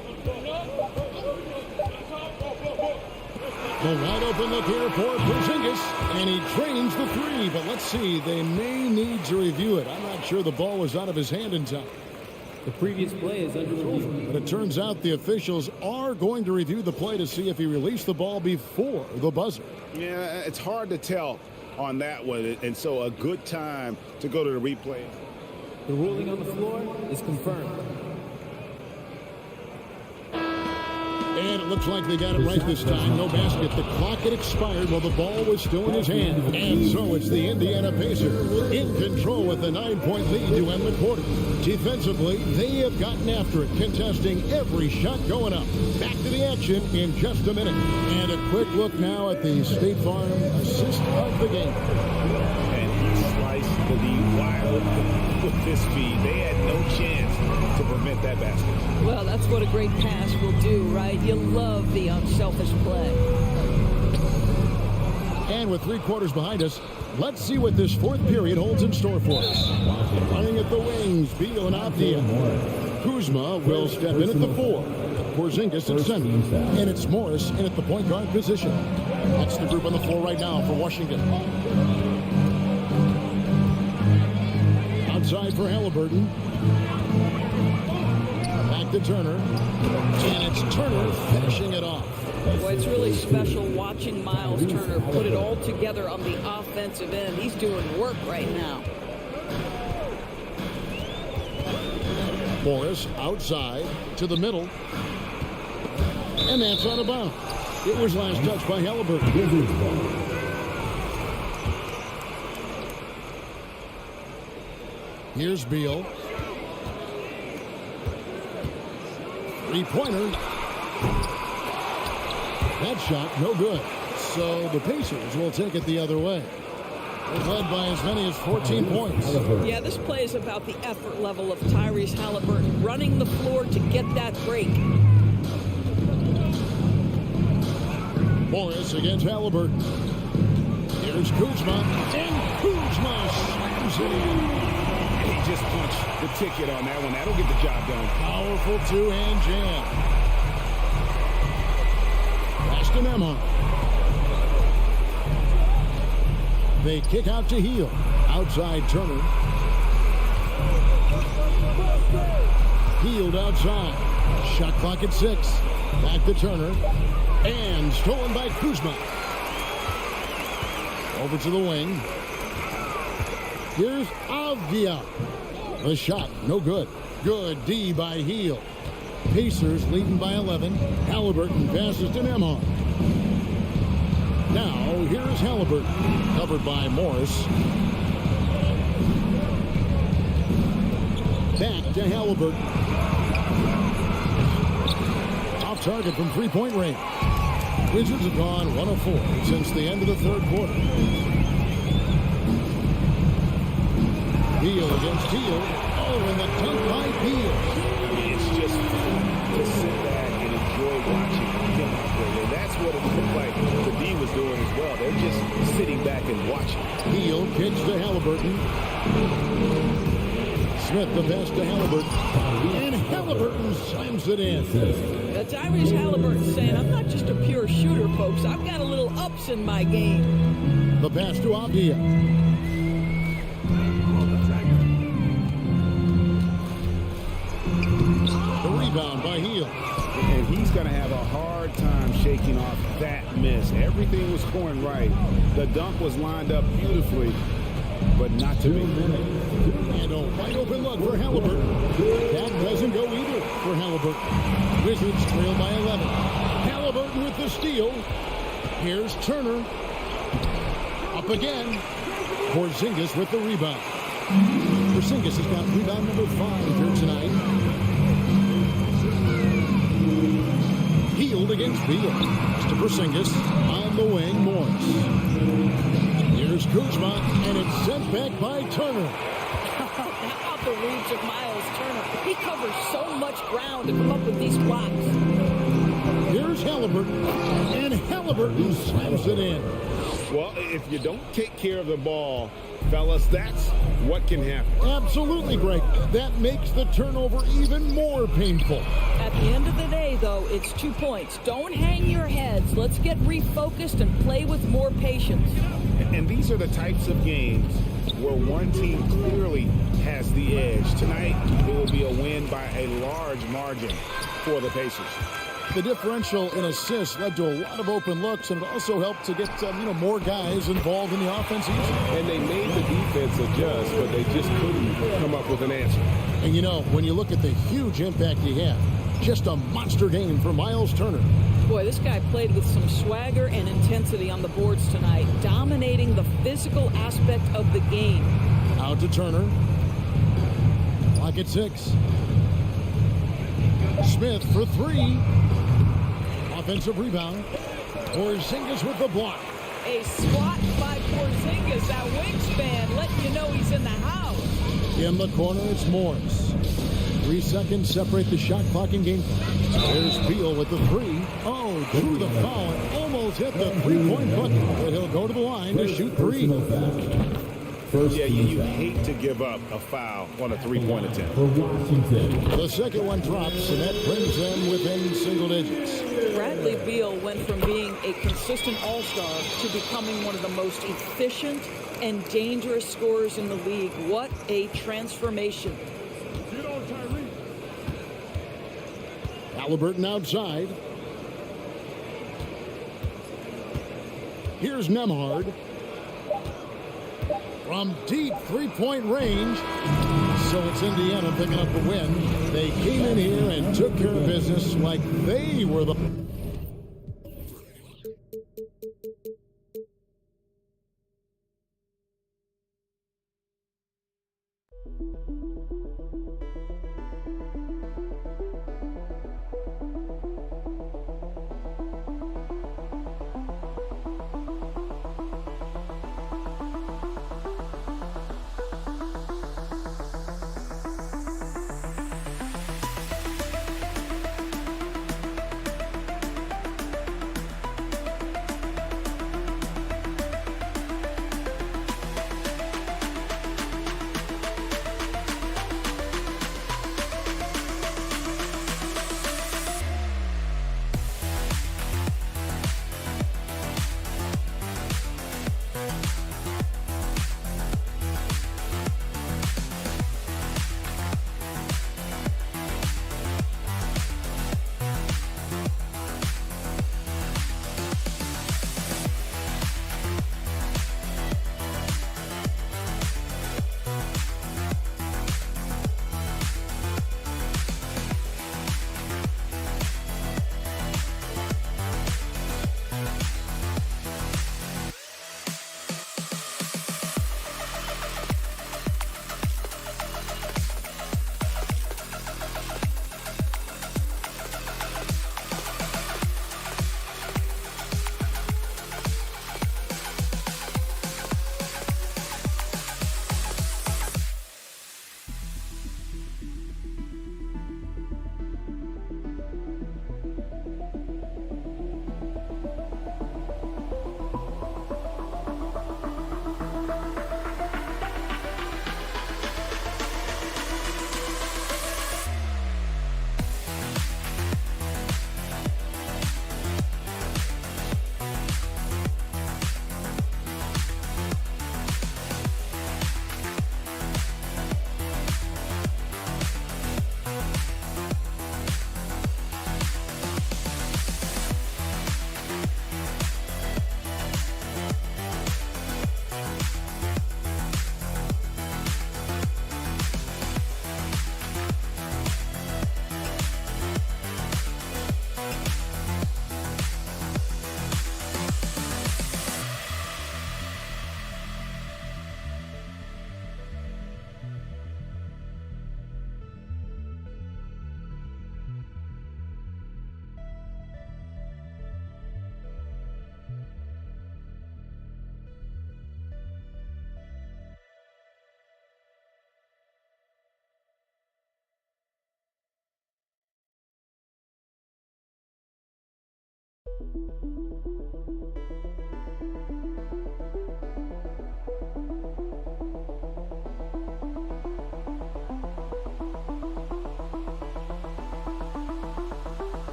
The wide open look here for Porzingis, and he drains the 3. But let's see, they may need to review it. I'm not sure the ball was out of his hand in time. The previous play is under review. But it turns out the officials are going to review the play to see if he released the ball before the buzzer. Yeah, it's hard to tell on that one, and so a good time to go to the replay. The ruling on the floor is confirmed. And it looks like they got it right this time. No basket. The clock had expired while the ball was still in his hand. And so it's the Indiana Pacers in control with a 9-point lead to end the quarter. Defensively, they have gotten after it, contesting every shot going up. Back to the action in just a minute. And a quick look now at the State Farm assist of the game. And he sliced the D wide open with this feed. They had no chance to prevent that basket. Well, that's what a great pass will do, right? You love the unselfish play. And with 3 quarters behind us, let's see what this fourth period holds in store for us. Running at the wings, Beal and Avdia. Kuzma will step in at the 4. Porzingis at center. And it's Morris in at the point guard position. That's the group on the floor right now for Washington. Outside for Halliburton. Back to Turner. And it's Turner finishing it off. Boy, it's really special watching Miles Turner put it all together on the offensive end. He's doing work right now. Morris outside to the middle. And that's out of bounds. It was last touched by Halliburton. Here's Beal. 3-pointer. That shot, no good. So the Pacers will take it the other way. They're led by as many as 14 points. Yeah, this play is about the effort level of Tyrese Halliburton running the floor to get that break. Morris against Halliburton. Here's Kuzma. And Kuzma slams it in. He just punched the ticket on that one. That'll get the job done. Powerful two-hand jam. Pass to Nemhart. They kick out to Heel. Outside Turner. Healed outside. Shot clock at 6. Back to Turner. And stolen by Kuzma. Over to the wing. Here's Avdia. The shot, no good. Good D by Heel. Pacers leading by 11. Halliburton passes to Nemhart. Now, here's Halliburton. Covered by Morris. Back to Halliburton. Off target from 3-point range. Wizards have gone 1 of 4 since the end of the third quarter. Beal against Teal. Oh, and the dunk by Beal. It's just to sit back and enjoy watching him operate. And that's what it looked like the D was doing as well. They're just sitting back and watching. Beal kicks to Halliburton. Smith the pass to Halliburton. And Halliburton slams it in. Tyrese Halliburton saying, I'm not just a pure shooter, folks. I've got a little ups in my game. The pass to Avdia. The rebound by Heel. And he's going to have a hard time shaking off that miss. Everything was going right. The dunk was lined up beautifully, but not to me. And a wide open look for Halliburton. That doesn't go either for Halliburton. Wizards trail by 11. Halliburton with the steal. Here's Turner. Up again. Porzingis with the rebound. Porzingis has got rebound number 5 here tonight. Healed against Beal. To Porzingis on the wing. Morris. Here's Kuzma, and it's sent back by Turner. Out the reach of Miles Turner. He covers so much ground to come up with these blocks. Here's Halliburton, and Halliburton slams it in. Well, if you don't take care of the ball, fellas, that's what can happen. Absolutely, Greg. That makes the turnover even more painful. At the end of the day, though, it's 2 points. Don't hang your heads. Let's get refocused and play with more patience. And these are the types of games where one team clearly has the edge. Tonight, it will be a win by a large margin for the Pacers. The differential in assists led to a lot of open looks, and it also helped to get more guys involved in the offense. And they made the defense adjust, but they just couldn't come up with an answer. And when you look at the huge impact he had, Just a monster game for Miles Turner. Boy, this guy played with some swagger and intensity on the boards tonight, dominating the physical aspect of the game. Out to Turner. Clock at 6. Smith for 3. Offensive rebound. Porzingis with the block. A swat by Porzingis, that wingspan, letting you know he's in the house. In the corner, it's Morris. 3 seconds separate the shot clock and game clock. There's Beal with the 3. Oh, drew the foul and almost hit the 3-point bucket. But he'll go to the line to shoot 3. Yeah, you hate to give up a foul on a 3-point attempt. The second one drops, and that brings them within single digits. Bradley Beal went from being a consistent all-star to becoming one of the most efficient and dangerous scorers in the league. What a transformation. Halliburton outside. Here's Nembhard. From deep three-point range. So it's Indiana picking up the win. They came in here and took care of business like they were the...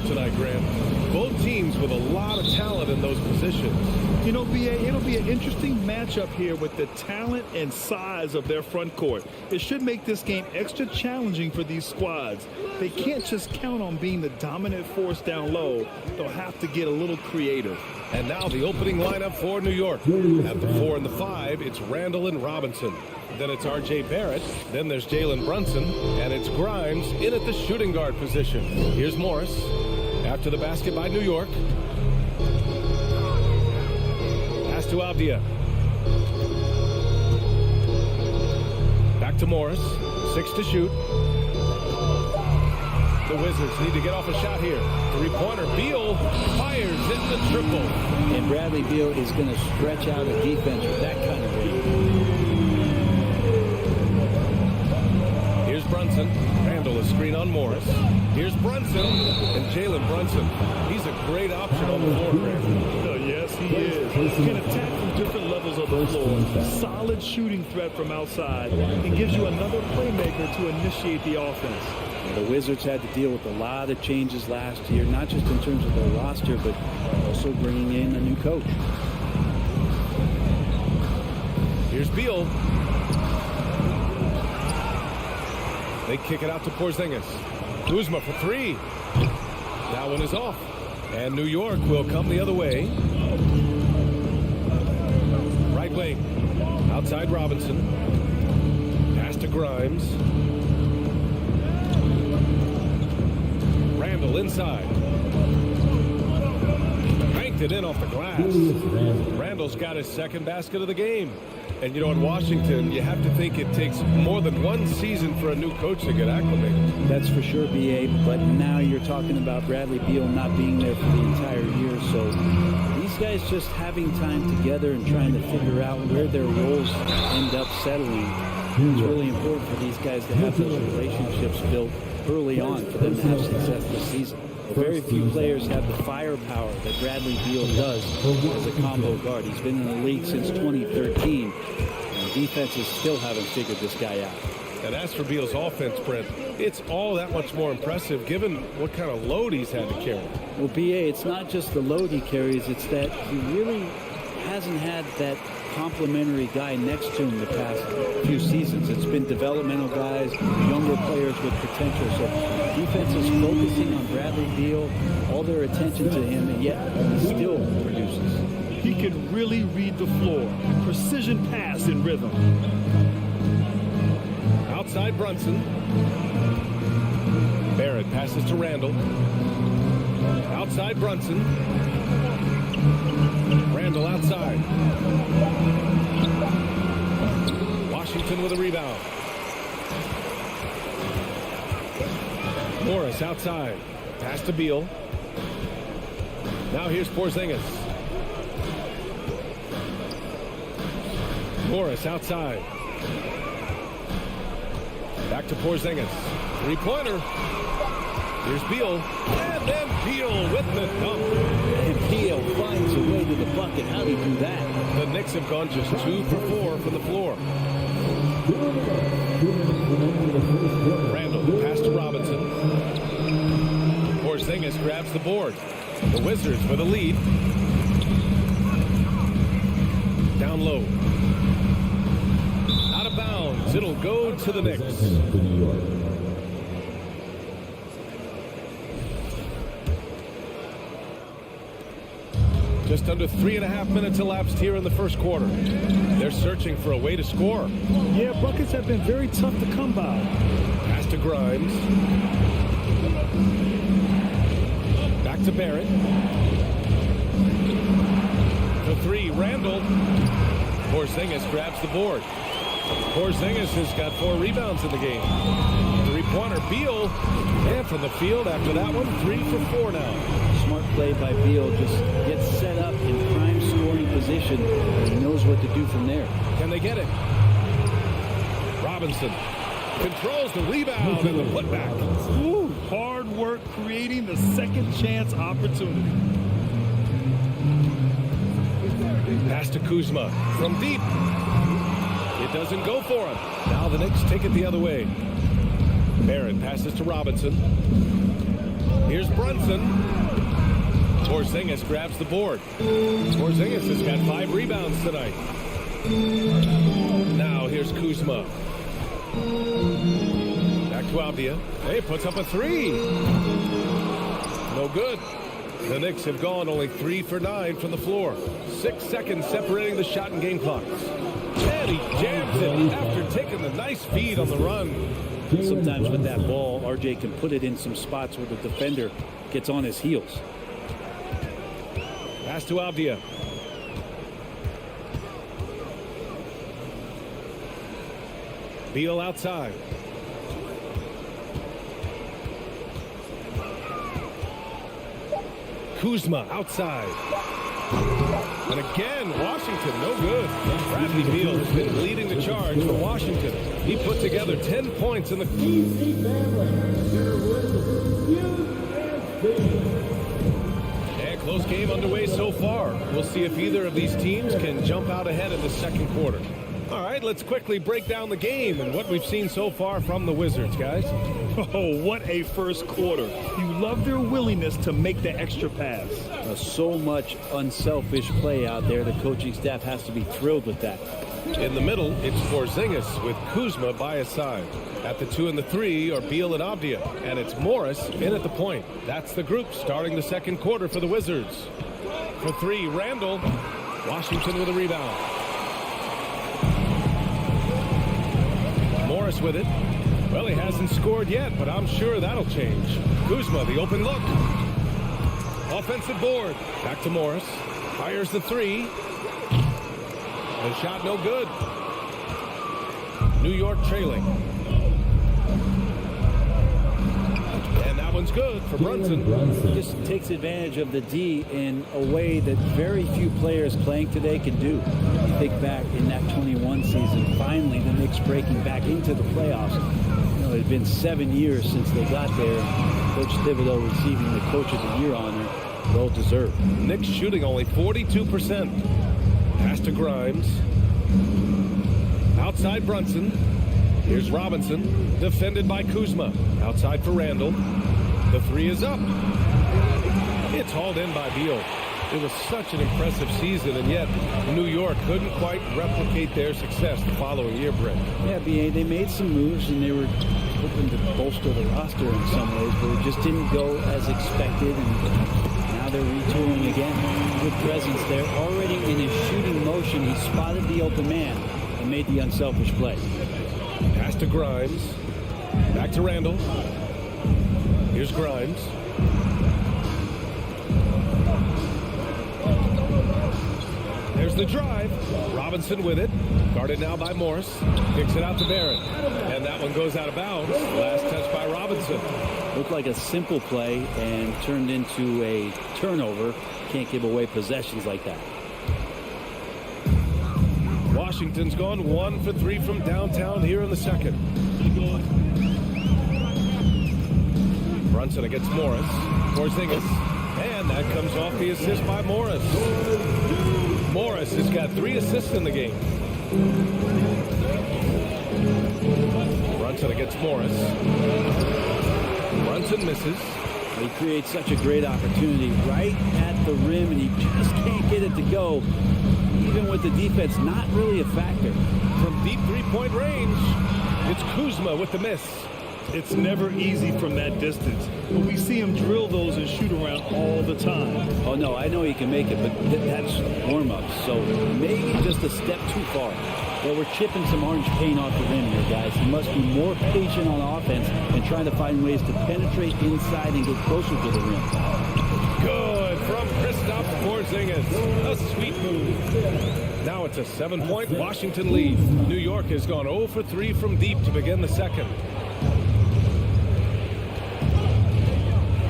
tonight, Graham. Both teams with a lot of talent in those positions. You know, BA, it'll be an interesting matchup here with the talent and size of their front court. It should make this game extra challenging for these squads. They can't just count on being the dominant force down low. They'll have to get a little creative. And now the opening lineup for New York. At the 4 and the 5, it's Randall and Robinson. Then it's R.J. Barrett. Then there's Jalen Brunson. And it's Grimes in at the shooting guard position. Here's Morris. After the basket by New York. Pass to Avdia. Back to Morris. 6 to shoot. The Wizards need to get off a shot here. Three-pointer. Beal fires in the triple. And Bradley Beal is going to stretch out a defense with that kind of rate. Here's Brunson. Randall is the screen on Morris. Here's Brunson, and Jalen Brunson. He's a great option on the floor, Grant. Oh, yes, he is. He can attack from different levels of the floor. Solid shooting threat from outside. And gives you another playmaker to initiate the offense. The Wizards had to deal with a lot of changes last year, not just in terms of their roster, but also bringing in a new coach. Here's Beal. They kick it out to Porzingis. Kuzma for three. That one is off. And New York will come the other way. Right wing. Outside Robinson. Pass to Grimes. Randall inside. Banked it in off the glass. Randall's got his second basket of the game. And, you know, in Washington, you have to think it takes more than one season for a new coach to get acclimated. That's for sure, B.A., but now you're talking about Bradley Beal not being there for the entire year, so these guys just having time together and trying to figure out where their roles end up settling. It's really important for these guys to have those relationships built early on for them to have success this season. Very few players have the firepower that Bradley Beal does as a combo guard. He's been in the league since 2013, and defenses still haven't figured this guy out. And as for Beal's offense, Brent, it's all that much more impressive given what kind of load he's had to carry. Well, B.A., it's not just the load he carries, it's that he really hasn't had that complimentary guy next to him the past few seasons. It's been developmental guys, younger players with potential. So defense is focusing on Bradley Beal, all their attention to him, and yet he still produces. He can really read the floor. Precision pass in rhythm. Outside Brunson. Barrett passes to Randall. Outside Brunson. Randall outside. Washington with a rebound. Morris outside. Pass to Beal. Now here's Porzingis. Morris outside. Back to Porzingis. Three-pointer. Here's Beal. And then Beal with the dunk. And Beal finds a way to the bucket. How do you do that? The Knicks have gone just 2 for 4 from the floor. Randall, pass to Robinson. Porzingis grabs the board. The Wizards with a lead. Down low. Out of bounds. It'll go to the Knicks. Just under 3.5 minutes elapsed here in the first quarter. They're searching for a way to score. Yeah, buckets have been very tough to come by. Pass to Grimes. Back to Barrett. The three, Randall. Porzingis grabs the board. Porzingis has got 4 rebounds in the game. Three-pointer, Beal. And from the field after that one, 3 for 4 now. Smart play by Beal, just gets set up in prime scoring position and he knows what to do from there. Can they get it? Robinson controls the rebound and the putback. Ooh, hard work creating the second chance opportunity. Pass to Kuzma from deep. It doesn't go for him. Now the Knicks take it the other way. Barrett passes to Robinson. Here's Brunson. Porzingis grabs the board. Porzingis has got 5 rebounds tonight. Now here's Kuzma. Back to Avdia. Hey, puts up a 3. No good. The Knicks have gone only 3 for 9 from the floor. 6 seconds separating the shot and game clocks. And he jams it after taking the nice feed on the run. Sometimes with that ball, RJ can put it in some spots where the defender gets on his heels. Pass to Avdia. Beal outside. Kuzma outside. And again, Washington, no good. Bradley Beal has been leading the charge for Washington. He put together 10 points in the... And close game underway so far. We'll see if either of these teams can jump out ahead in the second quarter. All right, let's quickly break down the game and what we've seen so far from the Wizards, guys. Oh, what a first quarter. You love their willingness to make the extra pass. So much unselfish play out there. The coaching staff has to be thrilled with that. In the middle, it's Porzingis with Kuzma by his side. At the 2 and the 3 are Beal and Avdia. And it's Morris in at the point. That's the group starting the second quarter for the Wizards. For 3, Randall. Washington with a rebound. Morris with it. Well, he hasn't scored yet, but I'm sure that'll change. Kuzma, the open look. Offensive board. Back to Morris. Fires the 3. The shot no good. New York trailing. And that one's good for Brunson. Just takes advantage of the D in a way that very few players playing today can do. You think back in that 21 season, finally the Knicks breaking back into the playoffs. You know, it had been 7 years since they got there. Coach Thibodeau receiving the Coach of the Year honor. Well deserved. Knicks shooting only 42%. Pass to Grimes. Outside Brunson. Here's Robinson. Defended by Kuzma. Outside for Randall. The 3 is up. It's hauled in by Beal. It was such an impressive season, and yet New York couldn't quite replicate their success the following year, Brett. Yeah, B.A., they made some moves, and they were hoping to bolster the roster in some ways, but it just didn't go as expected, and now they're retooling again. Good presence there. Already in his shooting motion, he spotted the open man and made the unselfish play. Pass to Grimes. Back to Randall. Here's Grimes. There's the drive. Robinson with it. Guarded now by Morris. Kicks it out to Barrett. And that one goes out of bounds. Last touch by Robinson. Looked like a simple play and turned into a turnover. Can't give away possessions like that. Washington's gone 1 for 3 from downtown here in the second. Brunson against Morris. Porzingis. And that comes off the assist by Morris. Morris has got 3 assists in the game. Brunson against Morris. Brunson misses. He creates such a great opportunity right at the rim, and he just can't get it to go. Even with the defense not really a factor. From deep three-point range, it's Kuzma with the miss. It's never easy from that distance, but we see him drill those and shoot around all the time. Oh, no, I know he can make it, but that's warm-ups, so maybe just a step too far. Well, we're chipping some orange paint off the rim here, guys. He must be more patient on offense and trying to find ways to penetrate inside and get closer to the rim. Good from Kristaps Porzingis. A sweet move. Now it's a 7-point Washington lead. New York has gone 0 for 3 from deep to begin the second.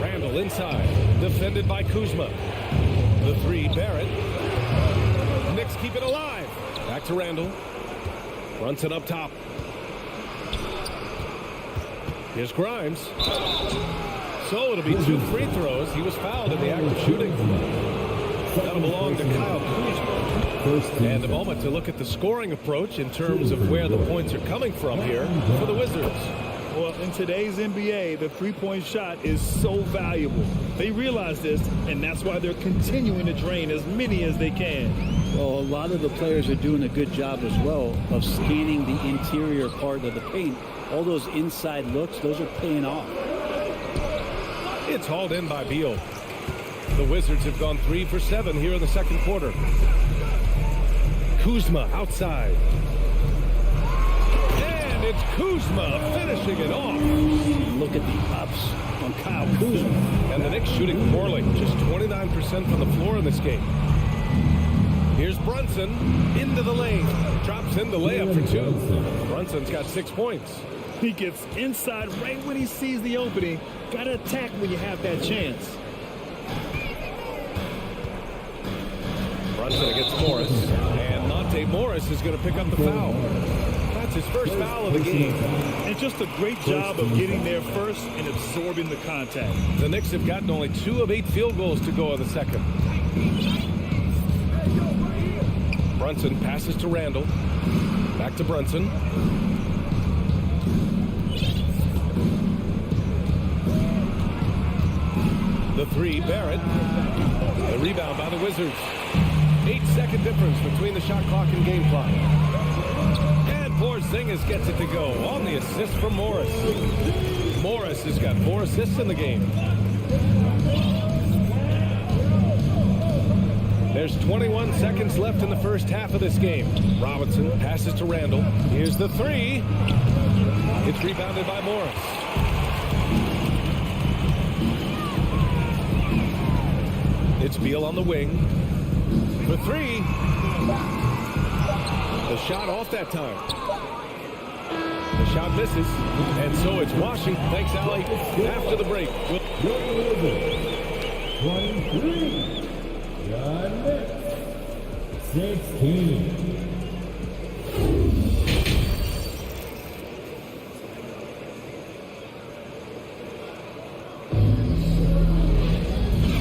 Randall inside. Defended by Kuzma. The 3, Barrett. Knicks keep it alive. Back to Randall. Brunson up top. Here's Grimes. So it'll be 2 free throws. He was fouled in the act of shooting. That'll belong to Kyle Kuzma. And a moment to look at the scoring approach in terms of where the points are coming from here for the Wizards. Well, in today's NBA, the three-point shot is so valuable. They realize this, and that's why they're continuing to drain as many as they can. Well, a lot of the players are doing a good job as well of scanning the interior part of the paint. All those inside looks, those are paying off. It's hauled in by Beal. The Wizards have gone 3 for 7 here in the second quarter. Kuzma outside. And it's Kuzma finishing it off. Look at the ups on Kyle Kuzma. And the Knicks shooting poorly. Just 29% from the floor in this game. Here's Brunson into the lane. Drops in the layup for 2. Brunson's got 6 points. He gets inside right when he sees the opening. Got to attack when you have that chance. Brunson against Morris. And Monte Morris is going to pick up the foul. That's his first foul of the game. And just a great job of getting there first and absorbing the contact. The Knicks have gotten only 2 of 8 field goals to go in the second. Brunson passes to Randall. Back to Brunson. The 3, Barrett. The rebound by the Wizards. 8-second difference between the shot clock and game clock. And Porzingis gets it to go on the assist from Morris. Morris has got 4 assists in the game. There's 21 seconds left in the first half of this game. Robinson passes to Randall. Here's the 3. It's rebounded by Morris. It's Beal on the wing. For 3. The shot off that time. The shot misses. And so it's Washington. Thanks, Allie. After the break. 23. The Knicks, 16.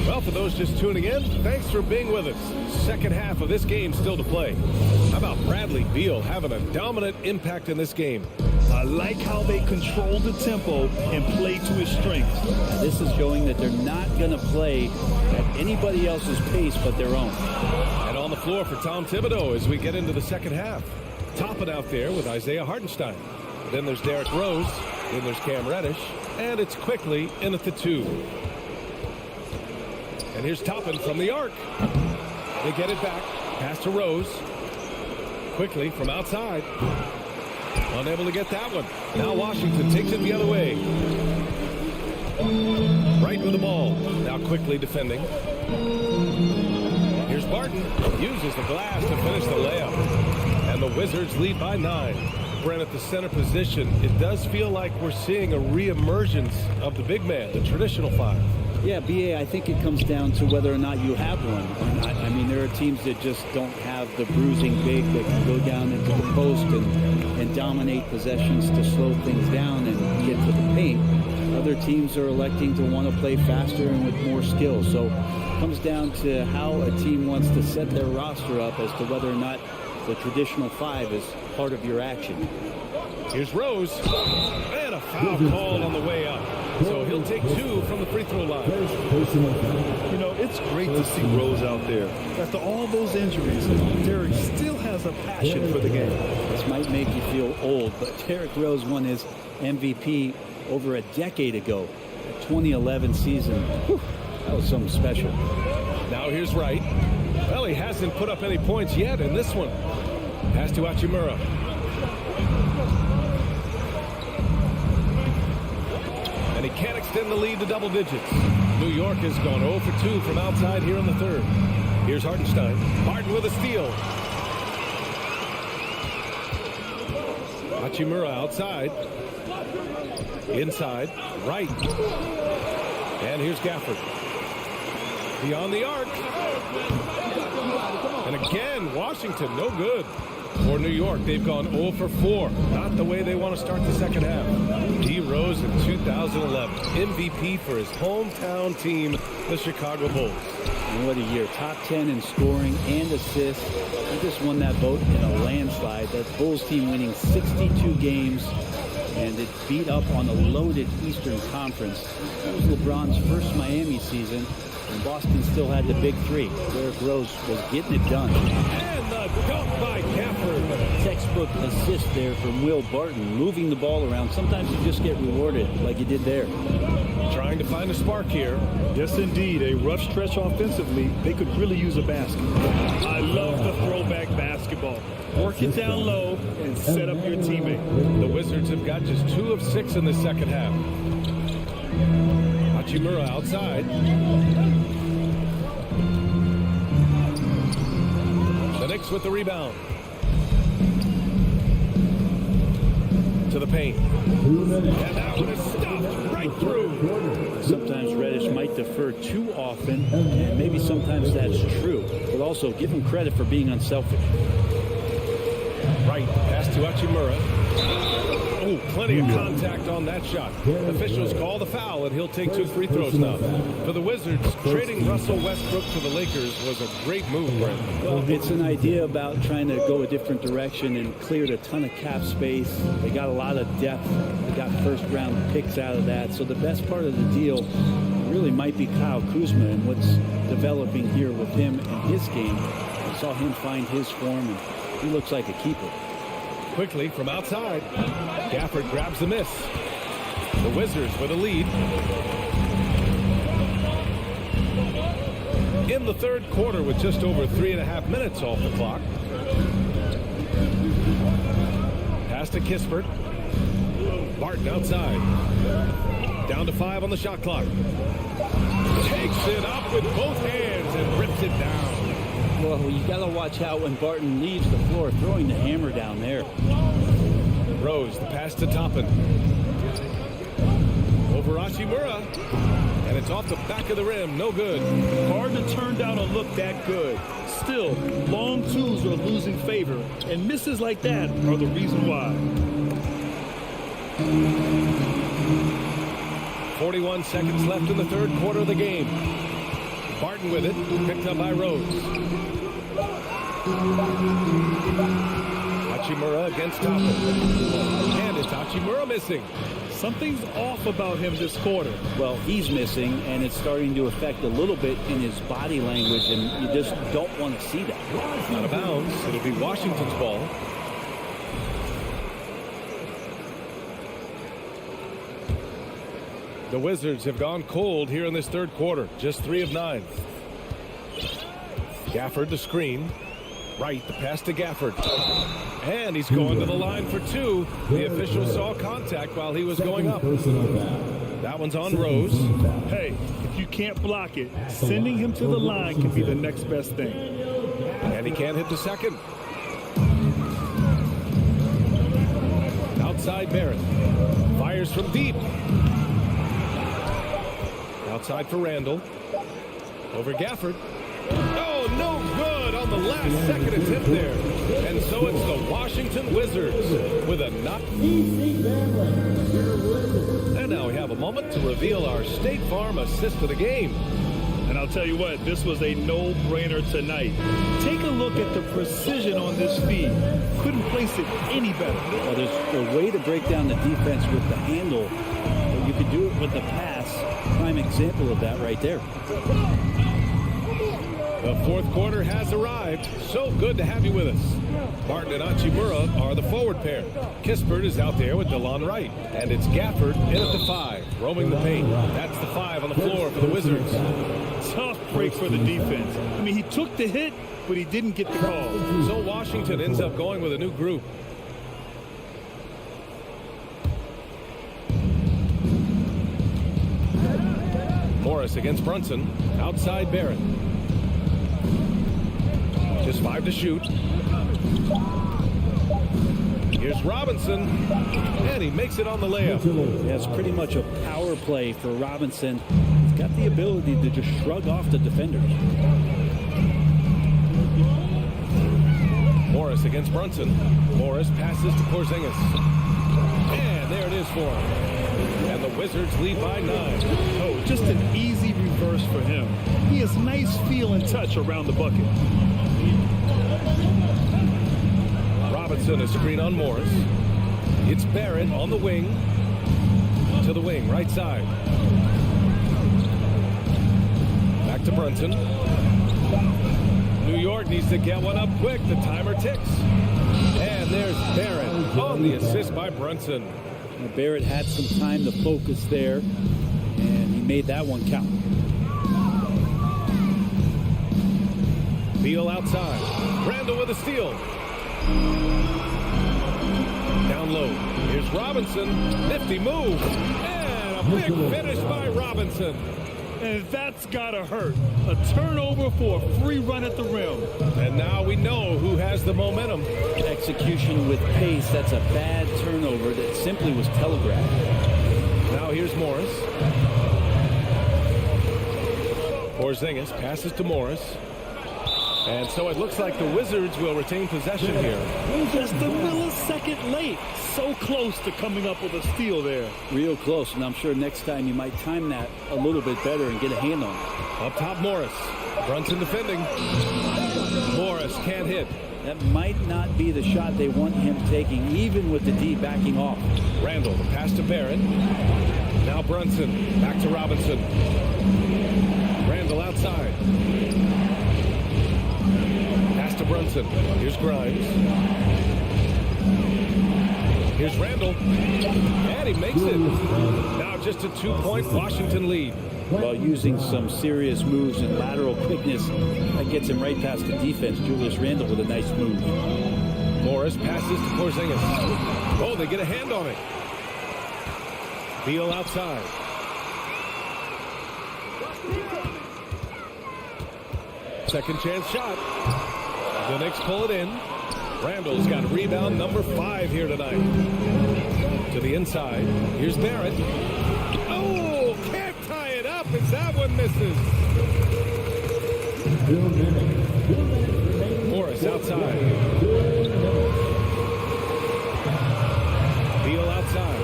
Well, for those just tuning in, thanks for being with us. Second half of this game still to play. How about Bradley Beal having a dominant impact in this game? I like how they control the tempo and play to his strengths. This is showing that they're not going to play at anybody else's pace but their own. And on the floor for Tom Thibodeau as we get into the second half. Toppin out there with Isaiah Hartenstein. Then there's Derrick Rose. Then there's Cam Reddish. And it's quickly in at the 2. And here's Toppin from the arc. They get it back. Pass to Rose. Quickly from outside. Unable to get that one. Now Washington takes it the other way. Right with the ball. Now quickly defending. Here's Barton. Uses the glass to finish the layup. And the Wizards lead by 9. Brent, at the center position, it does feel like we're seeing a reemergence of the big man, the traditional 5. Yeah, BA, I think it comes down to whether or not you have one. I mean, there are teams that just don't have the bruising big that can go down into the post and dominate possessions to slow things down and get to the paint. Other teams are electing to want to play faster and with more skill. So it comes down to how a team wants to set their roster up as to whether or not the traditional 5 is part of your action. Here's Rose. And a foul called on the way up. So he'll take 2 from the free throw line. You know, it's great to see Rose out there. After all those injuries, Derrick still has a passion for the game. This might make you feel old, but Derrick Rose won his MVP over a decade ago. The 2011 season. Whew, that was something special. Now here's Wright. Well, he hasn't put up any points yet in this one. Pass to Hachimura. And he can't extend the lead to double digits. New York has gone 0 for 2 from outside here in the third. Here's Hartenstein. Harden with a steal. Hachimura outside. Inside. Right. And here's Gafford. Beyond the arc. And again, Washington, no good. For New York, they've gone 0 for 4. Not the way they want to start the second half. D. Rose in 2011. MVP for his hometown team, the Chicago Bulls. And what a year. Top 10 in scoring and assists. He just won that vote in a landslide. That Bulls team winning 62 games. And it beat up on a loaded Eastern Conference. That was LeBron's first Miami season. And Boston still had the big 3. Derrick Rose was getting it done. And the dunk by Gafford. Textbook assist there from Will Barton, moving the ball around. Sometimes you just get rewarded like you did there. Trying to find a spark here. Yes, indeed. A rough stretch offensively. They could really use a basket. I love the throwback basketball. Work it down low and set up your teammate. The Wizards have got just 2 of 6 in the second half. Hachimura outside. The Knicks with the rebound. To the paint. And that one is stuffed right through. Sometimes Reddish might defer too often, and maybe sometimes that's true, but also give him credit for being unselfish. Right, pass to Hachimura. Oh, plenty of contact on that shot. Officials call the foul, and he'll take 2 free throws now. For the Wizards, trading Russell Westbrook to the Lakers was a great move, Brent. Well, it's an idea about trying to go a different direction and cleared a ton of cap space. They got a lot of depth. They got first-round picks out of that. So the best part of the deal really might be Kyle Kuzma and what's developing here with him and his game. We saw him find his form, and he looks like a keeper. Quickly from outside, Gafford grabs the miss. The Wizards with a lead. In the third quarter with just over 3.5 minutes off the clock. Pass to Kispert. Barton outside. Down to 5 on the shot clock. Takes it up with both hands and rips it down. Well, you got to watch out when Barton leaves the floor, throwing the hammer down there. Rose, the pass to Toppin. Over Hachimura. And it's off the back of the rim. No good. Hard to turn down a look that good. Still, long twos are losing favor, and misses like that are the reason why. 41 seconds left in the third quarter of the game. Barton with it, picked up by Rose. Hachimura against Toppin. And it's Hachimura missing. Something's off about him this quarter. Well, he's missing, and it's starting to affect a little bit in his body language, and you just don't want to see that. Out of bounds. It'll be Washington's ball. The Wizards have gone cold here in this third quarter. Just 3 of 9. Gafford the screen. Right, the pass to Gafford. And he's going to the line for 2. The official saw contact while he was going up. That one's on Rose. Hey, if you can't block it, sending him to the line can be the next best thing. And he can't hit the second. Outside Barrett. Fires from deep. Outside for Randall. Over Gafford. Oh, no good on the last second attempt there. And so it's the Washington Wizards with a knock. And now we have a moment to reveal our State Farm assist of the game. And I'll tell you what, this was a no-brainer tonight. Take a look at the precision on this feed. Couldn't place it any better. Well, there's a way to break down the defense with the handle, but you can do it with the pass. Prime example of that right there. The fourth quarter has arrived. So good to have you with us. Barton and Hachimura are the forward pair. Kispert is out there with DeLon Wright. And it's Gafford in at the 5, roaming the paint. That's the 5 on the floor for the Wizards. Tough break for the defense. I mean, he took the hit, but he didn't get the call. So Washington ends up going with a new group. Morris against Brunson. Outside Barrett. Just 5 to shoot. Here's Robinson, and he makes it on the layup. Yeah, it's pretty much a power play for Robinson. He's got the ability to just shrug off the defenders. Morris against Brunson. Morris passes to Porzingis. And there it is for him. And the Wizards lead by 9. Oh, just an easy reverse for him. He has nice feel and touch around the bucket. Robinson, a screen on Morris. It's Barrett on the wing. To the wing, right side. Back to Brunson. New York needs to get one up quick. The timer ticks. And there's Barrett on the assist by Brunson. Now, Barrett had some time to focus there, and he made that one count. Beal outside. Randall with a steal. Down low. Here's Robinson. Nifty move. And a big finish by Robinson. And that's gotta hurt. A turnover for a free run at the rim. And now we know who has the momentum. Execution with pace. That's a bad turnover that simply was telegraphed. Now here's Morris. Porzingis passes to Morris. And so it looks like the Wizards will retain possession here. Just a millisecond late. So close to coming up with a steal there. Real close, and I'm sure next time you might time that a little bit better and get a hand on it. Up top, Morris. Brunson defending. Morris can't hit. That might not be the shot they want him taking, even with the D backing off. Randall, the pass to Barrett. Now Brunson, back to Robinson. Randall outside. Pass to Brunson. Here's Grimes. Here's Randall. And he makes it. Now just a 2-point Washington lead. While using some serious moves and lateral quickness, that gets him right past the defense. Julius Randle with a nice move. Morris passes to Porzingis. Oh, they get a hand on it. Beal outside. Second chance shot. The Knicks pull it in. Randall's got rebound number 5 here tonight. To the inside. Here's Barrett. Oh, can't tie it up as that one misses. Morris outside. Beal outside.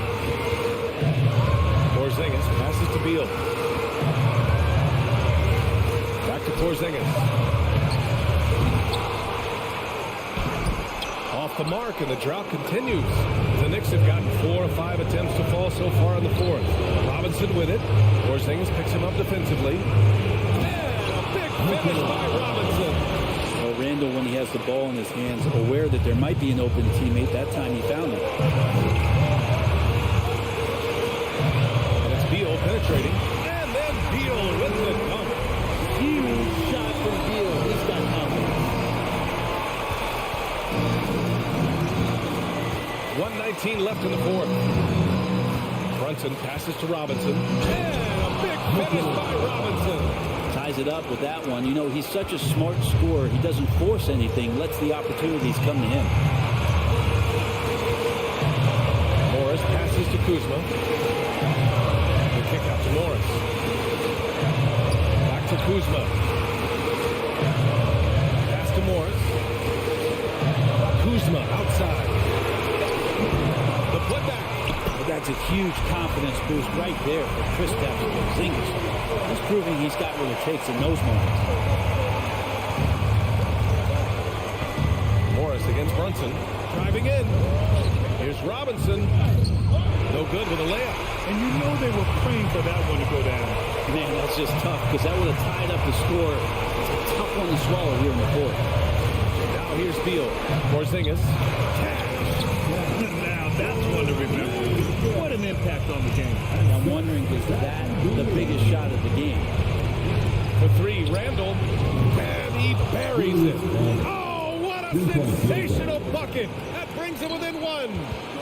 Porzingis passes to Beal. Back to Porzingis. Off the mark, and the drought continues. The Knicks have gotten 4 or 5 attempts to fall so far in the 4th. Robinson with it. Porzingis picks him up defensively. And a big finish by Robinson. Well, Randall, when he has the ball in his hands, aware that there might be an open teammate, that time he found him. And it's Beal penetrating. And then Beal with the dunk. Huge shot from Beal. He's got confidence. 1:19 left in the 4th. Brunson passes to Robinson. And a big finish by Robinson. Ties it up with that one. You know, he's such a smart scorer. He doesn't force anything, lets the opportunities come to him. Morris passes to Kuzma. The kick out to Morris. Back to Kuzma. Pass to Morris. Kuzma outside. The putback. But that's a huge confidence boost right there for Kristaps Porzingis. He's proving he's got what it takes in those moments. Morris against Brunson. Driving in. Here's Robinson. No good with a layup. And you know they were praying for that one to go down. Man, that's just tough because that would have tied up the score. It's a tough one to swallow here in the 4th. Now here's Beal. Porzingis. Now that's one to remember. What an impact on the game. I'm wondering, is that the biggest shot of the game? For 3, Randall. And he buries it. Oh, what a sensational bucket. That brings him within 1.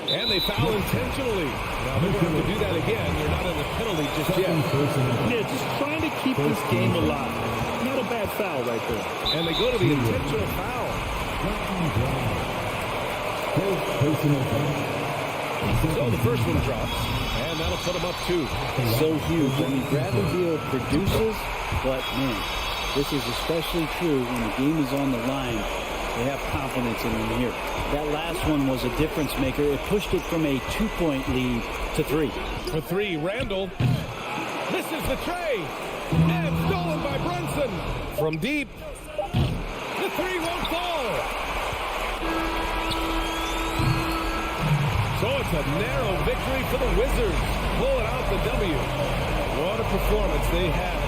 And they foul intentionally. Now they're going to do that again. They're not in the penalty just yet. Yeah, just trying to keep this game alive. Not a bad foul right there. And they go to the intentional foul. So the first one drops. And that'll put them up 2. So huge. I mean, Bradley Beal produces, but man, this is especially true when the game is on the line. They have confidence in him here. That last one was a difference maker. It pushed it from a 2-point lead to 3. For 3, Randall. Misses the tray. And stolen by Brunson. From deep. The 3 won't fall. So it's a narrow victory for the Wizards. Pulling out the W. What a performance they had.